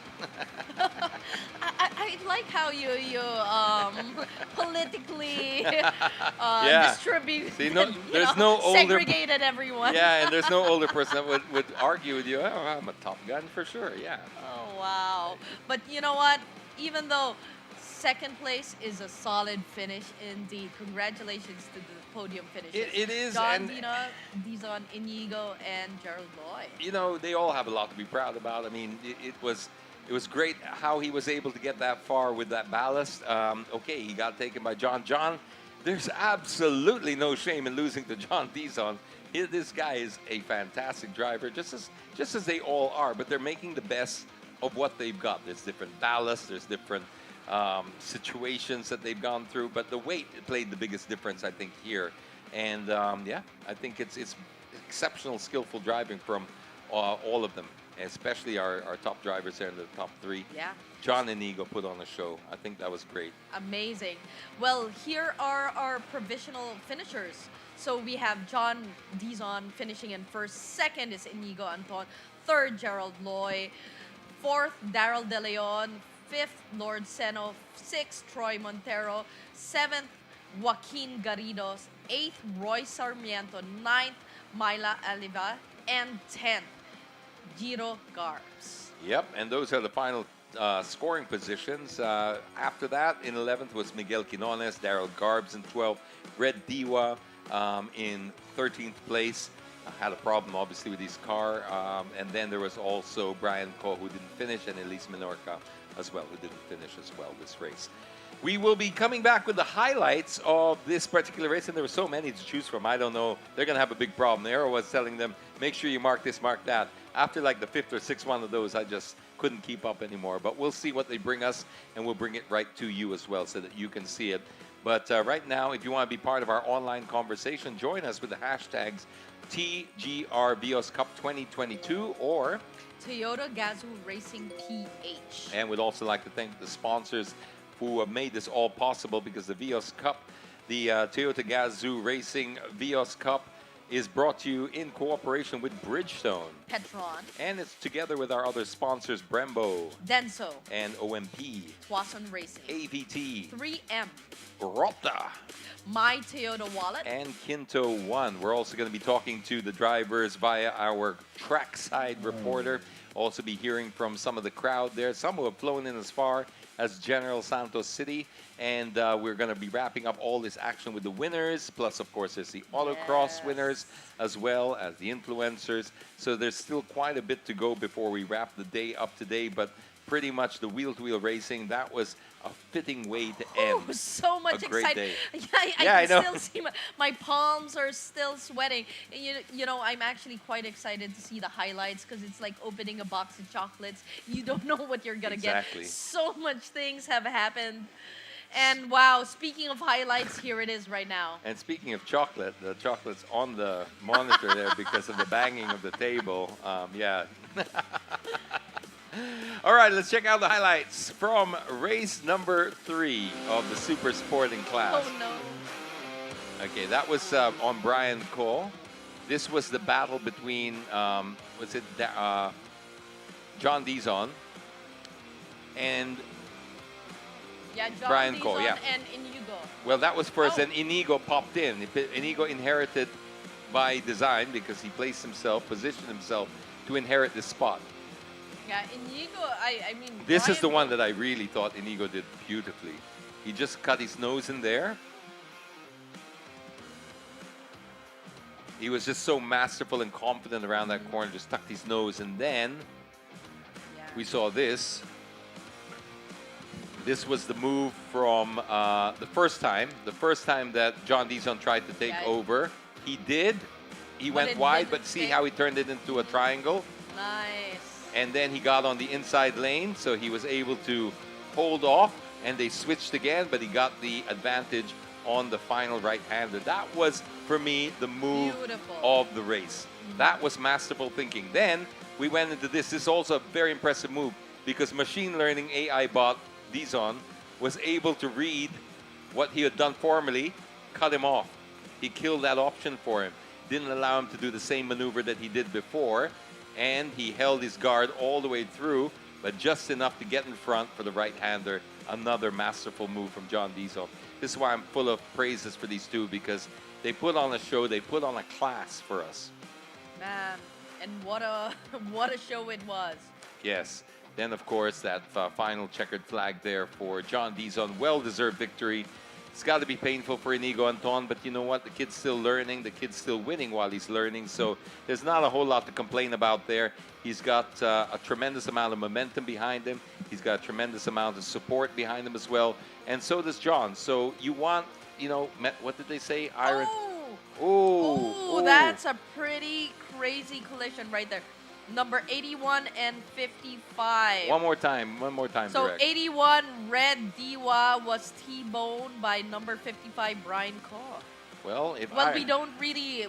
I like how you politically Yeah. distribute. See, there's no older segregated everyone. Yeah, and there's no older person that would argue with you. Oh, I'm a top gun for sure. Yeah. Oh wow! But you know what? Even though second place is a solid finish indeed. Congratulations to the podium finishes. It is, John and Dizon, Inigo, and Gerald Loy. you know, they all have a lot to be proud about. I mean, it was great how he was able to get that far with that ballast. Okay, he got taken by John. John, there's absolutely no shame in losing to John Dizon. This guy is a fantastic driver, just as they all are. But they're making the best of what they've got. There's different ballast. There's different situations that they've gone through. But the weight played the biggest difference, I think, here. And yeah, I think it's exceptional, skillful driving from all of them, especially our top drivers there in the top three. Yeah. John and Inigo put on a show. I think that was great. Amazing. Well, here are our provisional finishers. So we have John Dizon finishing in first. Second is Inigo Anton. Third, Gerald Loy. Fourth, Daryl De Leon. Fifth, Lord Seno. Sixth, Troy Montero. Seventh, Joaquin Garridos. Eighth, Roy Sarmiento. Ninth, Myla Aliva. And 10th, Giro Garbs. Yep, and those are the final scoring positions. After that, in 11th was Miguel Quinones, Daryl Garbs in 12th, Red Diwa in 13th place. Had a problem, obviously, with his car. And then there was also Brian Ko, who didn't finish, and Elise Menorca as well, who didn't finish as well this race. We will be coming back with the highlights of this particular race, and there were so many to choose from. I don't know. They're going to have a big problem. The arrow was telling them, make sure you mark this, mark that. After like the fifth or sixth one of those, I just couldn't keep up anymore. But we'll see what they bring us, and we'll bring it right to you as well so that you can see it. But right now, if you want to be part of our online conversation, join us with the hashtags TGR Vios Cup 2022 or Toyota Gazoo Racing PH. And we'd also like to thank the sponsors who have made this all possible, because the Vios Cup, the Toyota Gazoo Racing Vios Cup, is brought to you in cooperation with Bridgestone. Petron. And it's together with our other sponsors, Brembo. Denso. And OMP. Tuason Racing. AVT. 3M. Rota. My Toyota Wallet. And Kinto One. We're also going to be talking to the drivers via our trackside reporter. Also be hearing from some of the crowd there. Some who have flown in as far as General Santos City. And we're going to be wrapping up all this action with the winners. Plus, of course, there's the Autocross winners as well as the influencers. So there's still quite a bit to go before we wrap the day up today. But pretty much the wheel-to-wheel racing, that was a fitting way to end. Oh, so much a great excitement. day. I I know. still see my palms are still sweating. And you know, I'm actually quite excited to see the highlights, because it's like opening a box of chocolates. You don't know what you're going to Exactly. get. So much things have happened. And wow, speaking of highlights, here it is right now. And speaking of chocolate, the chocolate's on the monitor there because of the banging of the table. Yeah. All right, let's check out the highlights from race number 3 of the super sporting class. Oh, no. Okay, that was on Brian Cole. This was the battle between, John Dizon and Yeah, John Brian Dizon Cole, yeah. and Inigo. Well, that was first, Oh. and Inigo popped in. Inigo inherited by design because he positioned himself to inherit this spot. Yeah, Inigo, I mean... This is Brian the one that I really thought Inigo did beautifully. He just cut his nose in there. He was just so masterful and confident around that corner, just tucked his nose, and then we saw this. This was the move from the first time that John Dizon tried to take over. He did. He But went it wide, didn't but see stick. how he turned it into a triangle? Nice. And then he got on the inside lane, so he was able to hold off, and they switched again, but he got the advantage on the final right-hander. That was, for me, the move of the race. That was masterful thinking. Then we went into this. This is also a very impressive move, because machine learning AI bot Dizon was able to read what he had done formerly, cut him off. He killed that option for him. didn't allow him to do the same maneuver that he did before, and he held his guard all the way through, but just enough to get in front for the right-hander. Another masterful move from John Dizon. This is why I'm full of praises for these two, because they put on a show, they put on a class for us. Man, and what a what a show it was. Yes. Then, of course, that final checkered flag there for John Dizon. Well-deserved victory. It's got to be painful for Inigo Anton, but you know what? The kid's still learning. The kid's still winning while he's learning. So there's not a whole lot to complain about there. He's got a tremendous amount of momentum behind him. He's got a tremendous amount of support behind him as well. And so does John. So you want, you know, what did they say? Iron. Oh, that's a pretty crazy collision right there. Number 81 and 55. One more time, So direct. 81, Red Diwa was T-boned by number 55, Brian Koch. Well, we don't really,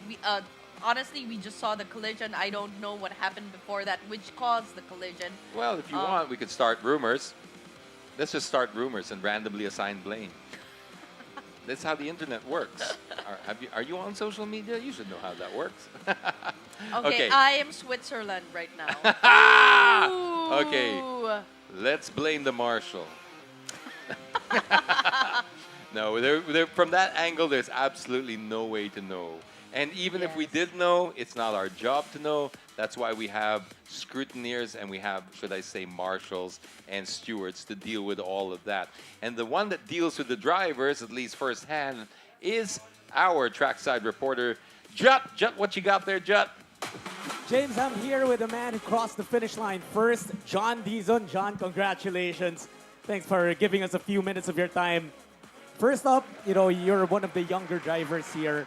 honestly, we just saw the collision. I don't know what happened before that, which caused the collision. Well, if you want, we could start rumors. Let's just start rumors and randomly assign blame. That's how the internet works. Are you on social media? You should know how that works. Okay, I am Switzerland right now. Okay, let's blame the marshal. No, from that angle, there's absolutely no way to know. And even if we did know, it's not our job to know. That's why we have scrutineers and we have, should I say, marshals and stewards to deal with all of that. And the one that deals with the drivers, at least firsthand, is our trackside reporter, Jut. Jut, what you got there, Jut? James, I'm here with the man who crossed the finish line first, John Dizon. John, congratulations. Thanks for giving us a few minutes of your time. First up, you know, you're one of the younger drivers here.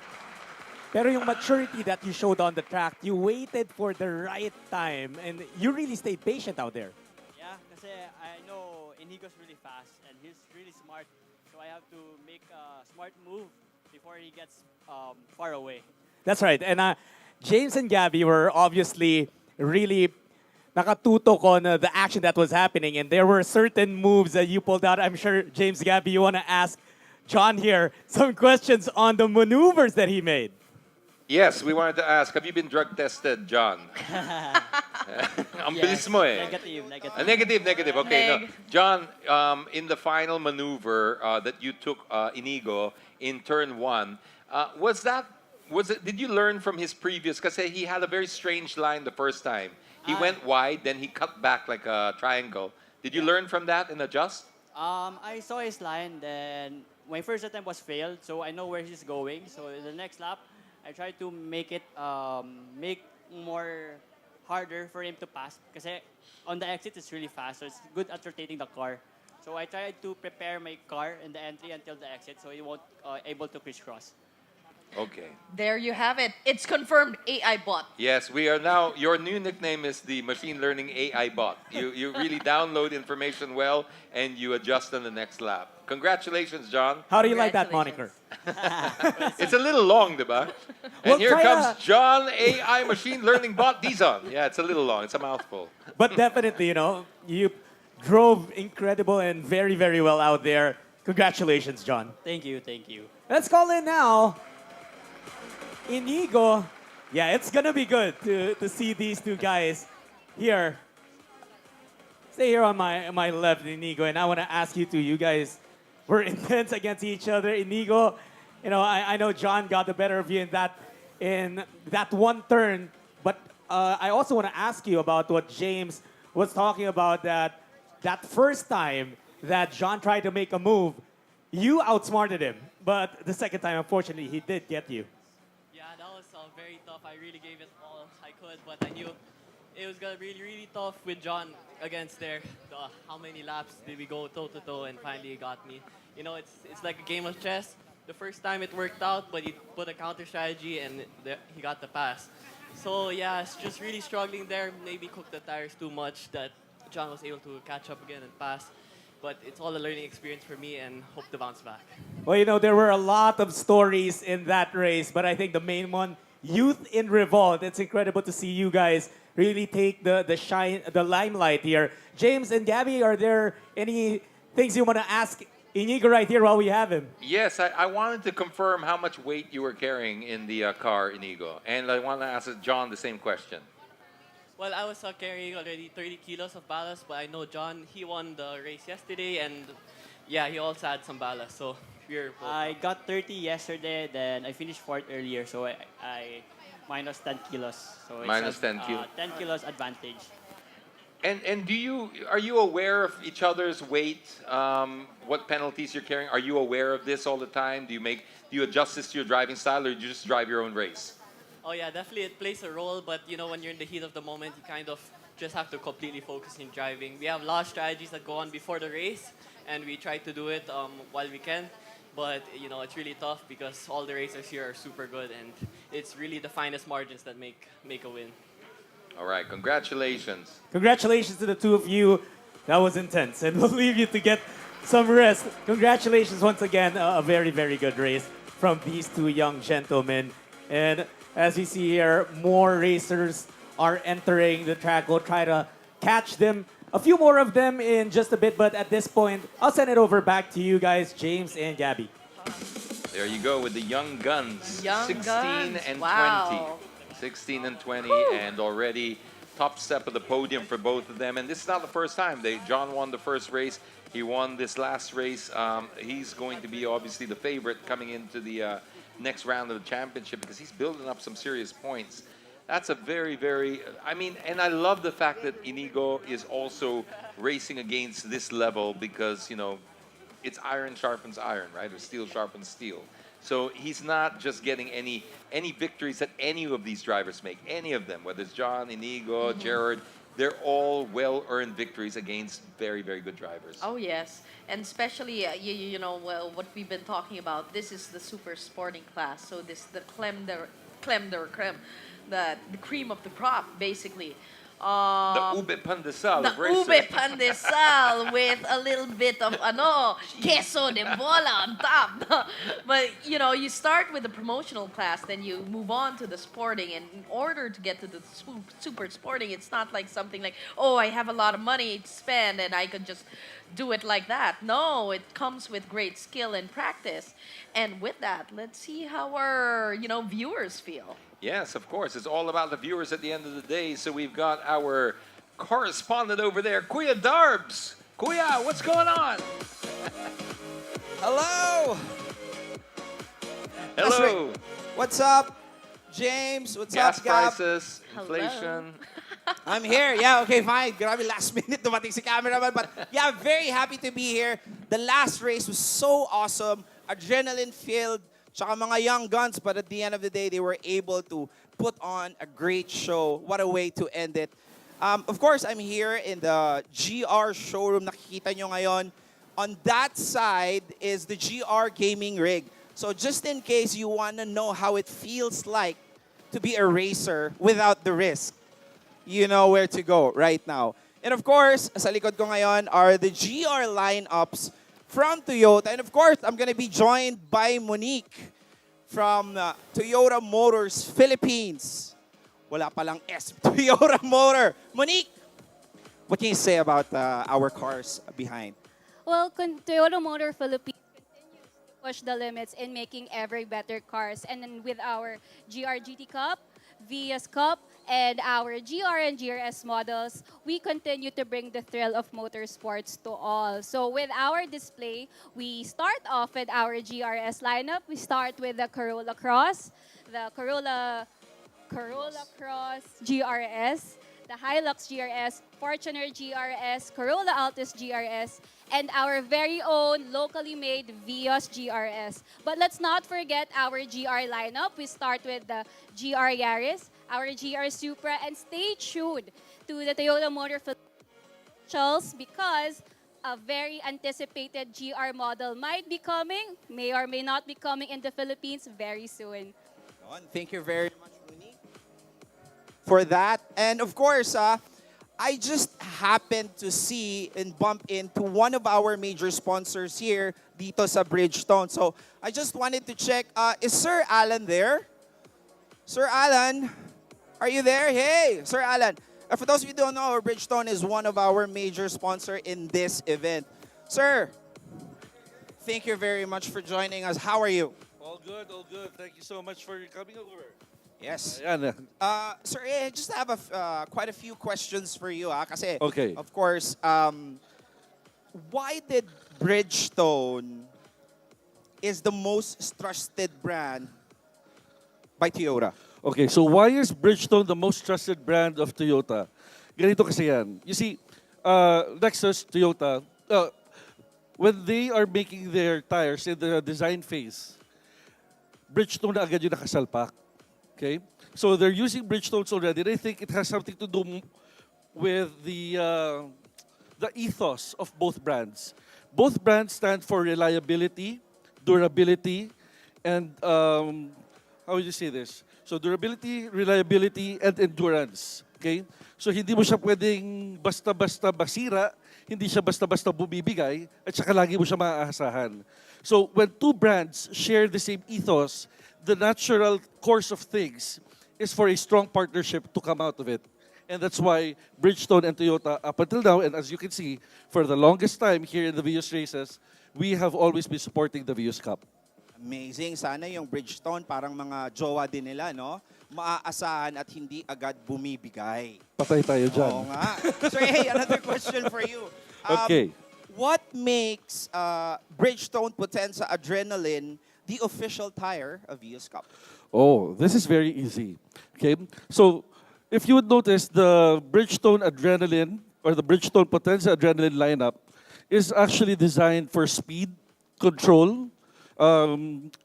Pero yung maturity that you showed on the track, you waited for the right time and you really stayed patient out there. Yeah, kasi I know Inigo's really fast and he's really smart. So I have to make a smart move before he gets far away. That's right. And James and Gabby were obviously really nakatutok on the action that was happening. And there were certain moves that you pulled out. I'm sure, James, Gabby, you want to ask John here some questions on the maneuvers that he made. Yes, we wanted to ask, have you been drug tested, John? Ang bilis mo eh. Negative. Okay, no. John, in the final maneuver that you took Inigo in turn 1, did you learn from his previous? Because he had a very strange line the first time. He went wide, then he cut back like a triangle. Did you learn from that and adjust? I saw his line, then my first attempt was failed, so I know where he's going. So in the next lap, I tried to make it more harder for him to pass. Because on the exit, it's really fast, so it's good at rotating the car. So I tried to prepare my car in the entry until the exit, so he won't able to crisscross. Okay. There you have it. It's confirmed, AI bot. Yes, we are now, your new nickname is the machine learning AI bot. You really download information well and you adjust on the next lap. Congratulations, John. How do you like that moniker? It's a little long, diba? And here comes John AI machine learning bot Dizon. Yeah, it's a little long. It's a mouthful. But definitely, you know, you drove incredible and very, very well out there. Congratulations, John. Thank you. Let's call in now Inigo. Yeah, it's gonna be good to see these two guys here. Stay here on my left, Inigo, and I want to ask you two. You guys were intense against each other. Inigo, you know, I know John got the better of you in that one turn, but I also want to ask you about what James was talking about, that first time that John tried to make a move, you outsmarted him, but the second time, unfortunately, he did get you. Yeah, that was very tough. I really gave it all I could, but I knew it was gonna be really, really tough with John against there. How many laps did we go toe to toe, and finally he got me. You know, it's like a game of chess. The first time it worked out, but he put a counter strategy and he got the pass. So yeah, it's just really struggling there. Maybe cooked the tires too much that John was able to catch up again and pass. But it's all a learning experience for me and hope to bounce back. Well, you know, there were a lot of stories in that race, but I think the main one, Youth in Revolt. It's incredible to see you guys really take the limelight here. James and Gabby, are there any things you want to ask Inigo right here while we have him. Yes, I wanted to confirm how much weight you were carrying in the car, Inigo. And I want to ask John the same question. Well, I was carrying already 30 kilos of ballast, but I know John, he won the race yesterday, and yeah, he also had some ballast, so we're both. I got 30 yesterday, then I finished fourth earlier, so I minus 10 kilos. So it's Minus 10 kilos. 10 kilos advantage. And are you aware of each other's weight? What penalties you're carrying? Are you aware of this all the time? Do you adjust this to your driving style, or do you just drive your own race? Oh yeah, definitely it plays a role, but you know, when you're in the heat of the moment, you kind of just have to completely focus in driving. We have a lot of strategies that go on before the race, and we try to do it while we can. But you know, it's really tough because all the racers here are super good, and it's really the finest margins that make a win. All right, congratulations. Congratulations to the two of you. That was intense. And we'll leave you to get some rest. Congratulations once again. A very, very good race from these two young gentlemen. And as we see here, more racers are entering the track. We'll try to catch them. A few more of them in just a bit, but at this point, I'll send it over back to you guys, James and Gabby. There you go with the young guns. Young 16 guns. and Wow. 20. 16 and 20, and already top step of the podium for both of them. And this is not the first time. John won the first race. He won this last race. He's going to be obviously the favorite coming into the next round of the championship because he's building up some serious points. That's a very, very, and I love the fact that Inigo is also racing against this level because, you know, it's iron sharpens iron, right? Or steel sharpens steel. So he's not just getting any victories that any of these drivers make, any of them, whether it's John, Inigo, Gerard, they're all well-earned victories against very, very good drivers. Oh yes, and especially you know, well, what we've been talking about. This is the super sporting class, so this the creme de creme, the cream of the crop, basically. The ube pandesal The of racing. ube pandesal with a little bit of queso de bola on top. But you know, you start with the promotional class, then you move on to the sporting. And in order to get to the super sporting, it's not like something like, oh, I have a lot of money to spend and I could just do it like that. No, it comes with great skill and practice. And with that, let's see how our viewers feel. Yes, of course. It's all about the viewers at the end of the day. So we've got our correspondent over there, Kuya Darbs. Kuya, what's going on? Hello. Hello. What's up, James? What's Gas up, Gab? prices, inflation. I'm here. Yeah, okay, fine. Grabe, last minute dumating si cameraman. But yeah, very happy to be here. The last race was so awesome. Adrenaline-filled. Tsaka mga young guns, but at the end of the day, they were able to put on a great show. What a way to end it. Of course, I'm here in the GR showroom. Nakikita nyo ngayon. On that side is the GR gaming rig. So just in case you want to know how it feels like to be a racer without the risk, you know where to go right now. And of course, sa likod ko ngayon are the GR lineups from Toyota. And of course, I'm going to be joined by Monique from Toyota Motors Philippines. Wala palang S. Toyota Motor. Monique, what can you say about our cars behind? Well, Toyota Motor Philippines continues to push the limits in making ever better cars. And then with our GR GT Cup, Vios Cup, and our GR and GRS models, we continue to bring the thrill of motorsports to all. So with our display, we start off with our GRS lineup. We start with the Corolla Cross, the Corolla Cross GRS, the Hilux GRS, Fortuner GRS, Corolla Altis GRS, and our very own locally made Vios GRS. But let's not forget our GR lineup. We start with the GR Yaris, our GR Supra, and stay tuned to the Toyota Motor Philippines because a very anticipated GR model might be coming, may or may not be coming in the Philippines very soon. Thank you very much, Monique, for that. And of course, I just happened to see and bump into one of our major sponsors here, dito sa Bridgestone. So I just wanted to check, is Sir Alan there? Sir Alan, are you there? Hey, Sir Alan. For those of you who don't know, Bridgestone is one of our major sponsors in this event. Sir, Thank you very much for joining us. How are you? All good, all good. Thank you so much for coming over. Yes. Ayan. Sir, I just have quite a few questions for you. Kasi, Okay. of course, why did Bridgestone is the most trusted brand by Toyota? Okay, so why is Bridgestone the most trusted brand of Toyota? Ganito kasi yan. You see, Lexus, Toyota, when they are making their tires in the design phase, Bridgestone na agad yung nakasalpak. Okay? So they're using Bridgestones already. And I think it has something to do with the ethos of both brands. Both brands stand for reliability, durability, and how would you say this? So durability, reliability, and endurance. Okay? So hindi mo siya pwedeng basta-basta basira, hindi siya basta-basta bumibigay, at saka lagi mo siya maaasahan. So when two brands share the same ethos, the natural course of things is for a strong partnership to come out of it. And that's why Bridgestone and Toyota, up until now, and as you can see, for the longest time here in the Vios races, we have always been supporting the Vios Cup. Amazing. Sana yung Bridgestone, parang mga jowa din nila, no? Maaasahan at hindi agad bumibigay. Patay tayo dyan. Oo nga. So, hey, another question for you. Okay. What makes Bridgestone Potenza Adrenaline the official tire of Vios Cup? Oh, this is very easy. Okay, so if you would notice, the Bridgestone Adrenaline or the Bridgestone Potenza Adrenaline lineup is actually designed for speed, control,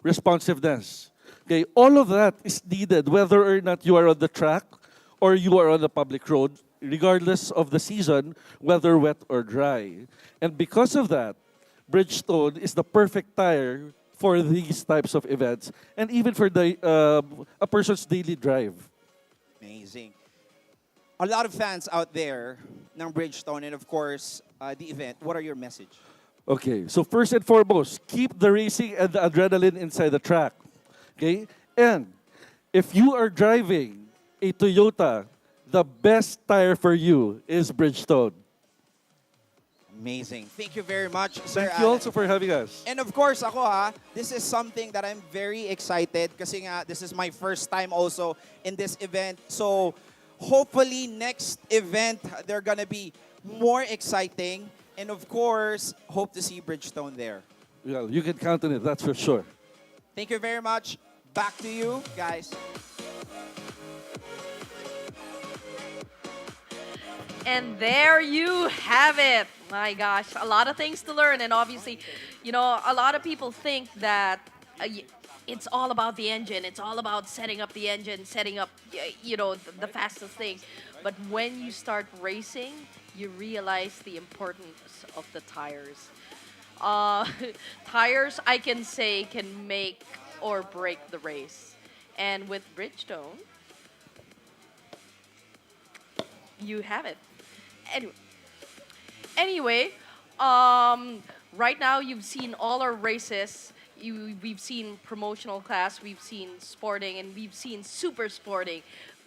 responsiveness. Okay, all of that is needed whether or not you are on the track or you are on the public road, regardless of the season, whether wet or dry. And because of that, Bridgestone is the perfect tire for these types of events and even for the a person's daily drive. Amazing. A lot of fans out there ng Bridgestone and of course, the event. What are your message? Okay, so first and foremost, keep the racing and the adrenaline inside the track. Okay? And if you are driving a Toyota, the best tire for you is Bridgestone. Amazing. Thank you very much, Sir Thank you Alan. also for having us. And of course, ako this is something that I'm very excited kasi nga, this is my first time also in this event. So, hopefully next event, they're gonna be more exciting. And of course, hope to see Bridgestone there. Well, you can count on it, that's for sure. Thank you very much. Back to you, guys. And there you have it. My gosh, a lot of things to learn. And obviously, you know, a lot of people think that it's all about the engine. It's all about setting up the engine, setting up, you know, the fastest thing. But when you start racing, you realize the importance of the tires. Tires, I can say, can make or break the race. And with Bridgestone, you have it. Anyway, right now you've seen all our races. We've seen promotional class, we've seen sporting, and we've seen super sporting.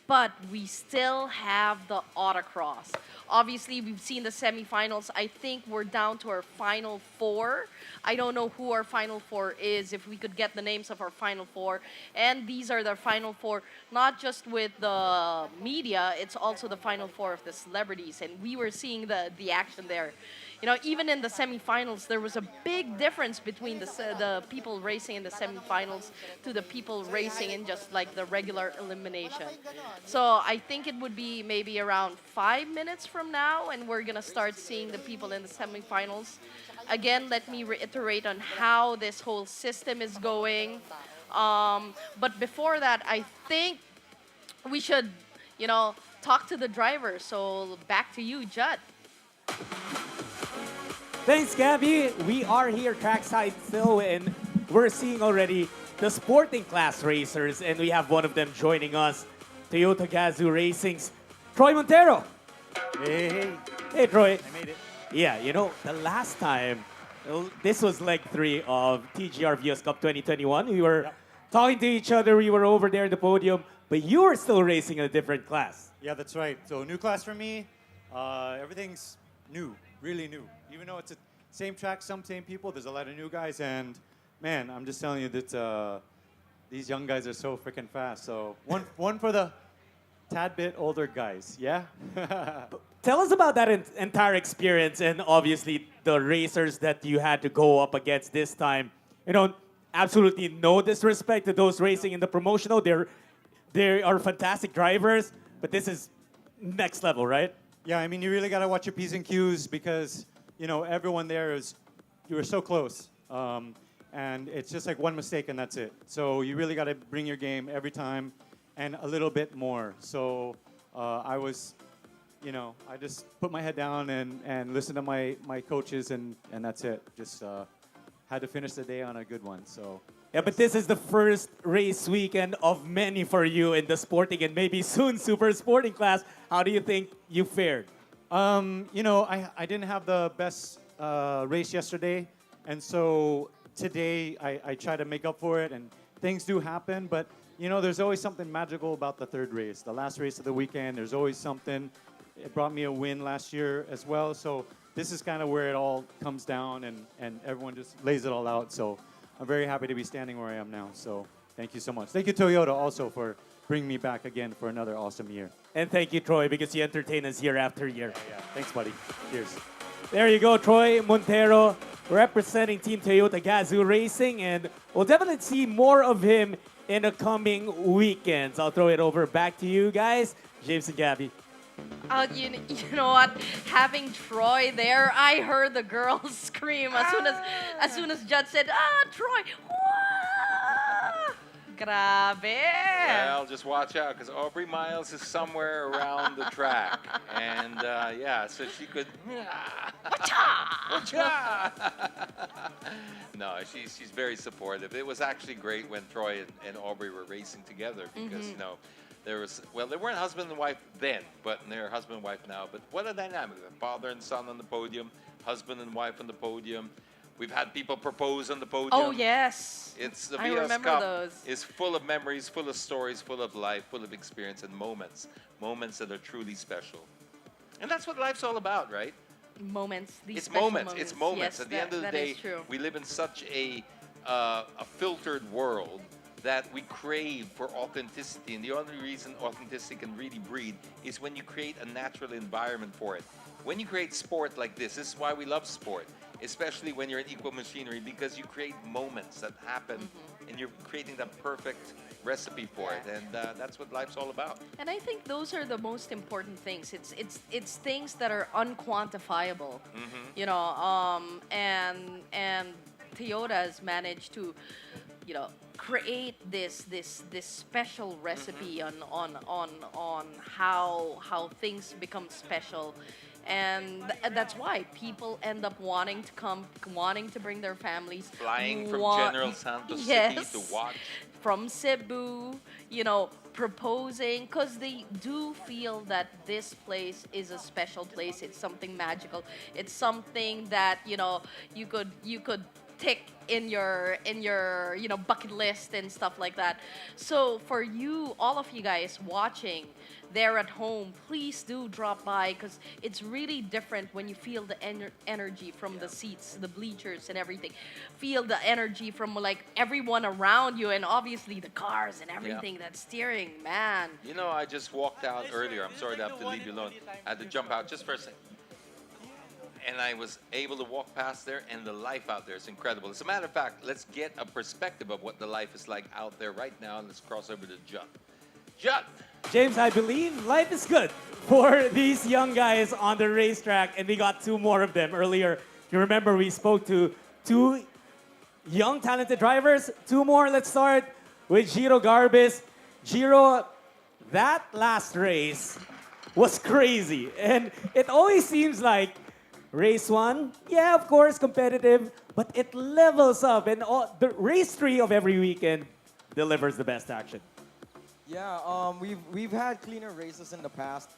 But we still have the autocross. Obviously, we've seen the semifinals. I think we're down to our final four. I don't know who our final four is, if we could get the names of our final four. And these are the final four, not just with the media, it's also the final four of the celebrities. And we were seeing the action there. You know, even in the semifinals, there was a big difference between the people racing in the semifinals to the people racing in just like the regular elimination. So I think it would be maybe around 5 minutes from now, and we're gonna start seeing the people in the semifinals. Again, let me reiterate on how this whole system is going. But before that, I think we should, you know, talk to the driver. So back to you, Judd. Thanks, Gabby. We are here trackside still, and we're seeing already the sporting class racers, and we have one of them joining us, Toyota Gazoo Racing's Troy Montero. Hey. Hey, Troy. I made it. Yeah, you know, the last time, this was leg 3 of TGR Vios Cup 2021. We were talking to each other. We were over there in the podium, but you were still racing in a different class. Yeah, that's right. So new class for me. Everything's new, really new. Even though it's same track, same people. There's a lot of new guys, and man, I'm just telling you that these young guys are so freaking fast. So one for the tad bit older guys, yeah. Tell us about that entire experience and obviously the racers that you had to go up against this time. You know, absolutely no disrespect to those racing in the promotional. They are fantastic drivers, but this is next level, right? Yeah, I mean, you really got to watch your P's and Q's because, you know, everyone there you were so close. And it's just like one mistake and that's it. So you really got to bring your game every time and a little bit more. So I was, you know, I just put my head down and listened to my coaches and that's it. Just had to finish the day on a good one. So. Yeah, but this is the first race weekend of many for you in the sporting and maybe soon super sporting class. How do you think you fared? You know, I didn't have the best race yesterday, and so today I try to make up for it, and things do happen, but you know, there's always something magical about the third race, the last race of the weekend. There's always something. It brought me a win last year as well, so this is kind of where it all comes down, and everyone just lays it all out, so I'm very happy to be standing where I am now, so thank you so much. Thank you, Toyota, also for bringing me back again for another awesome year. And thank you, Troy, because you entertain us year after year. Yeah. Thanks, buddy. Cheers. There you go, Troy Montero, representing Team Toyota Gazoo Racing, and we'll definitely see more of him in the coming weekends. I'll throw it over back to you guys, James and Gabby. You know what? Having Troy there, I heard the girls scream as soon as Judd said, Troy. Wah! Grabe. Well, just watch out because Aubrey Miles is somewhere around the track, and yeah, so she could. No, she's very supportive. It was actually great when Troy and Aubrey were racing together because you know. They weren't husband and wife then, but they're husband and wife now. But what a dynamic. Father and son on the podium, husband and wife on the podium. We've had people propose on the podium. Oh, yes. It's the I Vios remember Cup those. is full of memories, full of stories, full of life, full of experience and moments. Moments that are truly special. And that's what life's all about, right? Moments. It's moments. It's moments. Yes, At the end of the day, we live in such a filtered world that we crave for authenticity. And the only reason authenticity can really breed is when you create a natural environment for it. When you create sport like this is why we love sport, especially when you're in equal machinery, because you create moments that happen and you're creating that perfect recipe for it. And that's what life's all about. And I think those are the most important things. It's things that are unquantifiable, you know, and Toyota has managed to, you know, create this special recipe on how things become special, and that's why people end up wanting to bring their families, flying from General Santos City to watch from Cebu, you know, proposing because they do feel that this place is a special place. It's something magical. It's something that, you know, you could tick in your you know, bucket list and stuff like that. So for you, all of you guys watching there at home, please do drop by because it's really different when you feel the energy from the seats, the bleachers and everything. Feel the energy from like everyone around you and obviously the cars and everything that's steering, man. You know, I just walked out earlier. I'm sorry to have to leave you alone. I had to jump out just for a second. And I was able to walk past there, and the life out there is incredible. As a matter of fact, let's get a perspective of what the life is like out there right now. And let's cross over to Judd. Judd! James, I believe life is good for these young guys on the racetrack, and we got two more of them earlier. You remember we spoke to two young, talented drivers. Two more. Let's start with Giro Garbis. Giro, that last race was crazy, and it always seems like race one, yeah, of course, competitive, but it levels up, and the race three of every weekend delivers the best action. Yeah, we've had cleaner races in the past.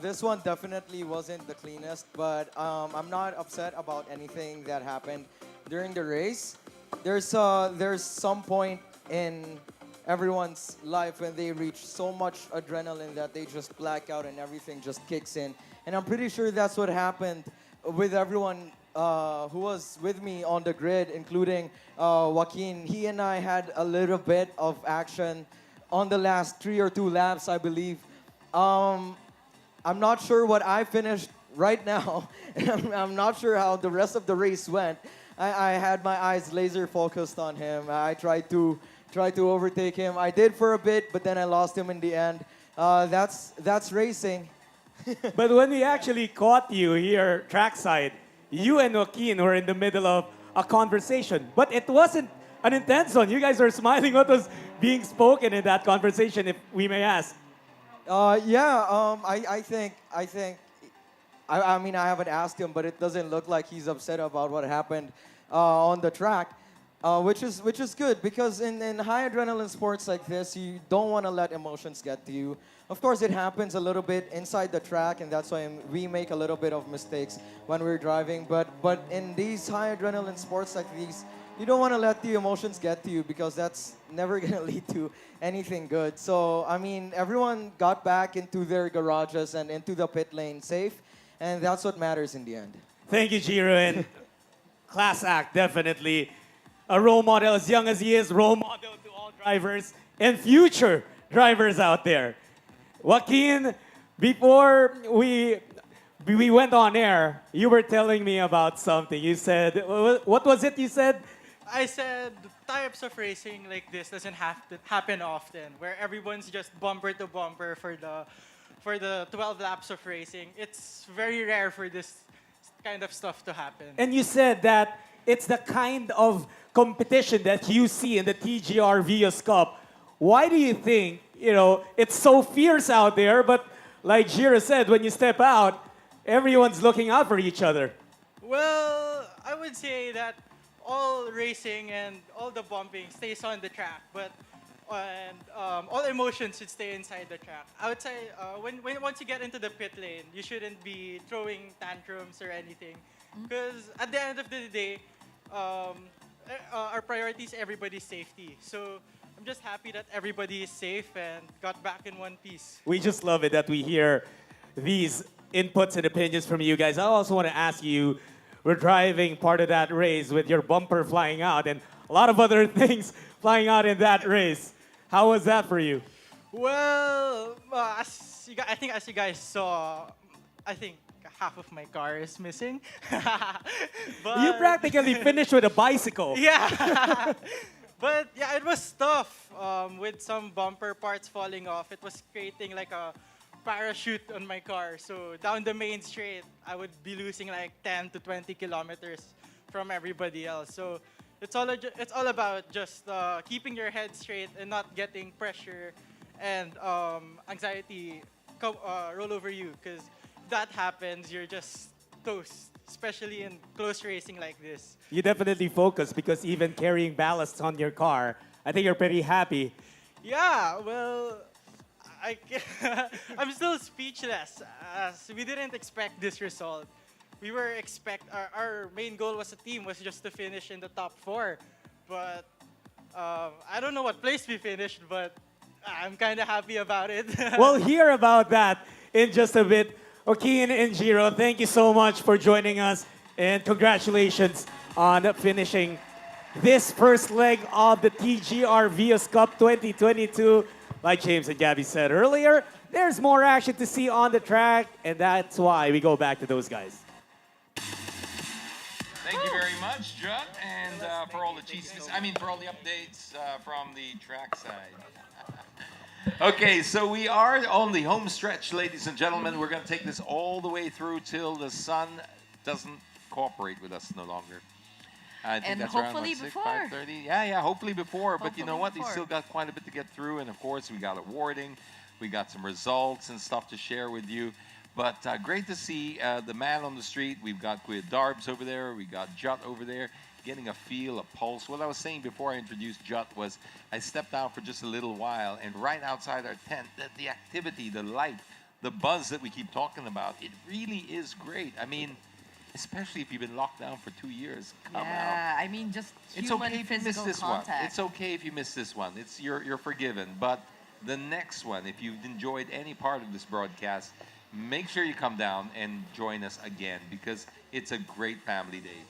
This one definitely wasn't the cleanest, but I'm not upset about anything that happened during the race. There's some point in everyone's life when they reach so much adrenaline that they just black out and everything just kicks in. And I'm pretty sure that's what happened with everyone who was with me on the grid, including Joaquin. He and I had a little bit of action on the last 3 or 2 laps, I believe. I'm not sure what I finished right now. I'm not sure how the rest of the race went. I had my eyes laser focused on him. I tried to overtake him. I did for a bit, but then I lost him in the end. That's racing. But when we actually caught you here trackside, you and Joaquin were in the middle of a conversation. But it wasn't an intense one. You guys were smiling. What was being spoken in that conversation, if we may ask? I mean, I haven't asked him, but it doesn't look like he's upset about what happened on the track, which is good because in high adrenaline sports like this, you don't want to let emotions get to you. Of course, it happens a little bit inside the track, and that's why we make a little bit of mistakes when we're driving. But in these high adrenaline sports like these, you don't want to let the emotions get to you because that's never going to lead to anything good. So, I mean, everyone got back into their garages and into the pit lane safe, and that's what matters in the end. Thank you, Jiro. And class act, definitely. A role model, as young as he is, role model to all drivers and future drivers out there. Joaquin, before we went on air, you were telling me about something. You said, what was it you said? I said types of racing like this doesn't have to happen often, where everyone's just bumper to bumper for the 12 laps of racing. It's very rare for this kind of stuff to happen. And you said that it's the kind of competition that you see in the TGR Vios Cup. Why do you think, it's so fierce out there, but like Jiro said, when you step out, everyone's looking out for each other? Well, I would say that all racing and all the bumping stays on the track, but all emotions should stay inside the track. I would say once you get into the pit lane, you shouldn't be throwing tantrums or anything, because at the end of the day, our priority is everybody's safety. So I'm just happy that everybody is safe and got back in one piece. We just love it that we hear these inputs and opinions from you guys. I also want to ask you, we're driving part of that race with your bumper flying out and a lot of other things flying out in that race. How was that for you? Well, as you guys saw, I think half of my car is missing. But You practically finished with a bicycle. yeah. But yeah, it was tough with some bumper parts falling off. It was creating like a parachute on my car. So down the main straight, I would be losing like 10 to 20 kilometers from everybody else. So it's all about just keeping your head straight and not getting pressure and anxiety roll over you. Because if that happens, you're just toast, especially in close racing like this. You definitely focus because even carrying ballast on your car, I think you're pretty happy. Yeah, well, I'm still speechless as we didn't expect this result. We were our main goal was just to finish in the top 4, but I don't know what place we finished, but I'm kind of happy about it. We'll hear about that in just a bit. Joaquin and Jiro, thank you so much for joining us, and congratulations on finishing this first leg of the TGR Vios Cup 2022. Like James and Gabby said earlier, there's more action to see on the track, and that's why we go back to those guys. Thank you very much, Judd, and for all the for all the updates from the trackside. Okay, so we are on the home stretch, ladies and gentlemen. We're going to take this all the way through till the sun doesn't cooperate with us no longer. I think And that's hopefully around, before. 6:30. Yeah, hopefully before. But you know Hopefully what? We before. still got quite a bit to get through. And of course, we got awarding. We got some results and stuff to share with you. But great to see the man on the street. We've got Kuya Darbs over there. We got Jut over there, getting a feel, a pulse. What I was saying before I introduced Jut was I stepped out for just a little while, and right outside our tent, the activity, the light, the buzz that we keep talking about, it really is great. I mean, especially if you've been locked down for 2 years. Come out. Yeah, I mean, just It's human okay if you miss physical this contact. one. It's okay if you miss this one. You're forgiven. But the next one, if you've enjoyed any part of this broadcast, make sure you come down and join us again, because it's a great family day.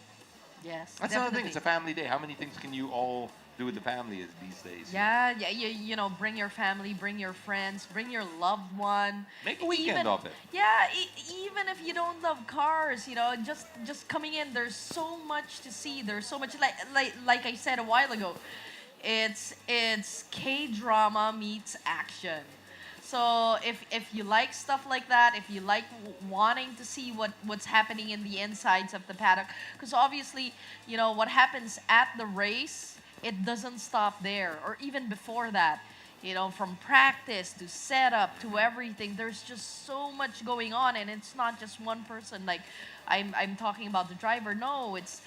Yes, That's another thing. It's a family day. How many things can you all do with the family these days? Yeah, yeah, you know, bring your family, bring your friends, bring your loved one. Make a weekend Even- of it. Yeah, even if you don't love cars, you know, just coming in, there's so much to see. There's so much like I said a while ago, it's K-drama meets action. So if you like stuff like that, if you like wanting to see what's happening in the insides of the paddock, because obviously, you know, what happens at the race, it doesn't stop there, or even before that. You know, from practice to setup to everything, there's just so much going on, and it's not just one person. Like I'm talking about the driver. No, it's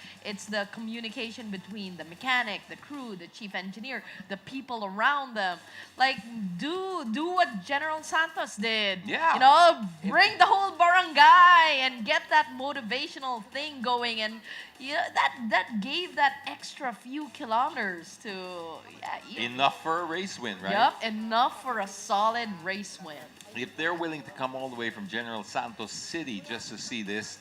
the communication between the mechanic, the crew, the chief engineer, the people around them. Like do what General Santos did. Yeah. You know, bring the whole barangay and get that motivational thing going, and yeah, that gave that extra few kilometers to Enough for a race win, right? Yep, enough for a solid race win. If they're willing to come all the way from General Santos City just to see this,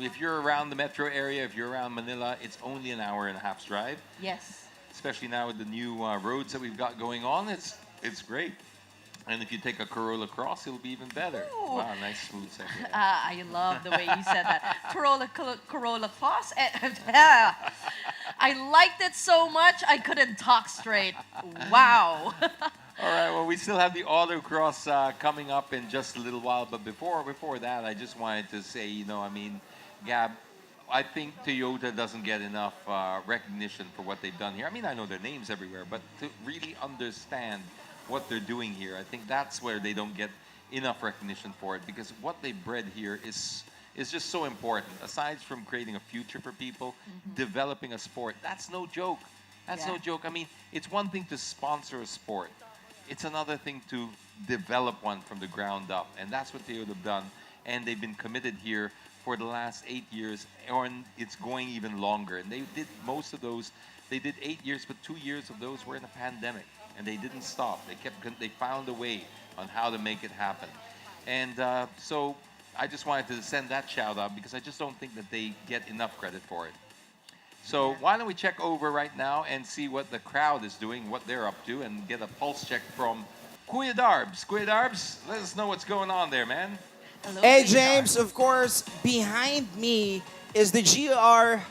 if you're around the metro area, if you're around Manila, it's only an hour and a half's drive. Yes. Especially now with the new roads that we've got going on, it's great. And if you take a Corolla Cross, it'll be even better. Ooh. Wow, nice smooth segue. I love the way you said that. Corolla Cross. I liked it so much I couldn't talk straight. Wow. All right, well, we still have the Autocross coming up in just a little while. But before that, I just wanted to say, you know, I mean, Gab, I think Toyota doesn't get enough recognition for what they've done here. I mean, I know their names everywhere, but to really understand what they're doing here, I think that's where they don't get enough recognition for it, because what they bred here is just so important. Aside from creating a future for people, developing a sport, that's no joke. That's no joke. I mean, it's one thing to sponsor a sport. It's another thing to develop one from the ground up. And that's what Toyota have done. And they've been committed here for the last 8 years, and it's going even longer. And they did most of those. They did 8 years, but 2 years of those were in a pandemic. And they didn't stop. They found a way on how to make it happen. And so I just wanted to send that shout out, because I just don't think that they get enough credit for it. So why don't we check over right now and see what the crowd is doing, what they're up to, and get a pulse check from Kuya Darbs. Kuya Darbs, let us know what's going on there, man. Hello, Hey, James, of course, behind me is the GR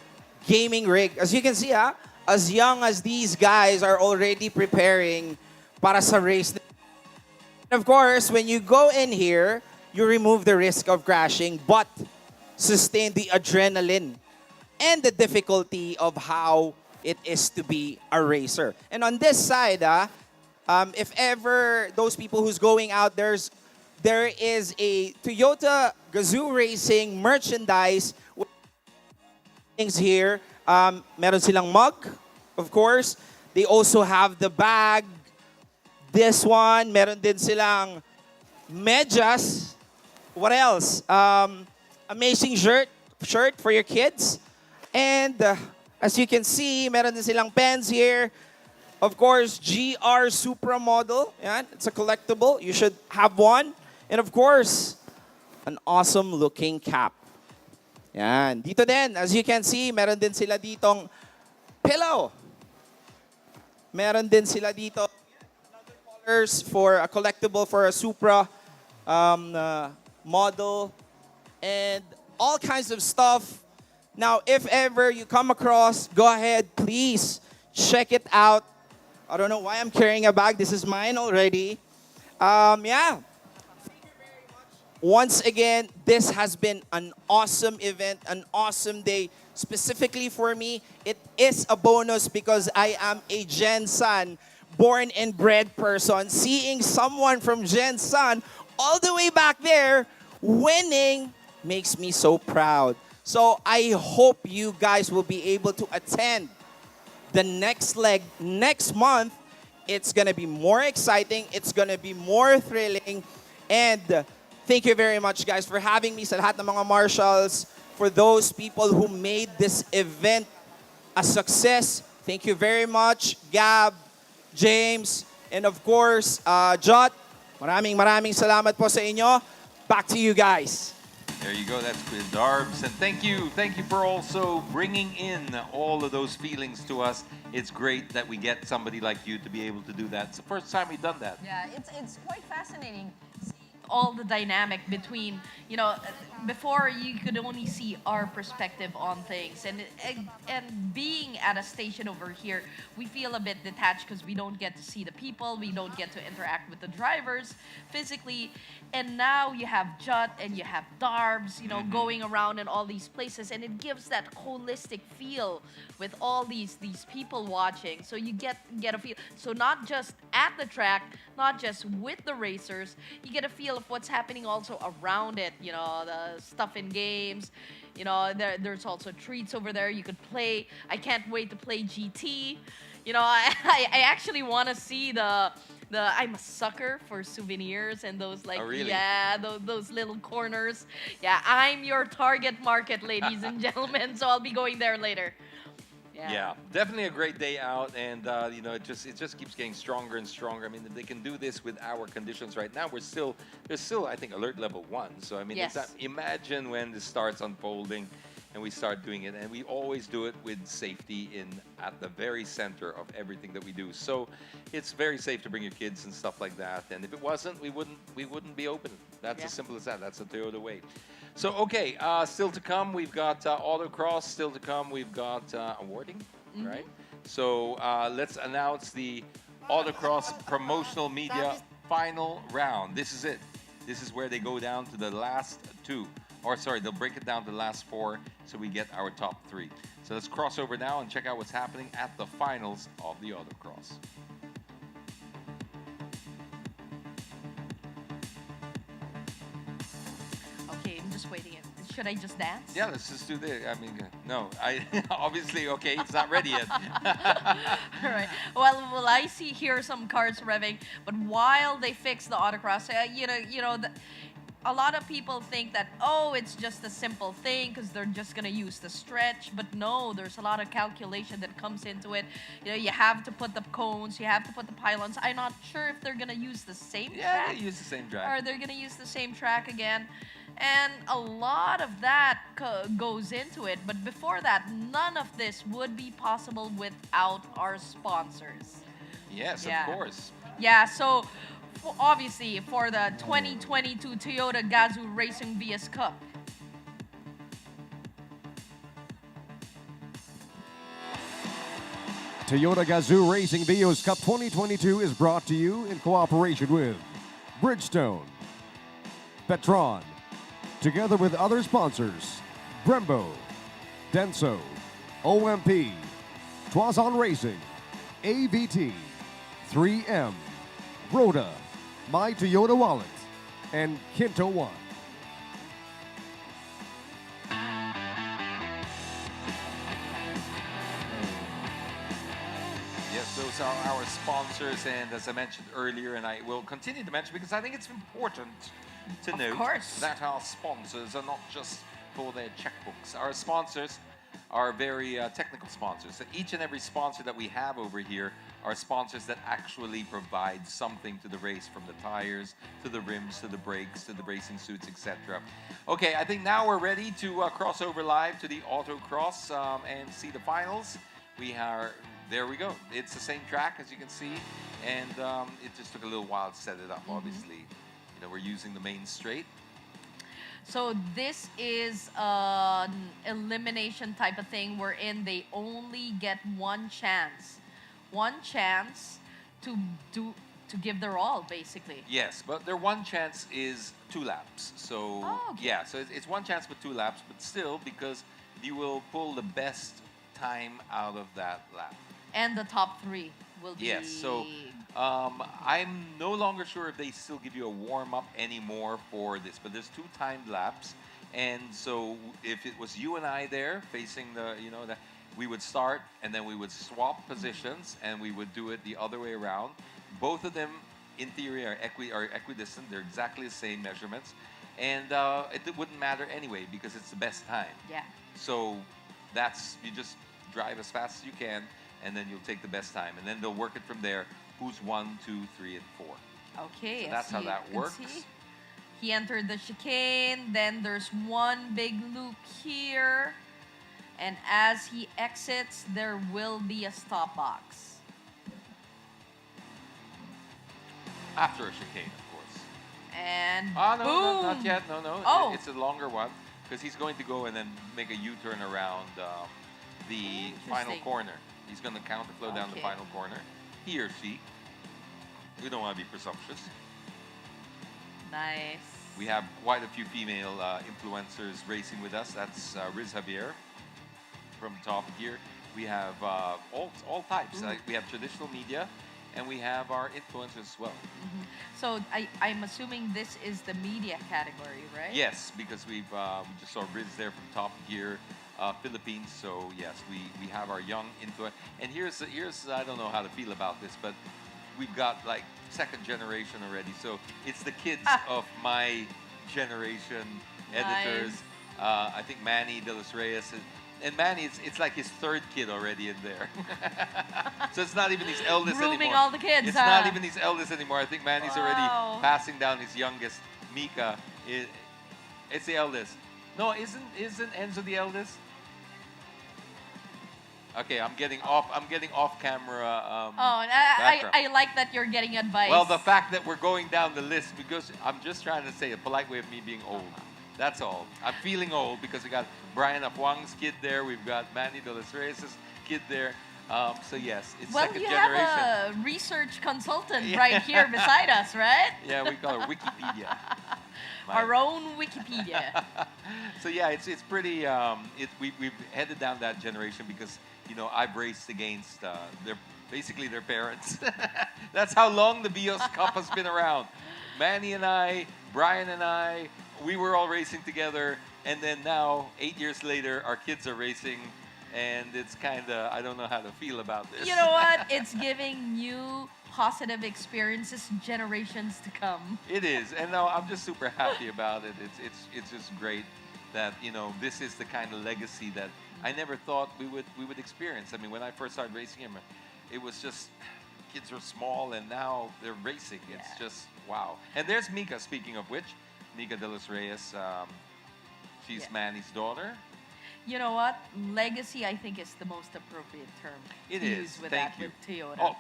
gaming rig. As you can see, as young as these guys are already preparing para sa race. And of course, when you go in here, you remove the risk of crashing, but sustain the adrenaline and the difficulty of how it is to be a racer. And on this side, if ever those people who's going out, there is a Toyota Gazoo Racing merchandise things here. Meron silang mug, of course. They also have the bag. This one, meron din silang medyas. What else? Amazing shirt for your kids. And as you can see, meron din silang pens here. Of course, GR Supra model. Yan, it's a collectible. You should have one. And of course, an awesome looking cap. Yan. Dito din, as you can see, meron din sila ditong pillow. Meron din sila dito another colors for a collectible for a Supra model. And all kinds of stuff. Now, if ever you come across, go ahead, please check it out. I don't know why I'm carrying a bag. This is mine already. Yeah. Once again, this has been an awesome event, an awesome day. Specifically for me, it is a bonus because I am a Gen San, born and bred person. Seeing someone from Gen San all the way back there winning makes me so proud. So I hope you guys will be able to attend the next leg next month. It's going to be more exciting. It's going to be more thrilling. And thank you very much, guys, for having me sa lahat ng mga marshals, for those people who made this event a success. Thank you very much, Gab, James, and of course, Jot. Maraming salamat po sa inyo. Back to you guys. There you go. That's good, Darbs. And thank you for also bringing in all of those feelings to us. It's great that we get somebody like you to be able to do that. It's the first time we've done that. Yeah, it's quite fascinating. All the dynamic between, before you could only see our perspective on things, and being at a station over here, we feel a bit detached because we don't get to see the people, we don't get to interact with the drivers physically, and now you have Jut and you have Darbs, going around in all these places, and it gives that holistic feel with all these people watching. So you get a feel. So not just at the track, not just with the racers, you get a feel of what's happening also around it. The stuff in games. There's also treats over there. You could play. I can't wait to play GT. I actually want to see the. I'm a sucker for souvenirs and those Oh, really? those little corners. Yeah, I'm your target market, ladies and gentlemen. So I'll be going there later. Yeah, definitely a great day out, and it just keeps getting stronger and stronger. I mean, if they can do this with our conditions right now, there's still I think alert level 1. So I mean, Yes. Imagine when this starts unfolding, and we start doing it, and we always do it with safety at the very center of everything that we do. So it's very safe to bring your kids and stuff like that. And if it wasn't, we wouldn't be open. That's as simple as that. That's the Toyota way. So, okay, still to come, we've got Autocross. Still to come, we've got awarding, right? So let's announce the Autocross promotional media final round. This is it. This is where they go down to the last 2. Or sorry, they'll break it down to the last 4, so we get our top 3. So let's cross over now and check out what's happening at the finals of the Autocross. Okay, I'm just waiting. Should I just dance? Yeah, let's just do this. I mean, no, obviously, okay, it's not ready yet. All right. Well, I hear some cars revving, but while they fix the Autocross, a lot of people think that, it's just a simple thing because they're just going to use the stretch. But no, there's a lot of calculation that comes into it. You have to put the cones, you have to put the pylons. I'm not sure if they're going to use the same track. Yeah, they use the same track. Or they're going to use the same track again. And a lot of that goes into it. But before that, none of this would be possible without our sponsors. Yes, Yeah. of course. Yeah, so obviously for the 2022 Toyota Gazoo Racing Vios Cup. Toyota Gazoo Racing Vios Cup 2022 is brought to you in cooperation with Bridgestone, Petron, together with other sponsors, Brembo, Denso, OMP, Tuazon Racing, AVT, 3M, Rhoda, My Toyota Wallet, and Kinto One. Yes, those are our sponsors, and as I mentioned earlier, and I will continue to mention because I think it's important to note that our sponsors are not just for their checkbooks. Our sponsors are very technical sponsors. So each and every sponsor that we have over here are sponsors that actually provide something to the race, from the tires, to the rims, to the brakes, to the racing suits, etc. Okay, I think now we're ready to cross over live to the Autocross and see the finals. There we go. It's the same track, as you can see, and it just took a little while to set it up, obviously. We're using the main straight. So this is an elimination type of thing wherein they only get one chance to give their all, basically. Yes, but their one chance is 2 laps. So yeah, so it's one chance for 2 laps, but still, because you will pull the best time out of that lap. And the top 3 will be... Yes, so I'm no longer sure if they still give you a warm-up anymore for this, but there's 2 timed laps, and so if it was you and I there facing we would start, and then we would swap positions, and we would do it the other way around. Both of them, in theory, are equidistant. They're exactly the same measurements, and it wouldn't matter anyway because it's the best time. Yeah. So you just drive as fast as you can, and then you'll take the best time, and then they'll work it from there. Who's 1, 2, 3, and 4. Okay. So that's how that works. He entered the chicane, then there's one big loop here. And as he exits, there will be a stop box. After a chicane, of course. And no, boom! no, not yet. No. Oh. It's a longer one because he's going to go and then make a U-turn around the final corner. He's going to counterflow down the final corner. He or she. We don't want to be presumptuous. Nice. We have quite a few female influencers racing with us. That's Riz Javier from Top Gear. We have all types. We have traditional media, and we have our influencers as well. So I'm assuming this is the media category, right? Yes, because we just saw Riz there from Top Gear Philippines. So yes, we have our young influence. And here's I don't know how to feel about this, but we've got like second generation already. So it's the kids of my generation editors. I think Manny De Los Reyes. And Manny, it's like his third kid already in there. So it's not even his eldest Grooming anymore. all the kids, It's not even his eldest anymore. I think Manny's already Wow. passing down his youngest, Mika. It's the eldest. No, isn't Enzo the eldest? Okay, I'm getting off camera. I like that you're getting advice. Well, the fact that we're going down the list, because I'm just trying to say a polite way of me being old. That's all. I'm feeling old because we got Brian Apuang's kid there. We've got Manny De Los Reyes' kid there. So yes, it's well, second you generation. have a research consultant right here beside us, right? Yeah, we call her Wikipedia. Our own Wikipedia. So yeah, it's pretty. We've headed down that generation because I've raced against their parents. That's how long the Vios Cup has been around. Manny and I, Brian and I, we were all racing together, and then now 8 years later, our kids are racing, and it's kind of I don't know how to feel about this. You know what? It's giving new positive experiences generations to come. It is, and no, I'm just super happy about it. It's just great that this is the kind of legacy that I never thought we would experience. I mean, when I first started racing him, it was just kids were small, and now they're racing. It's just wow. And there's Mika. Speaking of which, Mika De Los Reyes. She's Manny's daughter. You know what? Legacy, I think, is the most appropriate term. It to is. use with Thank that you. with Toyota. Oh,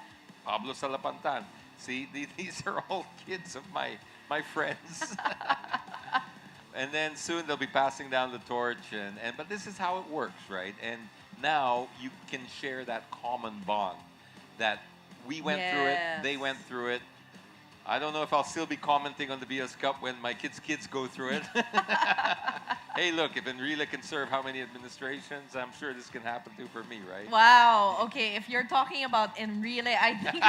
Pablo Salapantan. See, these are all kids of my friends. And then soon they'll be passing down the torch, but this is how it works, right? And now you can share that common bond that we went through it, they went through it. I don't know if I'll still be commenting on the Vios Cup when my kids' go through it. Hey, look, if Enrile can serve how many administrations, I'm sure this can happen too for me, right? Wow. Okay, if you're talking about Enrile, I think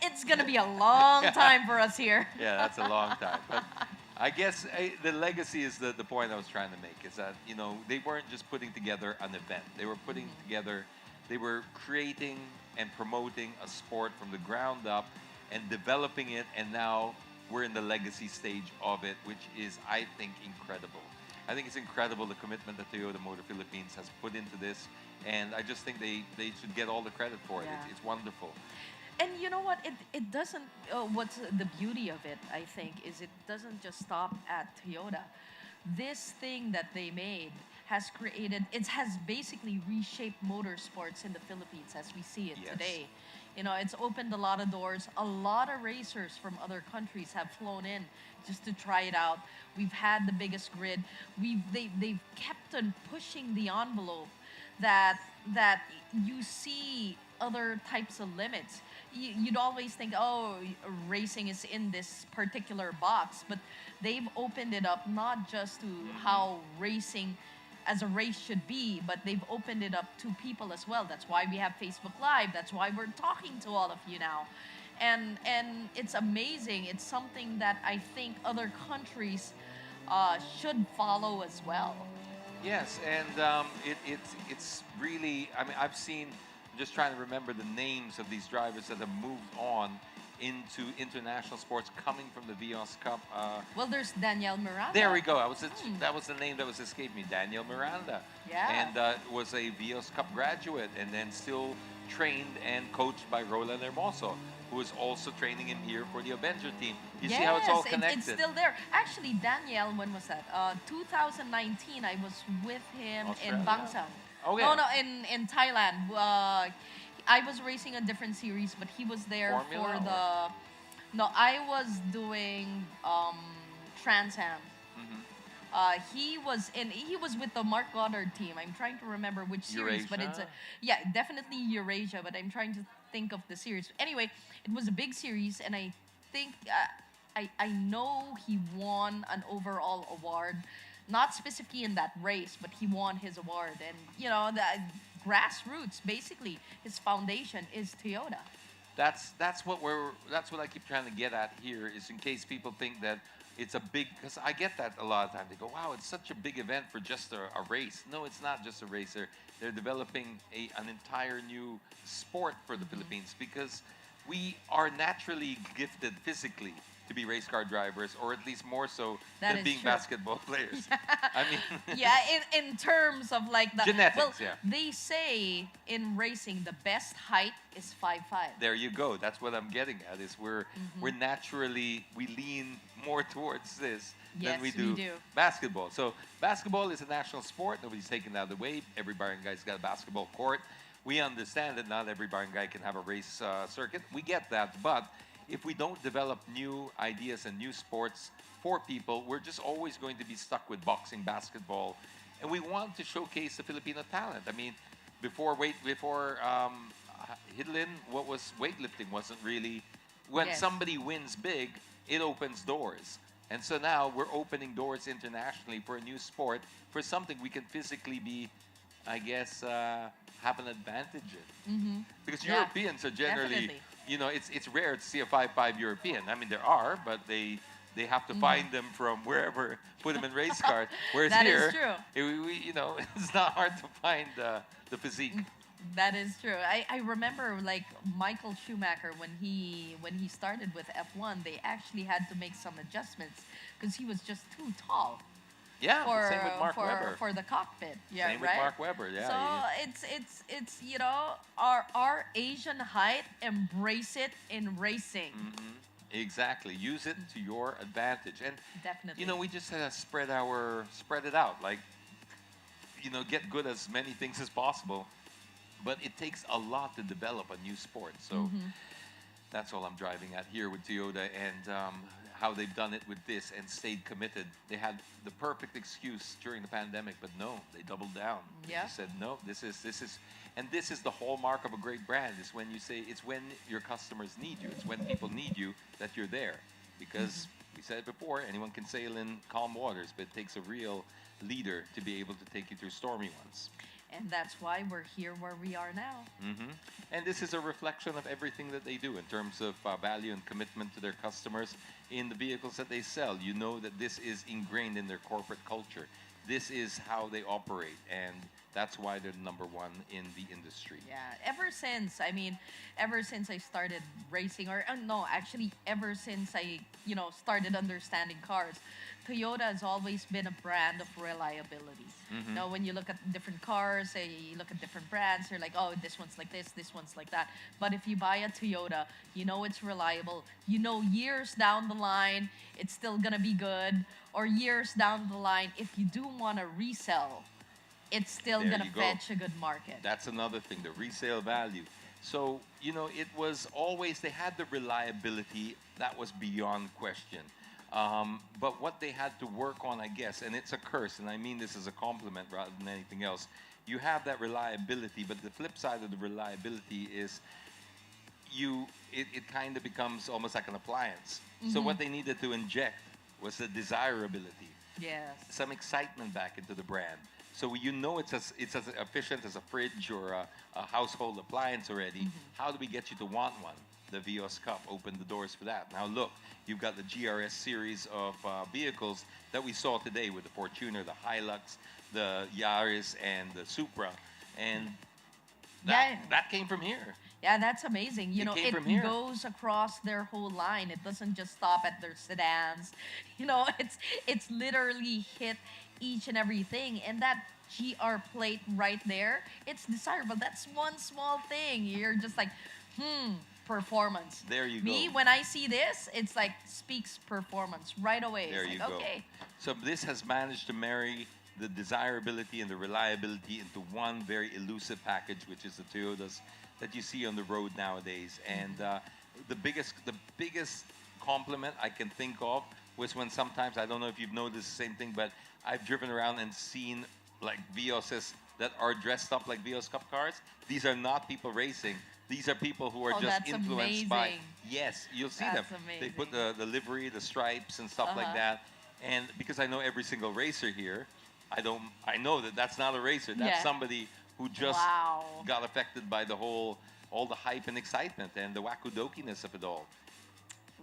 it's gonna be a long time for us here. Yeah, that's a long time. But I guess the legacy is the point I was trying to make, is that they weren't just putting together an event. They were putting together, they were creating and promoting a sport from the ground up and developing it, and now we're in the legacy stage of it, which is, I think, incredible. I think it's incredible the commitment that Toyota Motor Philippines has put into this, and I just think they should get all the credit for it. It's wonderful. And you know what? It doesn't. What's the beauty of it? I think is it doesn't just stop at Toyota. This thing that they made has created. It has basically reshaped motorsports in the Philippines as we see it today. It's opened a lot of doors. A lot of racers from other countries have flown in just to try it out. We've had the biggest grid. They've kept on pushing the envelope that you see other types of limits. You'd always think, oh, racing is in this particular box, but they've opened it up not just to how racing as a race should be, but they've opened it up to people as well. That's why we have Facebook Live. That's why we're talking to all of you now. And it's amazing. It's something that I think other countries should follow as well. Yes, and it's really, I mean, I've seen, I'm just trying to remember the names of these drivers that have moved on, into international sports coming from the Vios Cup. Well, there's Danielle Matsunaga. There we go. That was the name that was escaped me, Danielle Matsunaga. Yeah. And was a Vios Cup graduate and then still trained and coached by Roland Hermoso, who is also training him here for the Avenger team. You see how it's all connected? It's still there. Actually, Danielle, when was that? 2019, I was with him in Bangsan. Oh, yeah. No, in Thailand. I was racing a different series, but he was there Formula for the... No, I was doing Trans Am. He was with the Mark Goddard team. I'm trying to remember which series, but it's definitely Eurasia. But I'm trying to think of the series. Anyway, it was a big series, and I think I know he won an overall award, not specifically in that race, but he won his award. And you know, the grassroots, basically, his foundation is Toyota. That's what I keep trying to get at here, is in case people think that it's a big, because I get that a lot of times. They go, wow, it's such a big event for just a race. No, it's not just a race. They're developing an entire new sport for the Philippines, because we are naturally gifted physically to be race car drivers, or at least more so than being basketball players. I mean, in terms of like the genetics. They say in racing the best height is 5'5". There you go. That's what I'm getting at. Is we're naturally, we lean more towards this than we do basketball. So basketball is a national sport. Nobody's taking that away. Every barangay's got a basketball court. We understand that not every barangay can have a race circuit. We get that, but if we don't develop new ideas and new sports for people, we're just always going to be stuck with boxing, basketball, and we want to showcase the Filipino talent. I mean, before Hidlin, what was weightlifting wasn't really, when somebody wins big, it opens doors. And so now we're opening doors internationally for a new sport, for something we can physically be, I guess, have an advantage in. Because Europeans are generally, you know, it's rare to see a 5'5" European. I mean, there are, but they have to find them from wherever, put them in race cars. Whereas That here, is true. You know, it's not hard to find the physique. That is true. I remember like Michael Schumacher when he started with F1, they actually had to make some adjustments because he was just too tall. Yeah, same with Mark Webber. For the cockpit. Yeah, same with Mark Webber. Yeah. So it's you know, our Asian height, embrace it in racing. Exactly. Use it to your advantage. And definitely, you know, we just spread it out. Like, you know, get good at as many things as possible. But it takes a lot to develop a new sport. So that's all I'm driving at here with Toyota, and how they've done it with this and stayed committed. They had the perfect excuse during the pandemic, but no, they doubled down. They just said, no, this is, and this is the hallmark of a great brand, is when you say, it's when your customers need you, it's when people need you that you're there. Because we said it before, anyone can sail in calm waters, but it takes a real leader to be able to take you through stormy ones. And that's why we're here where we are now. And this is a reflection of everything that they do in terms of value and commitment to their customers in the vehicles that they sell. You know that this is ingrained in their corporate culture. This is how they operate, and that's why they're number one in the industry. Yeah, ever since I started racing, or no, actually ever since I, you know, started understanding cars, Toyota has always been a brand of reliability. You know, when you look at different cars, you look at different brands, you're like, oh, this one's like this one's like that. But if you buy a Toyota, you know it's reliable. You know years down the line, it's still gonna be good. Or years down the line, if you do want to resell, it's still There gonna you go. fetch a good market. That's another thing, the resale value. So, you know, it was always, they had the reliability that was beyond question. But what they had to work on, I guess, and it's a curse, and I mean this as a compliment rather than anything else, you have that reliability, but the flip side of the reliability is it kind of becomes almost like an appliance. So what they needed to inject was the desirability. Yes. Some excitement back into the brand. So you know it's as efficient as a fridge or a household appliance already. How do we get you to want one? The Vios Cup opened the doors for that. Now look, you've got the GRS series of vehicles that we saw today with the Fortuner, the Hilux, the Yaris, and the Supra. And That came from here. Yeah, that's amazing. You It know, came it from here. goes across their whole line. It doesn't just stop at their sedans. You know, it's literally hit each and everything. And that GR plate right there, it's desirable. That's one small thing. You're just like, performance. There you Me, go. when I see this, it's like speaks performance right away. There It's you like, go. okay. So this has managed to marry the desirability and the reliability into one very elusive package, which is the Toyotas that you see on the road nowadays. And the biggest compliment I can think of was when sometimes, I don't know if you've noticed the same thing, but I've driven around and seen like Vioses that are dressed up like Vios Cup cars. These are not people racing. These are people who are Oh, just that's influenced by. amazing. Yes, you'll see That's them. amazing. They put the livery, the stripes, and stuff like Uh-huh. that. And because I know every single racer here, I know that that's not a racer. That's Yeah. somebody who just Wow. got affected by all the hype and excitement and the wakudokiness of it all.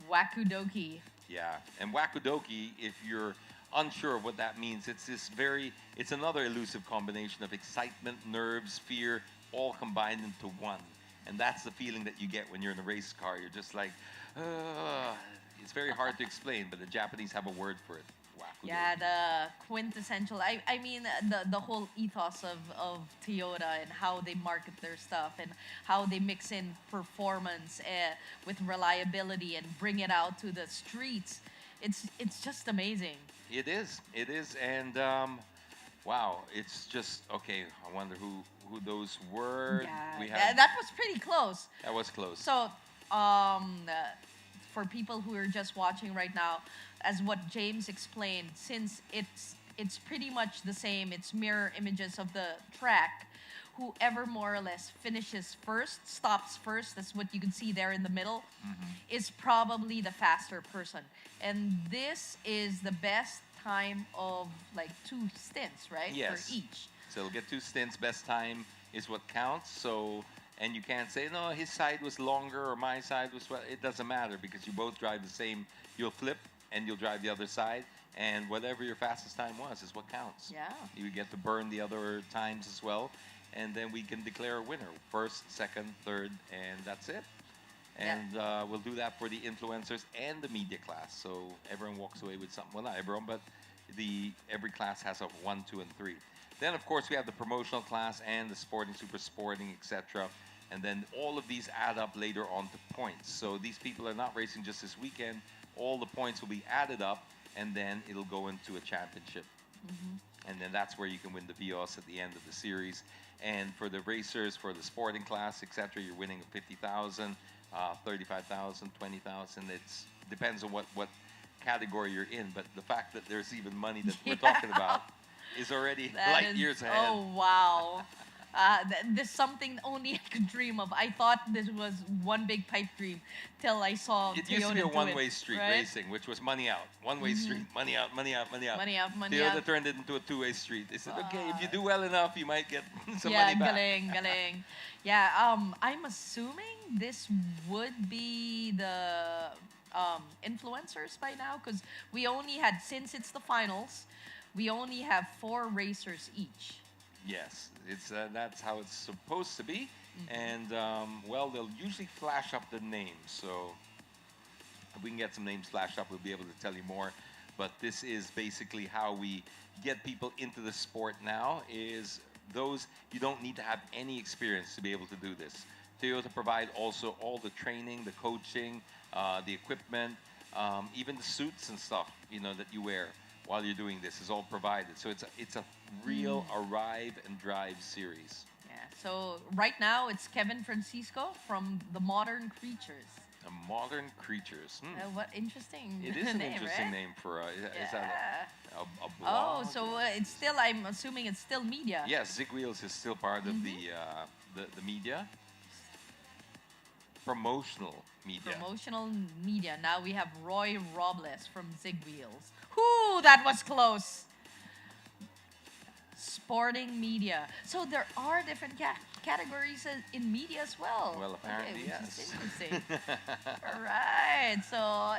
Wakudoki. Yeah, and wakudoki, if you're unsure of what that means, it's another elusive combination of excitement, nerves, fear, all combined into one. And that's the feeling that you get when you're in a race car. You're just like, it's very hard to explain, but the Japanese have a word for it. Wakudoki. Yeah, the quintessential. I mean, the whole ethos of Toyota and how they market their stuff and how they mix in performance with reliability and bring it out to the streets. It's just amazing. It is, and wow, it's just okay. I wonder who those were. Yeah, We that was pretty close. That was close. So, for people who are just watching right now, as what James explained, since it's pretty much the same, it's mirror images of the track. Whoever more or less finishes first, stops first, that's what you can see there in the middle, is probably the faster person. And this is the best time of like 2 stints, right? Yes. For each. So it'll get 2 stints. Best time is what counts. So, and you can't say, no, his side was longer or my side was, it doesn't matter because you both drive the same. You'll flip and you'll drive the other side. And whatever your fastest time was is what counts. Yeah. You get to burn the other times as well. And then we can declare a winner. First, second, third, and that's it. And we'll do that for the influencers and the media class. So everyone walks away with something. Well, not everyone, but every class has a 1, 2, and 3. Then, of course, we have the promotional class and the sporting, super sporting, etc. And then all of these add up later on to points. So these people are not racing just this weekend. All the points will be added up, and then it'll go into a championship. And then that's where you can win the Vios at the end of the series. And for the racers, for the sporting class, etc., you're winning 50,000, 35,000, 20,000. It depends on what category you're in. But the fact that there's even money that we're talking about is already light years ahead. Oh, wow. This is something only I could dream of. I thought this was one big pipe dream till I saw It Toyota used to be a do it, one-way street right? racing, which was money out. One-way street, money out, money out, money out. Money out, money Toyota out. turned it into a two-way street. They said, okay, if you do well enough, you might get some Yeah, money back. galing. Yeah, I'm assuming this would be the influencers by now because we only had, since it's the finals, we only have 4 racers each. Yes, that's how it's supposed to be. And, well, they'll usually flash up the names. So if we can get some names flashed up, we'll be able to tell you more. But this is basically how we get people into the sport now, is those, you don't need to have any experience to be able to do this. Toyota provide also all the training, the coaching, the equipment, even the suits and stuff, that you wear while you're doing this is all provided. So it's a real arrive and drive series. Yeah. So right now it's Kevin Francisco from the Modern Creatures. The Modern Creatures. What interesting It is an name, interesting right? name for is Yeah. that a Oh, blog? so it's still, I'm assuming it's still media. Yes, Zig Wheels is still part of the media. Promotional media. Promotional media. Now we have Roy Robles from Zig Wheels. Whoo, that was close. Sporting media. So there are different categories in media as well. Well, apparently, which yes. is interesting. All right. So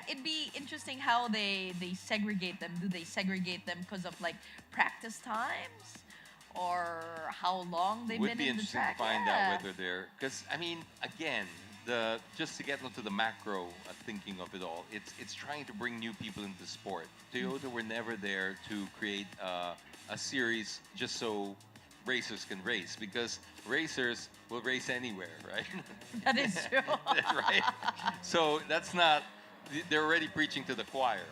it'd be interesting how they segregate them. Do they segregate them because of like practice times? or how long they've Would been be in the interesting track. to find Yeah. out whether they're, because I mean, again, just to get into the macro thinking of it all, it's trying to bring new people into the sport. Toyota were never there to create a series just so racers can race, because racers will race anywhere, right? That is true. Right? So that's not, they're already preaching to the choir.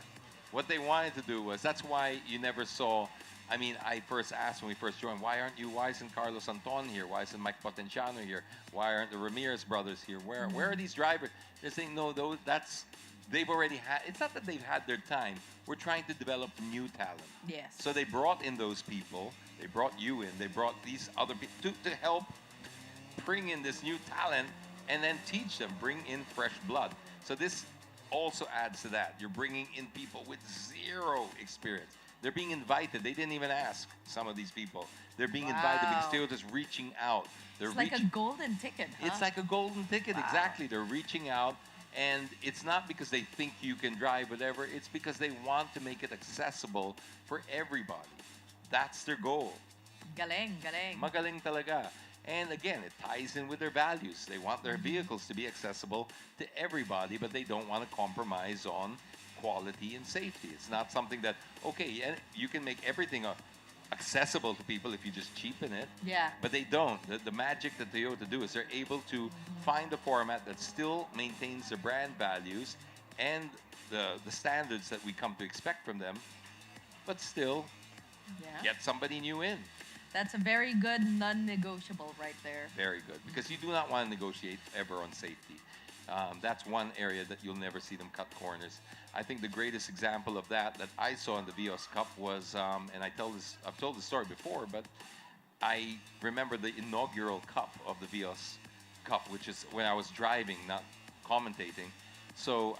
What they wanted to do was, that's why you never saw, I mean, I first asked when we first joined, why isn't Carlos Anton here? Why isn't Mike Potenciano here? Why aren't the Ramirez brothers here? Where are these drivers? They're saying, no, they've already had, it's not that they've had their time. We're trying to develop new talent. Yes. So they brought in those people. They brought you in. They brought these other people to help bring in this new talent and then teach them, bring in fresh blood. So this also adds to that. You're bringing in people with zero experience. They're being invited. They didn't even ask, some of these people. They're being invited because Toyota's reaching out. It's like a golden ticket, huh? It's like a golden ticket, exactly. They're reaching out, and it's not because they think you can drive whatever. It's because they want to make it accessible for everybody. That's their goal. Galing, galing. Magaling talaga. And again, it ties in with their values. They want their vehicles to be accessible to everybody, but they don't want to compromise on quality and safety. It's not something that, okay, you can make everything accessible to people if you just cheapen it. Yeah. But they don't. The magic that Toyota do is they're able to find a format that still maintains their brand values and the standards that we come to expect from them, but still get somebody new in. That's a very good non-negotiable right there. Very good, because you do not want to negotiate ever on safety. That's one area that you'll never see them cut corners. I think the greatest example of that I saw in the Vios Cup was, and I've told this story before, but I remember the inaugural Cup of the Vios Cup, which is when I was driving, not commentating. So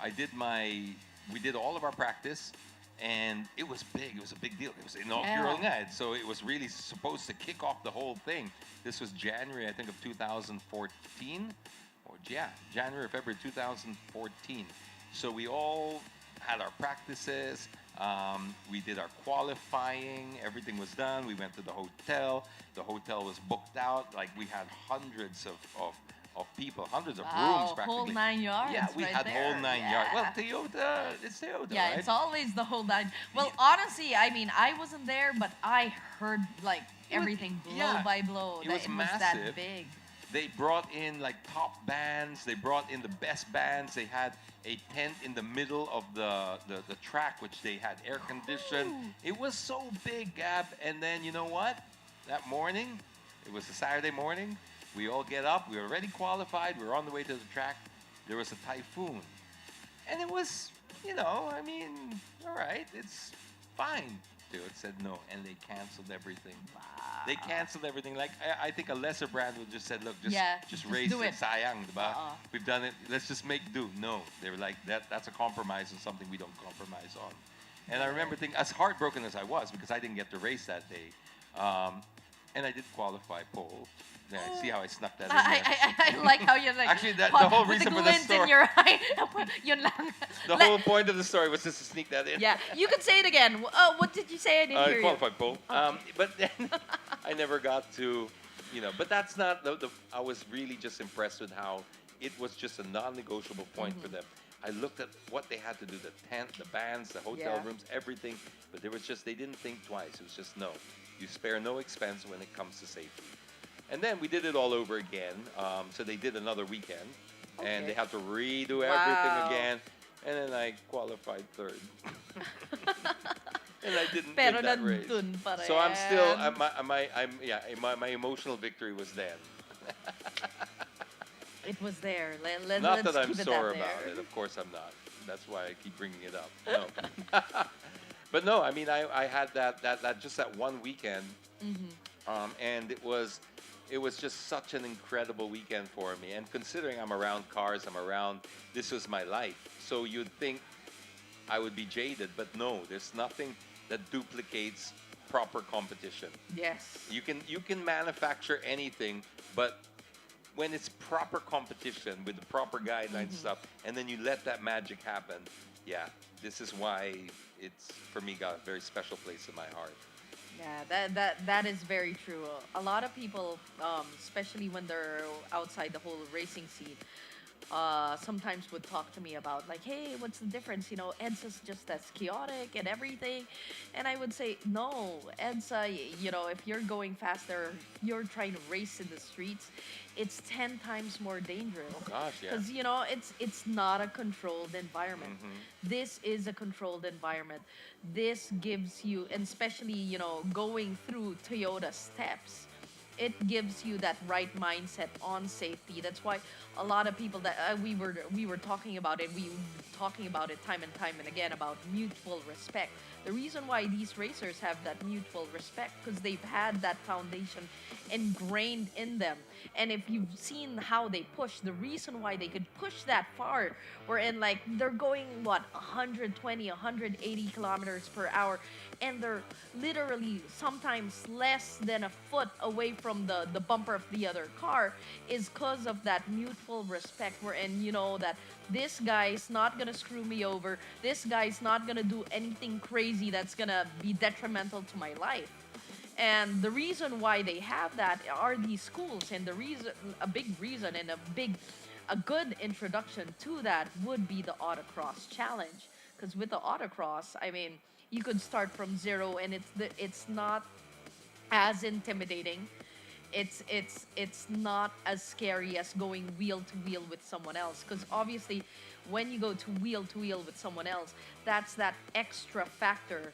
we did all of our practice, and it was big. It was a big deal. It was inaugural night, so it was really supposed to kick off the whole thing. This was January, I think, of 2014, or January or February 2014. So we all had our practices. We did our qualifying. Everything was done. We went to the hotel. The hotel was booked out. Like, we had hundreds of people, hundreds of rooms practically. Whole 9 yards. Yeah, we right had there. whole 9 yards. Well, Toyota, it's Toyota, Yeah, right? it's always the whole 9. Well, honestly, I mean, I wasn't there, but I heard like everything blow by blow. It was that massive. big. They brought in like top bands. They brought in the best bands. They had a tent in the middle of the track, which they had air conditioned. It was so big, Gab. And then you know what? That morning, it was a Saturday morning. We all get up. We were already qualified. We were on the way to the track. There was a typhoon. And it was, I mean, all right, it's fine. It said no, and they canceled everything. Wow. They canceled everything. Like, I think a lesser brand would just said, look, just raise do it. it. Sayang, diba? We've done it. Let's just make do. No, they were like, that's a compromise and something we don't compromise on. And I remember thinking, as heartbroken as I was, because I didn't get to race that day, and I did qualify pole. Yeah, see how I snuck that in there? I like how you're like, actually, the whole reason for the glint story. in your eye. Yun lang. The whole point of the story was just to sneak that in. Yeah, you can say it again. What did you say? I didn't hear you. Qualified pole. But then I never got to, but that's not I was really just impressed with how it was just a non-negotiable point for them. I looked at what they had to do, the tent, the bands, the hotel rooms, everything. But there was they didn't think twice. It was just no. You spare no expense when it comes to safety. And then we did it all over again. So they did another weekend. And they had to redo everything again. And then I qualified third. And I didn't win that race. So I'm still, my emotional victory was then. It was there. Not Let's that I'm keep sore it about it. Of course I'm not. That's why I keep bringing it up. No. But no, I mean, I had that one weekend. And it was just such an incredible weekend for me. And considering I'm around cars, this was my life. So you'd think I would be jaded, but no, there's nothing that duplicates proper competition. Yes. You can manufacture anything, but when it's proper competition with the proper guidelines and stuff, and then you let that magic happen, this is why it's, for me, got a very special place in my heart. Yeah, that is very true. A lot of people, especially when they're outside the whole racing scene, sometimes would talk to me about like, hey, what's the difference? EDSA's just as chaotic and everything, and I would say no. EDSA, if you're going faster, you're trying to race in the streets, it's 10 times more dangerous. Oh gosh, yeah. Because it's not a controlled environment. This is a controlled environment. This gives you, and especially going through Toyota steps, it gives you that right mindset on safety. That's why a lot of people that we were talking about it, we were talking about it time and time and again about mutual respect. The reason why these racers have that mutual respect because they've had that foundation ingrained in them. And if you've seen how they push, the reason why they could push that far, wherein like they're going 120, 180 kilometers per hour, and they're literally sometimes less than a foot away from the bumper of the other car, is because of that mutual respect, wherein that this guy's not gonna screw me over, this guy's not gonna do anything crazy that's gonna be detrimental to my life. And the reason why they have that are these schools, and a big reason and a good introduction to that would be the Autocross Challenge. Because with the Autocross, I mean, you could start from zero, and it's not as intimidating. It's not as scary as going wheel to wheel with someone else. Because obviously, when you go to wheel with someone else, that's that extra factor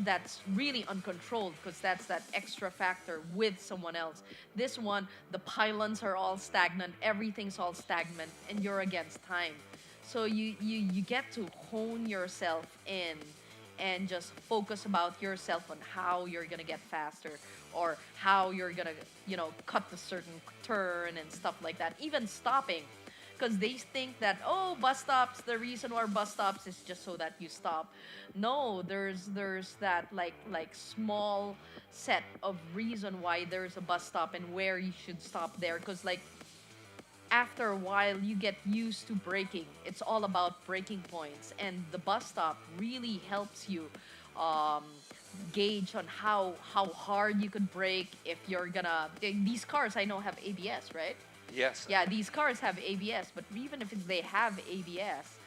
that's really uncontrolled, because that's that extra factor with someone else. This one, the pylons are all stagnant, everything's all stagnant, and you're against time. So you get to hone yourself in and just focus about yourself on how you're gonna get faster, or how you're gonna cut the certain turn and stuff like that. Even stopping, because they think that, oh, bus stops, the reason why bus stops is just so that you stop. No, there's that like small set of reason why there's a bus stop and where you should stop there. Because like after a while you get used to braking. It's all about braking points, and the bus stop really helps you gauge on how hard you could brake. If you're gonna, these cars I know have ABS, right? Yes. Yeah, these cars have ABS, but even if they have ABS,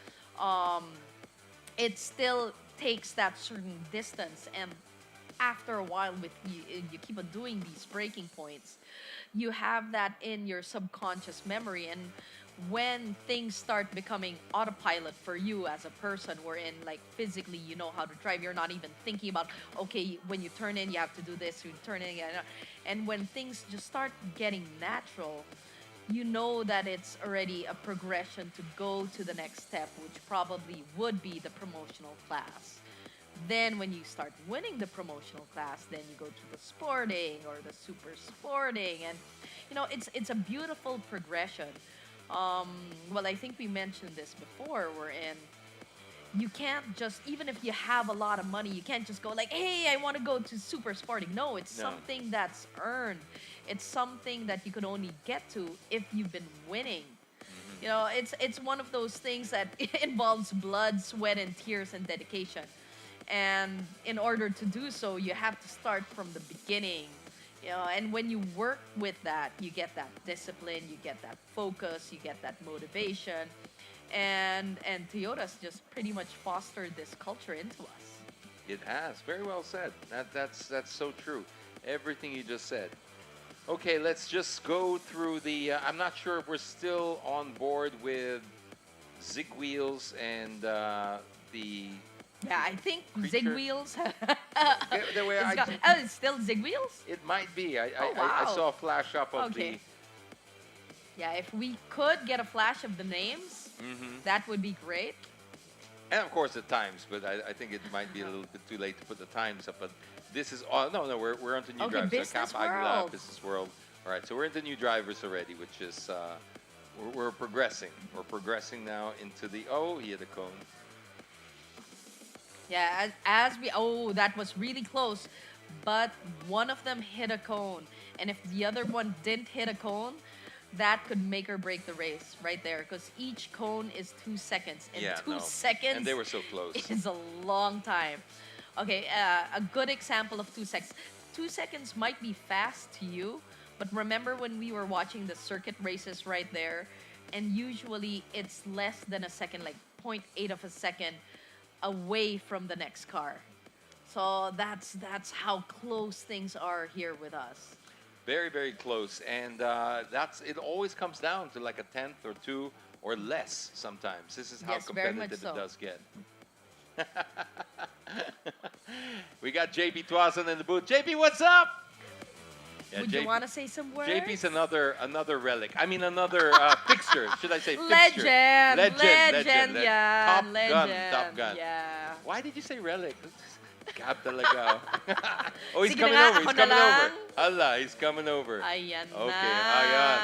it still takes that certain distance. And after a while, with you keep on doing these braking points, you have that in your subconscious memory. And when things start becoming autopilot for you as a person, wherein like physically you know how to drive, you're not even thinking about, okay, when you turn in, you have to do this, you turn in, and when things just start getting natural, you know that it's already a progression to go to the next step, which probably would be the promotional class. Then when you start winning the promotional class, then you go to the sporting or the super sporting, and it's a beautiful progression. Well, I think we mentioned this before, wherein you can't just, even if you have a lot of money, you can't just go like, hey, I want to go to super sporting. No, it's something that's earned. It's something that you can only get to if you've been winning. It's one of those things that involves blood, sweat, and tears and dedication. And in order to do so, you have to start from the beginning. And when you work with that, you get that discipline, you get that focus, you get that motivation. And Toyota's just pretty much fostered this culture into us. It has. Very well said. That's so true. Everything you just said. Okay, let's just go through the... I'm not sure if we're still on board with Zig Wheels and the... Yeah, I think creature. Zig Wheels. It's it's still Zig Wheels? It might be. I wow. saw a flash up of Okay. Yeah, if we could get a flash of the names, that would be great. And of course the times, but I think it might be a little bit too late to put the times up. But this is we're onto new drivers. Business So Cap Aguila, World. Business World. All right, so we're into new drivers already, which is we're progressing. We're progressing now into the he hit a cone. Yeah, that was really close, but one of them hit a cone, and if the other one didn't hit a cone, that could make or break the race right there, because each cone is 2 seconds, and 2 seconds and they were so close. is a long time. Okay, a good example of 2 seconds. 2 seconds might be fast to you, but remember when we were watching the circuit races right there, and usually it's less than a second, like point 0.8 of a second away from the next car. So that's how close things are here with us. Very, very close. And that's it always comes down to like a tenth or two or less sometimes. This is how Yes, very much competitive so. it does get. We got JP Tuazon in the booth. JP, what's up? Yeah, Would you want to say some words? JP's another relic. I mean, another fixture. Should I say fixture? Legend, yeah, Top Gun, legend, Top Gun. yeah. Why did you say relic? Gab talaga. Oh, he's Sige coming na nga, over. He's ako na coming lang. over. Allah, he's coming over. Ayan Okay, na. ayan.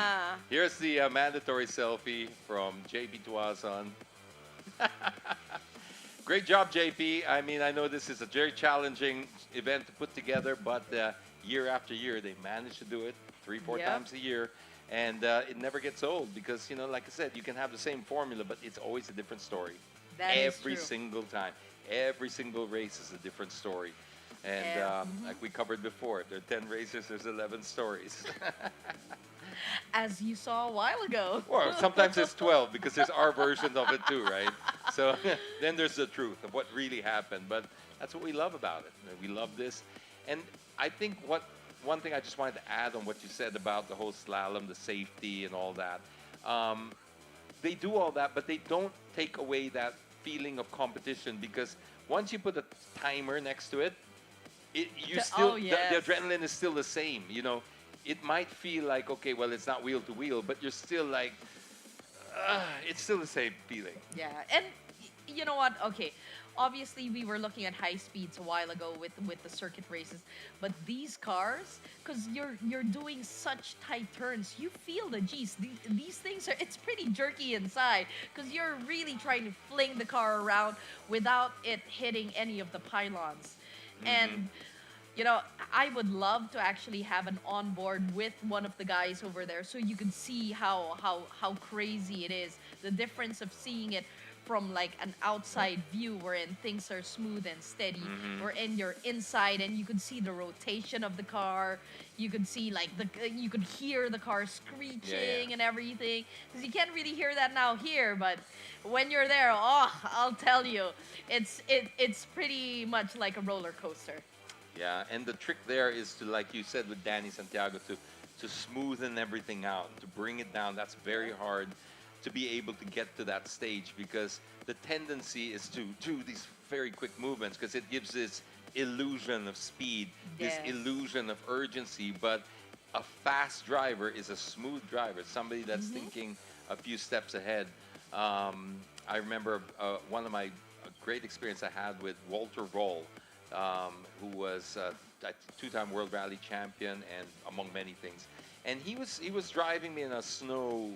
Here's the mandatory selfie from JP Tuazon. Great job, JP. I mean, I know this is a very challenging event to put together, but year after year, they manage to do it 3-4 Yep. times a year. And it never gets old because, you know, like I said, you can have the same formula, but it's always a different story. That is Every true. single time. Every single race is a different story. And like we covered before, if there are 10 races, there's 11 stories. As you saw a while ago. Or sometimes it's 12 because there's our version of it too, right? So then there's the truth of what really happened. But that's what we love about it. We love this. And I think one thing I just wanted to add on what you said about the whole slalom, the safety and all that. They do all that, but they don't take away that feeling of competition because once you put a timer next to it, you still oh, yes. the adrenaline is still the same. You know, it might feel like okay, well, it's not wheel to wheel, but you're still like, it's still the same feeling. Yeah, and you know what? Okay, obviously we were looking at high speeds a while ago with the circuit races, but these cars, because you're doing such tight turns, you feel the G's. These things it's pretty jerky inside because you're really trying to fling the car around without it hitting any of the pylons, and. You know, I would love to actually have an onboard with one of the guys over there so you can see how crazy it is. The difference of seeing it from like an outside view wherein things are smooth and steady, wherein you're inside and you can see the rotation of the car. You could see like you could hear the car screeching and everything. Because you can't really hear that now here, but when you're there, oh, I'll tell you, it's pretty much like a roller coaster. Yeah, and the trick there is to, like you said with Danny Santiago, to smoothen everything out, to bring it down. That's very hard to be able to get to that stage because the tendency is to do these very quick movements because it gives this illusion of speed, this illusion of urgency. But a fast driver is a smooth driver, somebody that's thinking a few steps ahead. I remember one of my great experience I had with Walter Roll. Who was a two-time World Rally champion and among many things. And he was driving me in a snow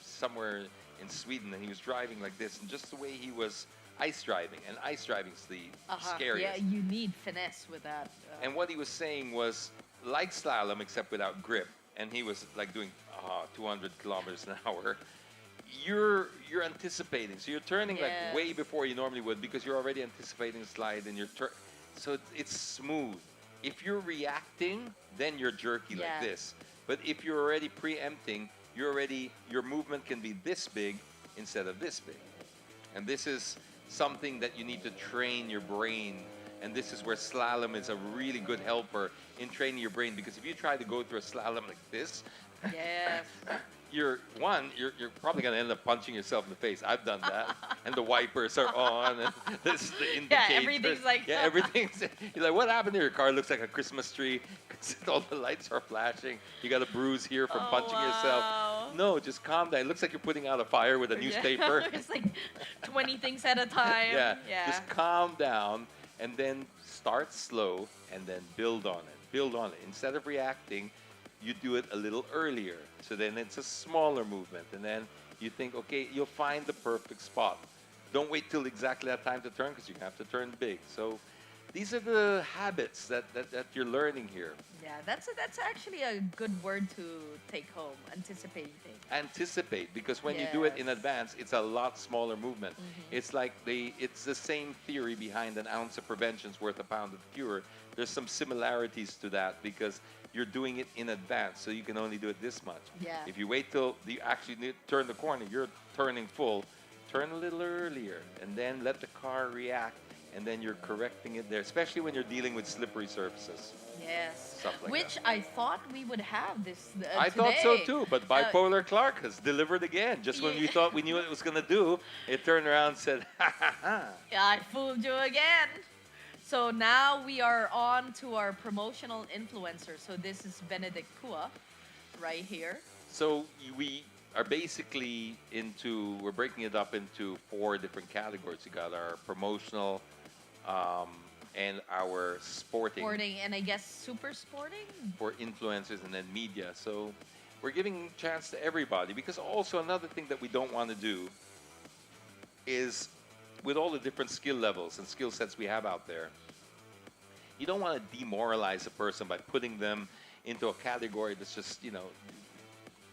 somewhere in Sweden, and he was driving like this, and just the way he was ice driving, and ice driving's the scariest. Yeah, you need finesse with that. And what he was saying was like slalom except without grip, and he was like doing 200 kilometers an hour. You're anticipating, so you're turning like way before you normally would because you're already anticipating the slide and so it's smooth. If you're reacting, then you're jerky like this. But if you're already preempting, your movement can be this big instead of this big. And this is something that you need to train your brain. And this is where slalom is a really good helper in training your brain because if you try to go through a slalom like this, yes. You're probably gonna end up punching yourself in the face. I've done that, and the wipers are on, and this is the indicator. Yeah, everything's like. Yeah, everything's. You're like, what happened to your car? Looks like a Christmas tree because all the lights are flashing. You got a bruise here from punching yourself. No, just calm down. It looks like you're putting out a fire with a newspaper. It's like 20 things at a time. Yeah, just calm down, and then start slow, and then build on it. Build on it. Instead of reacting, you do it a little earlier. So then it's a smaller movement. And then you think, okay, you'll find the perfect spot. Don't wait till exactly that time to turn because you have to turn big. So these are the habits that you're learning here. Yeah, that's actually a good word to take home. Anticipating. Anticipate, because when you do it in Yes. advance, it's a lot smaller movement. It's like it's the same theory behind an ounce of prevention's worth a pound of cure. There's some similarities to that because you're doing it in advance, so you can only do it this much. Yeah. If you wait till you actually turn the corner, you're turning full, turn a little earlier, and then let the car react, and then you're correcting it there, especially when you're dealing with slippery surfaces. Yes. Stuff like Which I thought we would have this I thought so today. too, but Bipolar Clark has delivered again. Just when we thought we knew what it was going to do, it turned around and said, ha ha ha. Yeah, I fooled you again. So now we are on to our promotional influencer. So this is Benedict Kua right here. So we are basically we're breaking it up into 4 different categories. You got our promotional and our sporting. Sporting and I guess super sporting? For influencers and then media. So we're giving chance to everybody, because also another thing that we don't want to do is, with all the different skill levels and skill sets we have out there, you don't want to demoralize a person by putting them into a category that's just,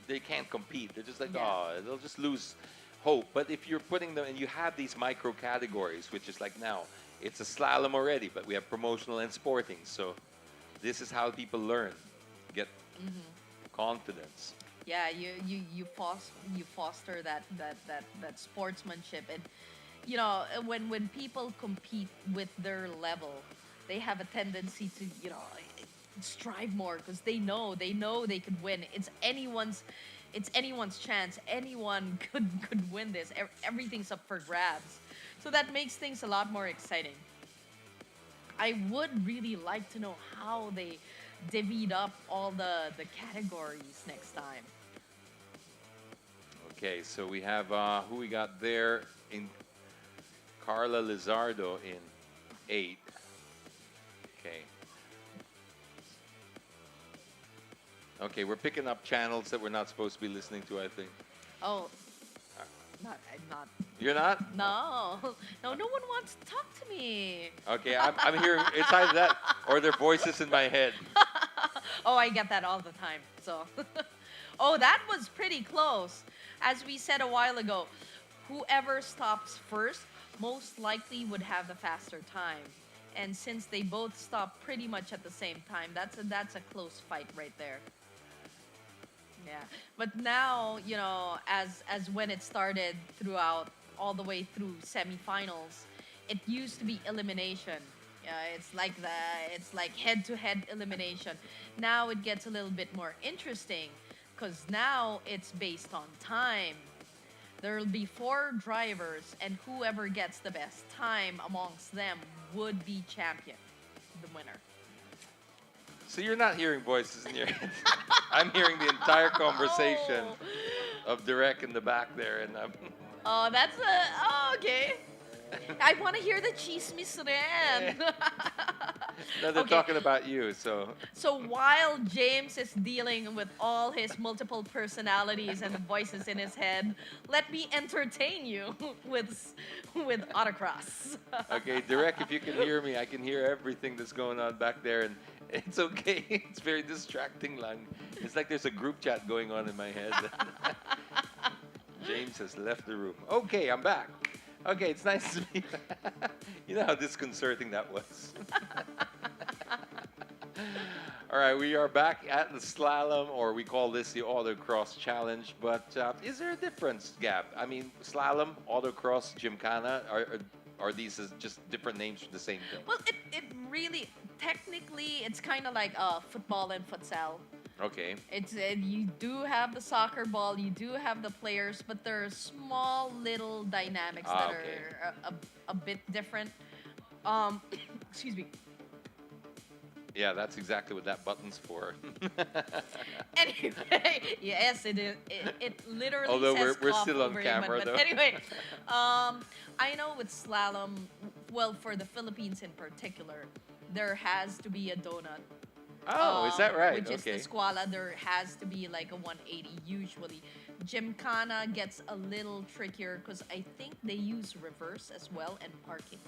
they can't compete. They're just like, they'll just lose hope. But if you're putting them, and you have these micro categories, which is like now, it's a slalom already, but we have promotional and sporting. So this is how people learn, get confidence. Yeah, you foster that sportsmanship, and when people compete with their level, they have a tendency to strive more because they know they could win. It's anyone's chance. Anyone could win this. Everything's up for grabs, so that makes things a lot more exciting. I would really like to know how they divvied up all the categories next time. Okay, so we have who we got there in Carla Lizardo in 8. Okay. Okay, we're picking up channels that we're not supposed to be listening to, I think. Oh, I'm not. You're not? No, no one wants to talk to me. Okay, I'm hearing, it's either that or their voices in my head. Oh, I get that all the time. So, oh, that was pretty close. As we said a while ago, whoever stops first most likely would have the faster time. And since they both stopped pretty much at the same time, that's a close fight right there. Yeah, but now as when it started throughout all the way through semifinals, it used to be elimination. Yeah, it's like head-to-head elimination. Now it gets a little bit more interesting because now it's based on time. There'll be 4 drivers, and whoever gets the best time amongst them would be champion, the winner. So you're not hearing voices in your head. I'm hearing the entire conversation of Derek in the back there, and Oh, okay. I want to hear the chismis rin. no, they're talking about you. So So while James is dealing with all his multiple personalities and the voices in his head, let me entertain you with Autocross. okay, Derek, if you can hear me, I can hear everything that's going on back there, and it's okay. It's very distracting, lang. It's like there's a group chat going on in my head. James has left the room. Okay, I'm back. Okay, it's nice to be back. You know how disconcerting that was. All right, we are back at the slalom, or we call this the Autocross Challenge. But is there a difference, Gab? I mean, slalom, Autocross, Gymkhana, are these just different names for the same thing? Well, it really, technically, it's kind of like football and futsal. Okay. It's you do have the soccer ball, you do have the players, but there are small little dynamics that are a bit different. Excuse me. Yeah, that's exactly what that button's for. Anyway, yes, it is. It literally Although says we're cough still on over it, camera, but though. anyway, I know with slalom, well, for the Philippines in particular, there has to be a donut. Oh, is that right? Which Okay. is the squala. There has to be like a 180 usually. Gymkhana gets a little trickier because I think they use reverse as well and parking.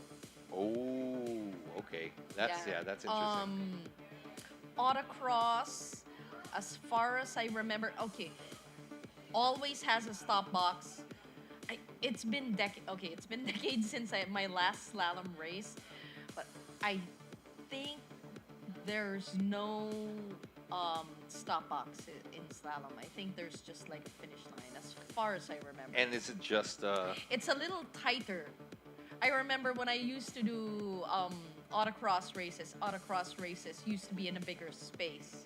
Oh, okay. That's that's interesting. Autocross, as far as I remember, okay, always has a stop box. It's been it's been decades since my last slalom race, but I think there's no stop box in slalom. I think there's just like a finish line, as far as I remember. And is it just It's a little tighter. I remember when I used to do autocross races used to be in a bigger space,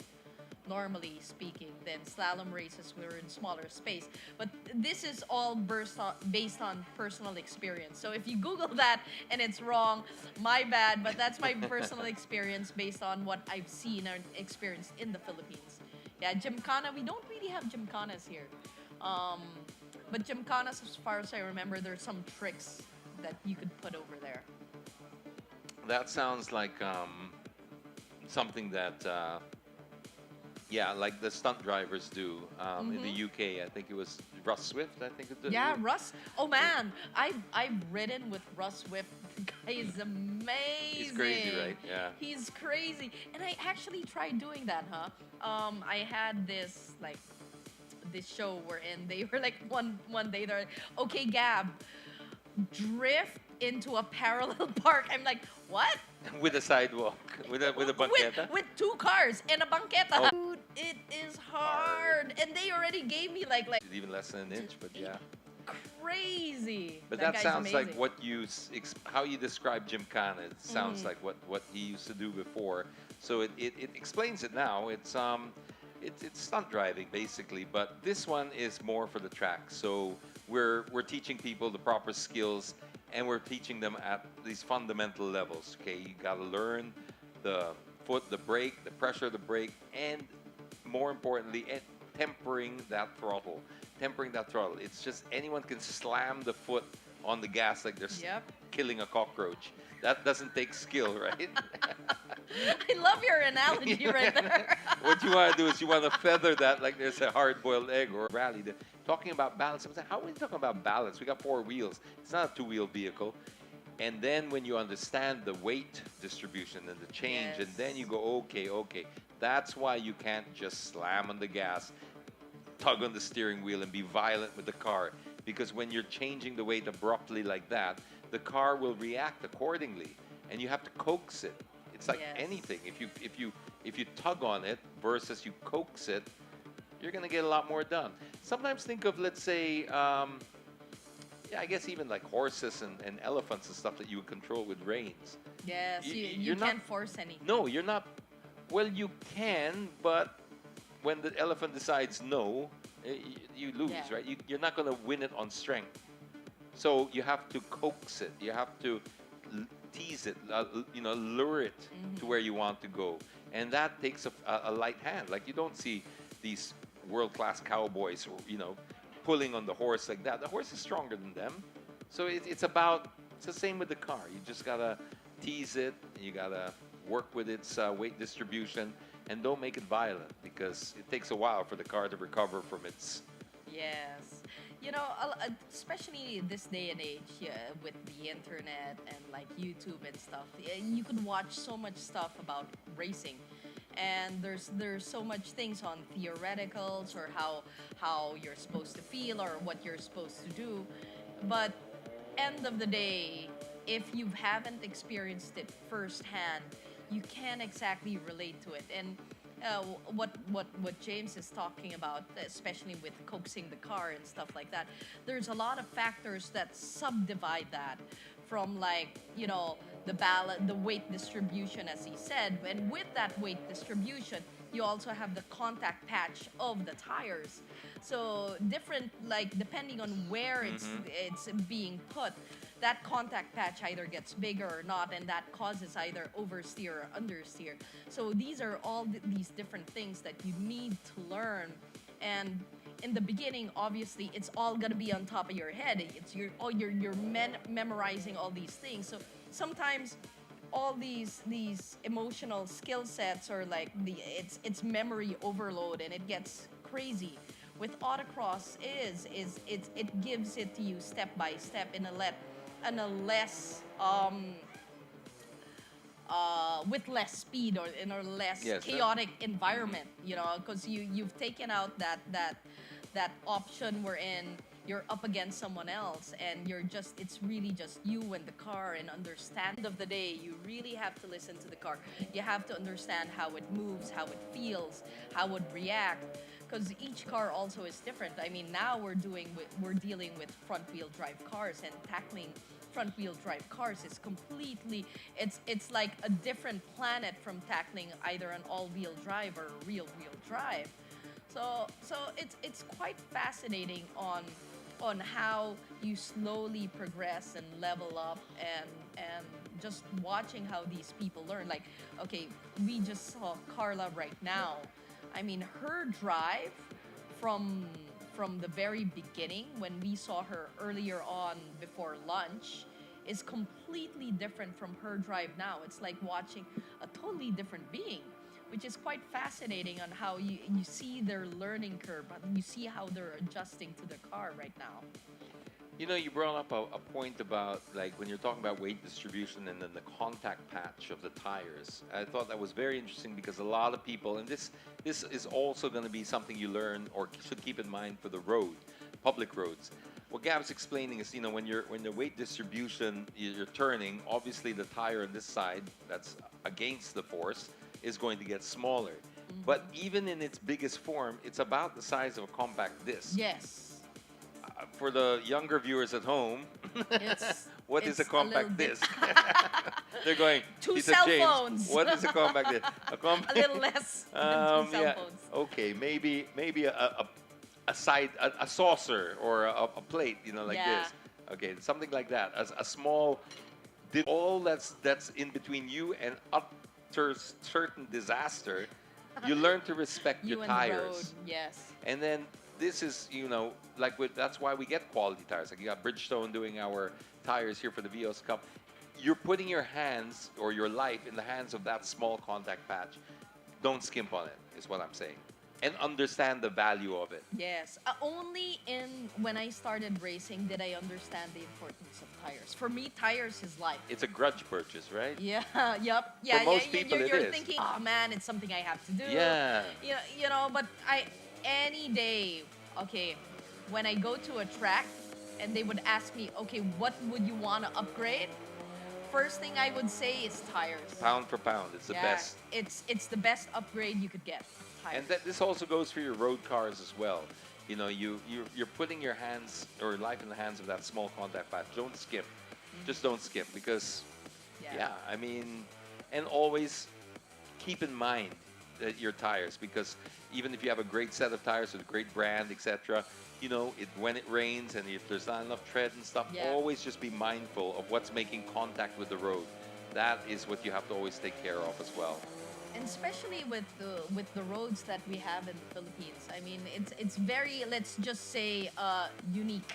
normally speaking. Then slalom races were in smaller space. But this is all based on personal experience. So if you Google that and it's wrong, my bad. But that's my personal experience based on what I've seen and experienced in the Philippines. Yeah, Gymkhana, we don't really have Gymkhanas here. But Gymkhanas, as far as I remember, there's some tricks that you could put over there. that sounds like something that yeah, like the stunt drivers do in the UK. I think it was Russ Swift. I think it did. Yeah, Russ. Oh man, I've ridden with Russ Swift. The guy is amazing. He's crazy, right? Yeah. He's crazy, and I actually tried doing that, huh? I had this show wherein they were like one day they're like, okay, Gab, drift into a parallel park. I'm like, what? With a sidewalk, with a banqueta. With two cars and a banqueta. Dude, it is hard, and they already gave me like Even less than an inch, but yeah. crazy. But that guy's sounds like amazing. what you how you describe Gymkhana. It sounds like what he used to do before. So it explains it now. It's stunt driving basically, but this one is more for the track. So we're teaching people the proper skills, and we're teaching them at these fundamental levels. Okay, you got to learn the foot, the brake, the pressure of the brake, and more importantly, tempering that throttle. Tempering that throttle. It's just anyone can slam the foot on the gas like they're killing a cockroach. That doesn't take skill, right? I love your analogy right there. What you want to do is you want to feather that like there's a hard-boiled egg or rally. Talking about balance, I'm saying, how are we talking about balance? We got 4 wheels. It's not a 2-wheel vehicle. And then when you understand the weight distribution and the change, and then you go, okay. That's why you can't just slam on the gas, tug on the steering wheel, and be violent with the car. Because when you're changing the weight abruptly like that, the car will react accordingly, and you have to coax it. It's like anything. If you tug on it versus you coax it, you're gonna get a lot more done. Sometimes think of, let's say, I guess even like horses and elephants and stuff that you would control with reins. Yes, you can't force any. No, you're not. Well, you can, but when the elephant decides no, you lose, right? You're not gonna win it on strength. So you have to coax it. You have to tease it, lure it to where you want to go. And that takes a light hand. Like, you don't see these world-class cowboys, pulling on the horse like that. The horse is stronger than them. So it's the same with the car. You just gotta tease it. You gotta work with its weight distribution, and don't make it violent, because it takes a while for the car to recover from its... Yes. Especially this day and age, with the internet and like YouTube and stuff, you can watch so much stuff about racing, and there's so much things on theoreticals or how you're supposed to feel or what you're supposed to do, but end of the day, if you haven't experienced it firsthand, you can't exactly relate to it. And what James is talking about, especially with coaxing the car and stuff like that, there's a lot of factors that subdivide that from the weight distribution, as he said. And with that weight distribution, you also have the contact patch of the tires. So different, depending on where it's being put, that contact patch either gets bigger or not, and that causes either oversteer or understeer. So these are all these different things that you need to learn. And in the beginning, obviously, it's all gonna be on top of your head. You're memorizing all these things. So sometimes all these emotional skill sets are it's memory overload, and it gets crazy. With autocross it gives it to you step by step in a less with less speed or in a less Yes, chaotic environment, because you've taken out that option wherein you're up against someone else and it's really just you and the car, and understand of the day you really have to listen to the car. You have to understand how it moves, how it feels, how it react, because each car also is different. I mean, now we're dealing with front wheel drive cars, and tackling front wheel drive cars is completely, it's like a different planet from tackling either an all wheel drive or a real wheel drive. So it's quite fascinating on how you slowly progress and level up, and just watching how these people learn. Like, okay, we just saw Carla right now. I mean, her drive from the very beginning, when we saw her earlier on before lunch, is completely different from her drive now. It's like watching a totally different being, which is quite fascinating on how you see their learning curve, but you see how they're adjusting to the car right now. You brought up a point about, like, when you're talking about weight distribution and then the contact patch of the tires. I thought that was very interesting, because a lot of people, and this is also going to be something you learn or should keep in mind for the road, public roads. What Gab's explaining is, when the weight distribution, you're turning, obviously the tire on this side that's against the force is going to get smaller. But even in its biggest form, it's about the size of a compact disc. Yes. For the younger viewers at home, what is a compact disc? They're going, two he said, cell James, phones. what is a compact disc? A little less than two cell phones. Okay, maybe a saucer or a plate, like this. Okay, something like that. A small, all that's in between you and utter certain disaster. You learn to respect your tires. The road, yes. And then this is, that's why we get quality tires. Like, you got Bridgestone doing our tires here for the Vios Cup. You're putting your hands or your life in the hands of that small contact patch. Don't skimp on it, is what I'm saying. And understand the value of it. Yes. Only when I started racing did I understand the importance of tires. For me, tires is life. It's a grudge purchase, right? Yeah, yep. Yeah, For most people, you're it is. thinking, oh man, it's something I have to do. Yeah. But any day, okay, when I go to a track and they would ask me, okay, what would you want to upgrade? First thing I would say is tires. Pound for pound, it's the best. It's the best upgrade you could get. Tires. And this also goes for your road cars as well. You're putting your hands or life in the hands of that small contact patch. Don't skip. Just don't skip, because, and always keep in mind your tires, because even if you have a great set of tires with a great brand, etc., when it rains and if there's not enough tread and stuff, always just be mindful of what's making contact with the road. That is what you have to always take care of as well. And especially with the roads that we have in the Philippines, I mean, it's very, let's just say, unique.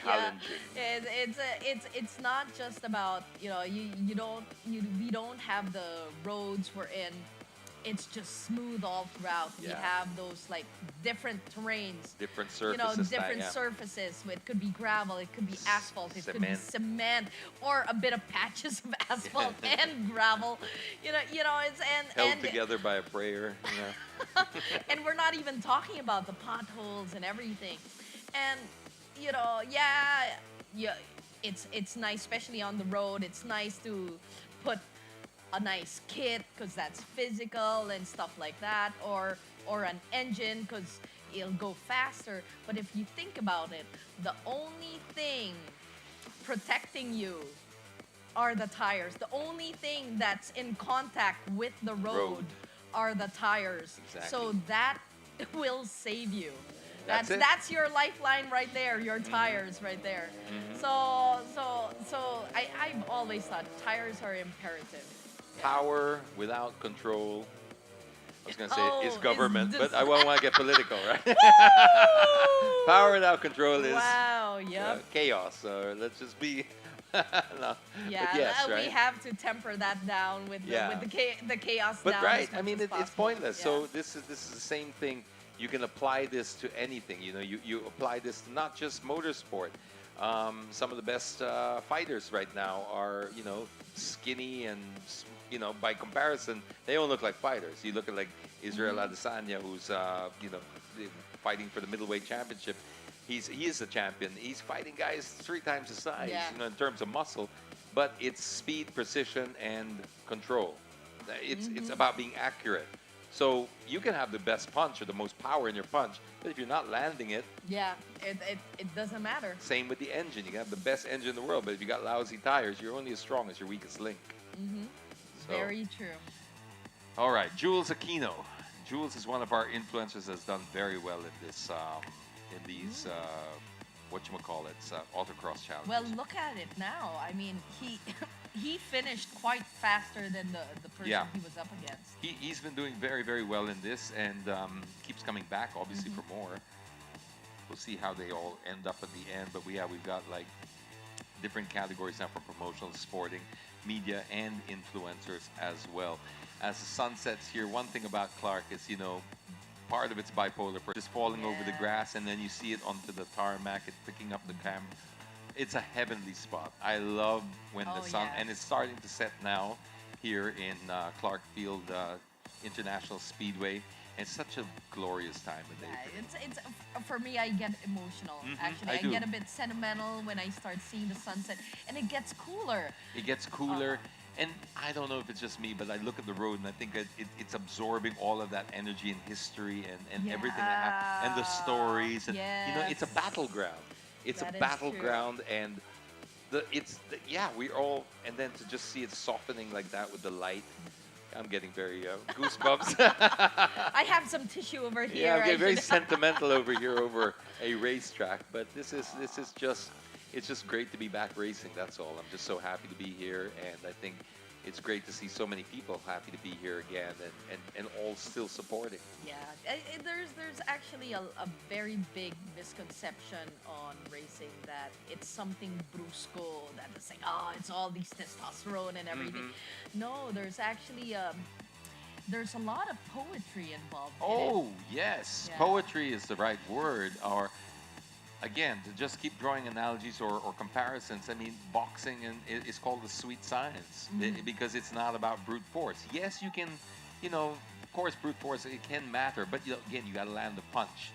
Challenging. It's not just about we don't have the roads we're in. It's just smooth all throughout. We have those like different terrains, different surfaces. Surfaces. It could be gravel, it could be asphalt, it could be cement, or a bit of patches of asphalt and gravel. It's held together by a prayer. And we're not even talking about the potholes and everything. And it's nice, especially on the road. It's nice to put a nice kit, because that's physical and stuff like that, or an engine, because it'll go faster. But if you think about it, the only thing protecting you are the tires. The only thing that's in contact with the road are the tires. Exactly. So that will save you. That's your lifeline right there, your tires right there. So I've always thought tires are imperative. Power without control, I was going to say, is government, but I won't want to get political, right? Power without control is chaos. So let's just be... no. Yeah, but yes, right? We have to temper that down with the chaos. But down right, as much as it's possible. pointless. Yeah. So this is the same thing. you can apply this to anything. You know, you apply this to not just motorsport. Some of the best fighters right now are, you know, skinny and, you know, by comparison, they don't look like fighters. You look at like Israel Adesanya, who's, you know, fighting for the middleweight championship. He is a champion. He's fighting guys 3 times his size, you know, in terms of muscle. But it's speed, precision, and control. It's about being accurate. So you can have the best punch or the most power in your punch, but if you're not landing it, Yeah, it doesn't matter. same with the engine. You can have the best engine in the world, but if you got lousy tires, you're only as strong as your weakest link. So- Very true. All right, Jules Aquino. Jules is one of our influencers that's done very well in this, in these, whatchamacallits, autocross challenges. Well, look at it now. I mean, he finished quite faster than the person Yeah. he was up against. He's been doing very, very well in this and keeps coming back, obviously, for more. We'll see how they all end up at the end. But we've got like different categories now for promotional, sporting, media, and influencers as well. As the sun sets here, one thing about Clark is, you know, part of it's bipolar, just falling over the grass, and then you see it onto the tarmac, it's picking up the camera. It's a heavenly spot. I love when the sun, and it's starting to set now here in Clark Field International Speedway. It's such a glorious time of day. It's for me, I get emotional. Actually, I do. get a bit sentimental when I start seeing the sunset, and it gets cooler. It gets cooler, and I don't know if it's just me, but I look at the road and I think it's absorbing all of that energy and history and everything that happened, and the stories. And you know, it's a battleground. It's That a is battleground, and we all, and then to just see it softening like that with the light. I'm getting very goosebumps. I have some tissue over here. Yeah, I'm getting very should- sentimental over here over a racetrack, but this is just, it's just great to be back racing. That's all. I'm just so happy to be here, and I think it's great to see so many people happy to be here again and all still supporting. Yeah, there's actually a very big misconception on racing that it's something brusco, that it's like, oh, it's all these testosterone and everything. No, there's actually there's a lot of poetry involved in it. Oh, yes. Yeah. Poetry is the right word. Or, again, to just keep drawing analogies or comparisons, I mean, boxing is called the sweet science because it's not about brute force. Yes, you can, you know, of course, brute force, it can matter, but you know, again, you got to land the punch.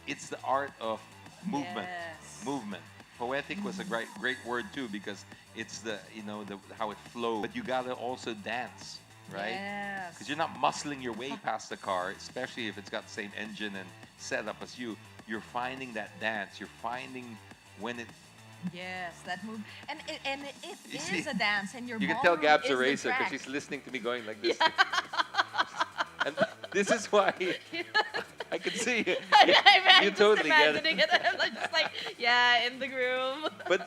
It's the art of movement. Yes. Movement. Poetic was a great word, too, because it's the, you know, how it flows. But you got to also dance. Right? Yes. Because you're not muscling your way past the car, especially if it's got the same engine and setup as you. You're finding that dance. You're finding when it. Yes, that move, and it You is see, a dance, and your You can tell ballroom Gab's is a the racer because track. she's listening to me going like this. And this is why I can see you. I'm You just totally get it. imagining it. I'm just like, yeah, in the groove. But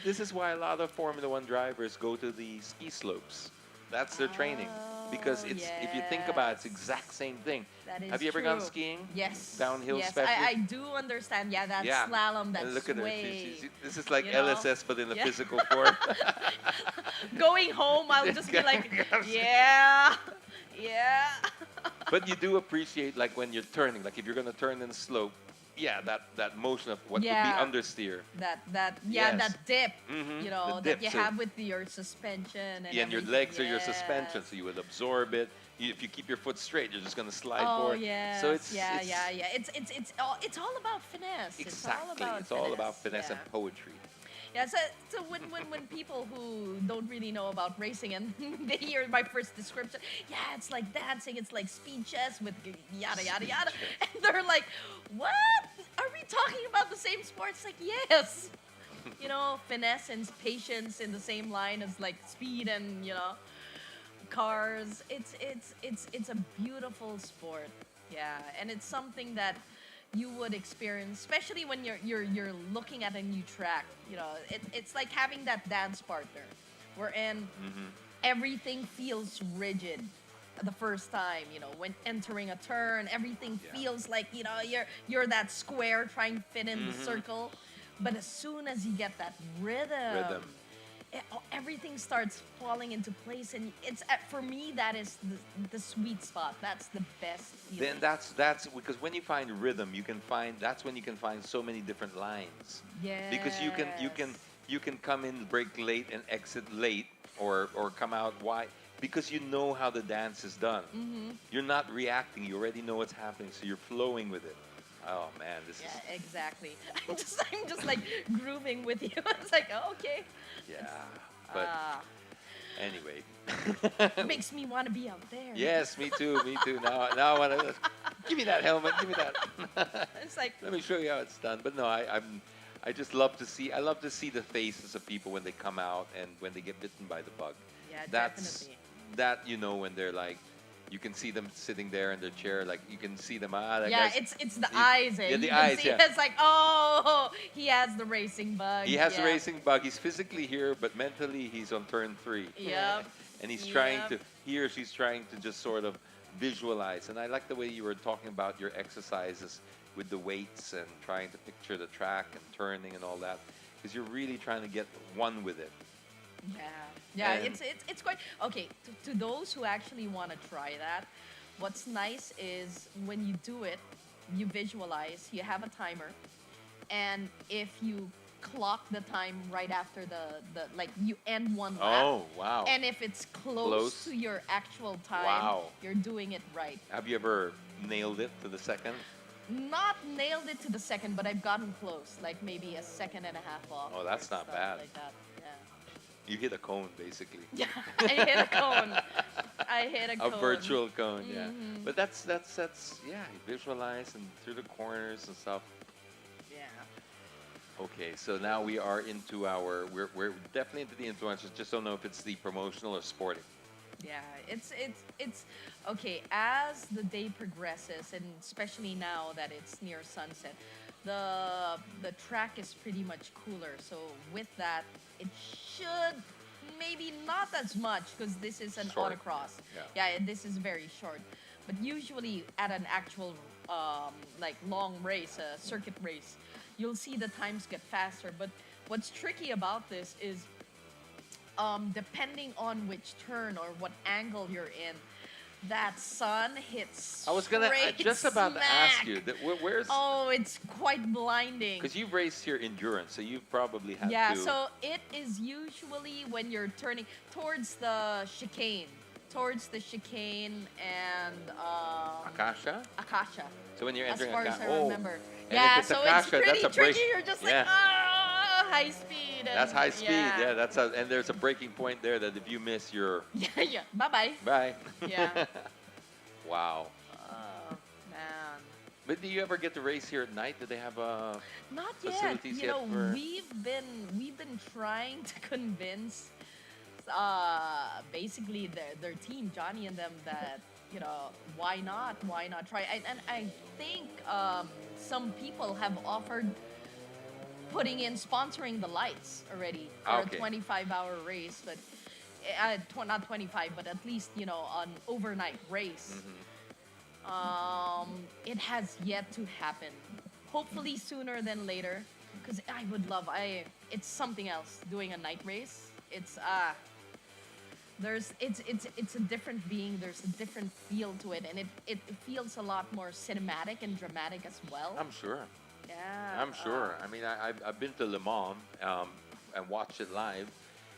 this is why a lot of Formula One drivers go to the ski slopes. That's their training. Because it's if you think about it, it's the exact same thing. That is Have you ever gone true. skiing? Yes. Downhill yes, especially? I do understand. Yeah, that slalom, that And look at her. sway. This is like you know? LSS, but in a Yeah. physical form. Going home, I'll just be like, yeah, yeah. But you do appreciate, like, when you're turning, like if you're going to turn in a slope, yeah, that motion of what would Yeah. be understeer. That Yes. that dip, Mhm, you know, the that dip, you so- have with your suspension and Yeah, and your everything. legs are your suspension, so you would absorb it. If you keep your foot straight, you're just going to slide Oh forward. yes, So it's yeah. it's It's all about finesse. Exactly. It's all about finesse and poetry. Yeah, so when people who don't really know about racing and they hear my first description, yeah, it's like dancing, it's like speed chess with yada yada yada, and they're like, what? Are we talking about the same sport? It's like, yes. You know, finesse and patience in the same line as like speed and, you know, cars. It's a beautiful sport. Yeah, and it's something that you would experience, especially when you're looking at a new track. You know, it's like having that dance partner, wherein everything feels rigid the first time. You know, when entering a turn, everything feels like, you know, you're that square trying to fit in the circle. But as soon as you get that rhythm, everything starts falling into place, and it's for me that is the sweet spot. That's the best feeling. Then that's because when you find rhythm, you can find that's when you can find so many different lines. Because you can come in, break late, and exit late, or come out wide, because you know how the dance is done. You're not reacting. You already know what's happening, so you're flowing with it. Oh man, this is exactly. I'm just like grooving with you. It's like, oh, okay. yeah. But anyway, makes me want to be out there. Yes, me too. Me too. Now I want to give me that helmet. Give me that. It's like, let me show you how it's done. But no, I just love to see. I love to see the faces of people when they come out and when they get bitten by the bug. Yeah, That's definitely. that when they're like, you can see them sitting there in their chair, like you can see them. That yeah, guy's- it's the eyes. Yeah, You the can eyes. see Yeah. It's like, oh, he has the racing bug. He has yeah. the racing bug. He's physically here, but mentally he's on turn 3. Yep. And he's trying Yep. to, he or she's trying to just sort of visualize. And I like the way you were talking about your exercises with the weights and trying to picture the track and turning and all that, because you're really trying to get one with it. Yeah, And- it's quite okay. To those who actually want to try that, what's nice is when you do it, you visualize. You have a timer, and if you clock the time right after the like you end one lap. Oh, wow. And if it's close to your actual time, Wow. you're doing it right. Have you ever nailed it to the second? Not nailed it to the second, but I've gotten close, like maybe a second and a half off. Oh, that's or not stuff bad. Like that. Yeah. You hit a cone, basically. Yeah, I hit a cone. I hit a A cone. virtual cone, yeah. Mhm. But that's yeah. You visualize and through the corners and stuff. Yeah. Okay, so now we are into our. We're definitely into the influencers. Just don't know if it's the promotional or sporting. Yeah, it's okay. As the day progresses, and especially now that it's near sunset, the track is pretty much cooler. So with that, it should maybe not as much because this is an Short. autocross. Yeah. Yeah, this is very short. But usually at an actual like long race, a circuit race, you'll see the times get faster. But what's tricky about this is depending on which turn or what angle you're in, that sun hits. I was gonna just about to ask you that where's Oh, it's quite blinding. because you've raced your endurance, so you've probably had Yeah, to. so it is usually when you're turning towards the chicane, and Akasha. Akasha. So when you're As entering far as Akasha, I remember. And Yeah, if it's so Akasha, it's pretty that's a break. tricky. You're just like, Yeah. high speed. That's and- high speed. Yeah. Yeah, and there's a breaking point there that if you miss, you're Yeah. Bye bye. bye. Yeah. Wow. Oh man. But do you ever get to race here at night? Do they have Not yet. facilities You yet know, for- we've been trying to convince basically their team, Johnny and them, that why not try? And I think some people have offered putting in sponsoring the lights already for Okay. a 25-hour race, but not 25, but at least an overnight race. It has yet to happen. Hopefully sooner than later, because I would love. It's something else doing a night race. It's it's a different being. There's a different feel to it, and it feels a lot more cinematic and dramatic as well. I'm sure. Yeah. I'm sure. I mean, I've been to Le Mans and watched it live,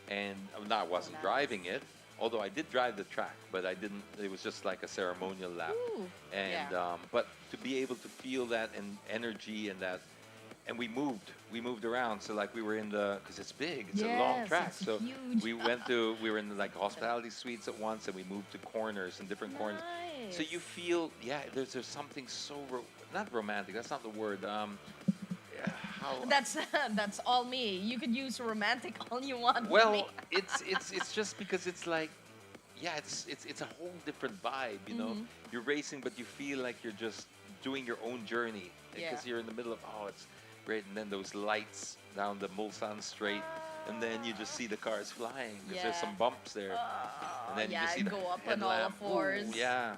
and I wasn't driving it. Although I did drive the track, but I didn't. It was just like a ceremonial lap. Ooh, And yeah. but to be able to feel that and energy and that, and we moved around. So like we were in because it's big, it's a long Yes, track. it's So huge. we were in like hospitality suites at once, and we moved to corners and different corners. So you feel, yeah, there's something so not romantic. That's not the word. How That's all me. You could use romantic all you want. with well, me. it's just because it's like, yeah, it's a whole different vibe, you know. Mhm. You're racing, but you feel like you're just doing your own journey because Yeah. you're in the middle of it's great, and then those lights down the Mulsanne Straight, and then you just see the cars flying because there's some Yeah. bumps there, and then yeah, you just see and the go up on all headlamp. fours. Ooh, yeah,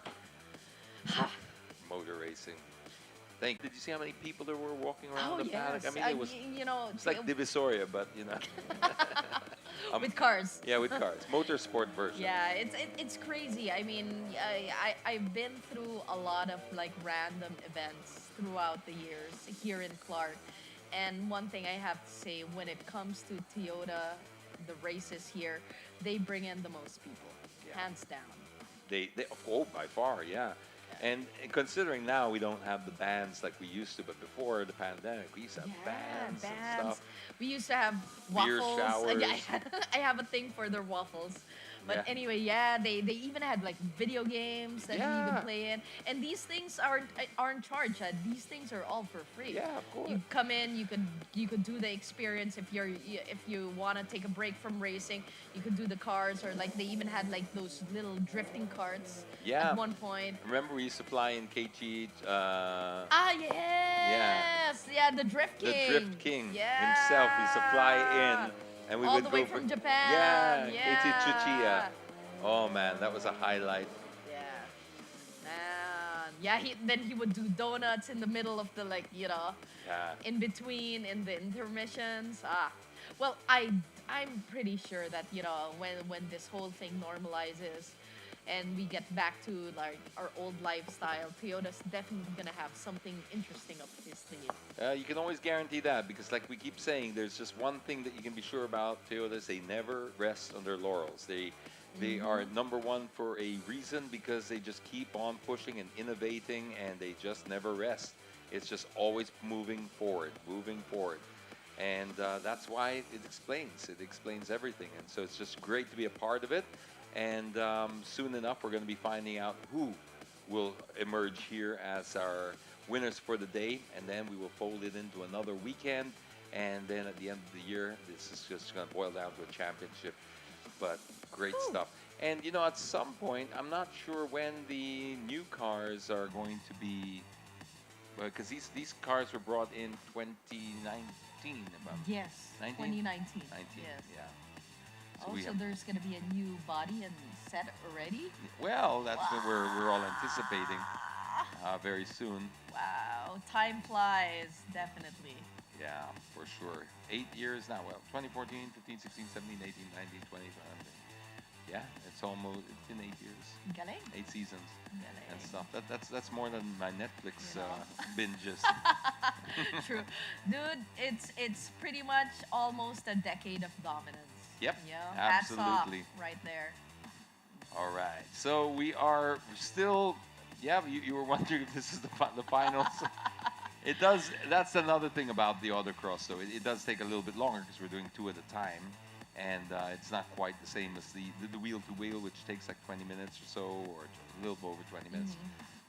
motor racing. Did you see how many people there were walking around Oh the paddock? yes. I mean, it was. It's like Divisoria, but With cars. Yeah, with cars. Motorsport version. Yeah, it's crazy. I mean, I've been through a lot of like random events throughout the years here in Clark, and one thing I have to say, when it comes to Toyota, the races here, they bring in the most people, hands down. They by far, yeah. And considering now we don't have the bands like we used to, but before the pandemic, we used to have bands and stuff. We used to have Beer waffles. showers. I have a thing for their waffles. But Yeah. anyway, they even had like video games that you Yeah. could play in, and these things aren't charged. These things are all for free. Yeah, of course. You come in, you could do the experience if you want to take a break from racing. You could do the cars, or like they even had like those little drifting carts. Yeah. At one point. Remember we used to fly in KG. Yes. Yeah, the Drift King. The Drift King himself used to fly in, and we All would the go way from Japan. Yeah, Yeah. KG Chuchiya. Oh man, that was a highlight. Man. Yeah, then he would do donuts in the middle of the Yeah. in between in the intermissions. Well, I'm pretty sure that when this whole thing normalizes and we get back to like our old lifestyle, Toyota's definitely gonna have something interesting up his sleeve. You can always guarantee that because, like we keep saying, there's just one thing that you can be sure about Toyotas: they never rest on their laurels. They are number one for a reason because they just keep on pushing and innovating, and they just never rest. It's just always moving forward, and that's why it explains everything. And so it's just great to be a part of it. And soon enough, we're going to be finding out who will emerge here as our winners for the day, and then we will fold it into another weekend. And then at the end of the year, this is just going to boil down to a championship. But great stuff. And at some point, I'm not sure when the new cars are going to be, because these cars were brought in 2019. Yes, 19? 2019. 19, Yes. yeah. So we Also, have- there's going to be a new body and set already. Well, that's what we're all anticipating very soon. Wow, time flies, definitely. Yeah, for sure. 8 years now. Well, 2014, 15, 16, 17, 18, 19, 20. Yeah, it's been 8 years. Galing. 8 seasons Galing. and stuff. That's more than my Netflix binges. True, dude. It's pretty much almost a decade of dominance. Yep, Hats off absolutely. right there. All right. So we are still. Yeah, you were wondering if this is the finals. It does. That's another thing about the Autocross. So it does take a little bit longer because we're doing 2 at a time, and it's not quite the same as the wheel to wheel, which takes like 20 minutes or so, or a little over 20 minutes,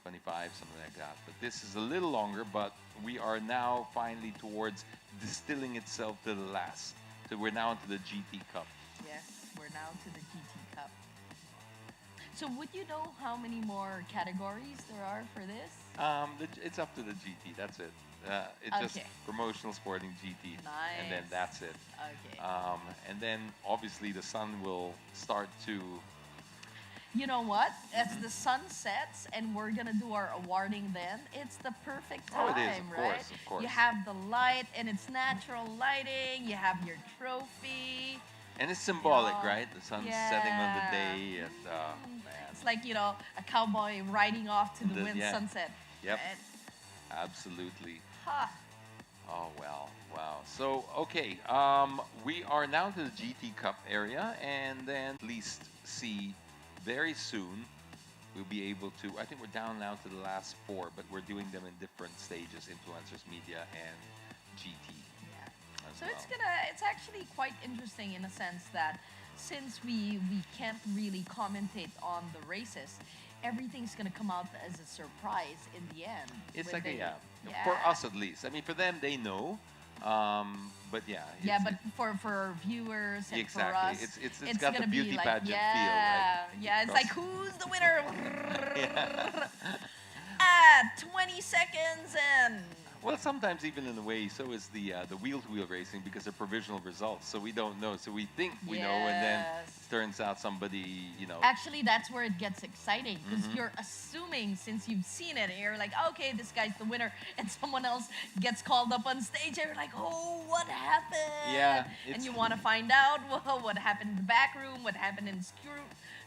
25, something like that. But this is a little longer. But we are now finally towards distilling itself to the last. So we're now into the GT Cup. Yes, we're now to the GT Cup. So would you know how many more categories there are for this? It's up to the GT. That's it. It's just Okay. promotional sporting GT, and then Nice. that's it. Okay. And then obviously the sun will start to. You know what? As the sun sets and we're gonna do our awarding, then it's the perfect Oh, time, it is, of right? course, of course. You have the light and it's natural lighting. You have your trophy. And it's symbolic, Yeah. right? The sun setting on the day, and It's like a cowboy riding off to the wind yeah. sunset. Yep. Right? Absolutely. Ha. Oh wow, wow. So okay, we are now to the GT Cup area, and then at least see very soon we'll be able to. I think we're down now to the last 4, but we're doing them in different stages: influencers, media, and GT. So it's actually quite interesting in a sense that since we can't really commentate on the races, everything's gonna come out as a surprise in the end. It's when like they- for us at least. I mean, for them they know, but yeah. Yeah, it's- but for viewers and for Exactly. us, It's got the gonna be beauty like, pageant feel, yeah, like, yeah. It's across- like who's the winner? Yeah. 20 seconds and Well, sometimes even in a way, so is the wheel-to-wheel racing because they're provisional results. So we don't know. So we think we know, and then Yes. it turns out somebody, you know. Actually, that's where it gets exciting because Mhm. you're assuming since you've seen it, and you're like, okay, this guy's the winner, and someone else gets called up on stage, and you're like, oh, what happened? Yeah, And it's- you want to find out what happened in the back room, what happened in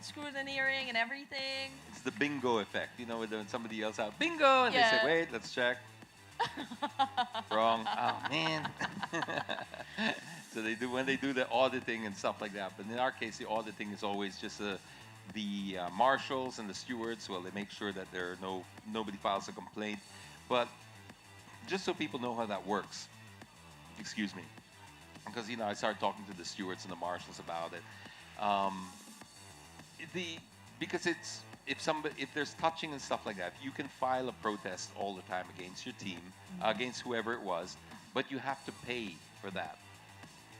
scrutineering and everything. It's the bingo effect, you know, when somebody else out, bingo, and they Yeah. say, wait, let's check. Wrong. Oh man. So they do when they do the auditing and stuff like that. But in our case, the auditing is always just the marshals and the stewards. Well, they make sure that nobody files a complaint. But just so people know how that works, excuse me, because you know I started talking to the stewards and the marshals about it. Because it's if there's touching and stuff like that, you can file a protest all the time against your team, against whoever it was, but you have to pay for that.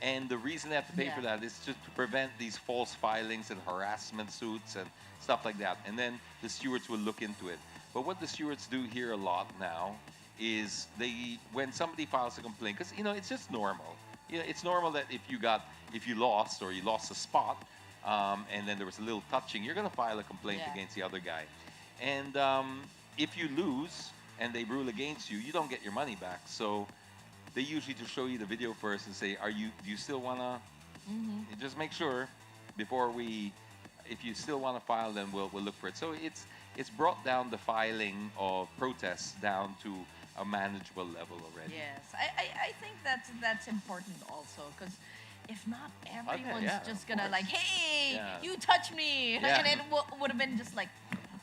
And the reason they have to pay for that is just to prevent these false filings and harassment suits and stuff like that. And then the stewards will look into it. But what the stewards do here a lot now is when somebody files a complaint, because you know it's just normal. You know, it's normal that if you lost or you lost a spot, and then there was a little touching, you're going to file a complaint against the other guy. And if you lose and they rule against you, you don't get your money back. So they usually just show you the video first and say, do you still want to, just make sure before if you still want to file, then we'll look for it. So it's brought down the filing of protests down to a manageable level already. Yes, I think that's important also because if not, everyone's yeah, just of gonna course. like, hey, Yeah. you touched me, Yeah. and it would have been just like,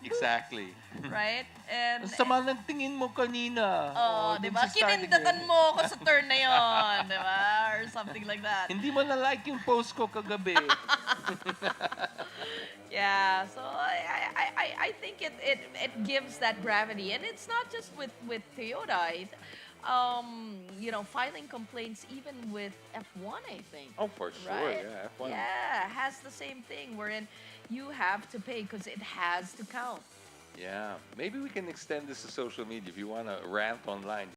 Exactly. right? And Sama ng tingin mo kanina. oh, di ba? dun sa starting Kinindatan mo ako sa turn na yon, di ba? Or something like that. Hindi mo na-like yung post ko kagabi. Yeah, so I think it gives that gravity, and it's not just with Toyota. You know, filing complaints even with F1, I think. Oh, for sure, right? yeah, F1. Yeah, has the same thing wherein you have to pay because it has to count. Yeah, maybe we can extend this to social media if you want to rant online.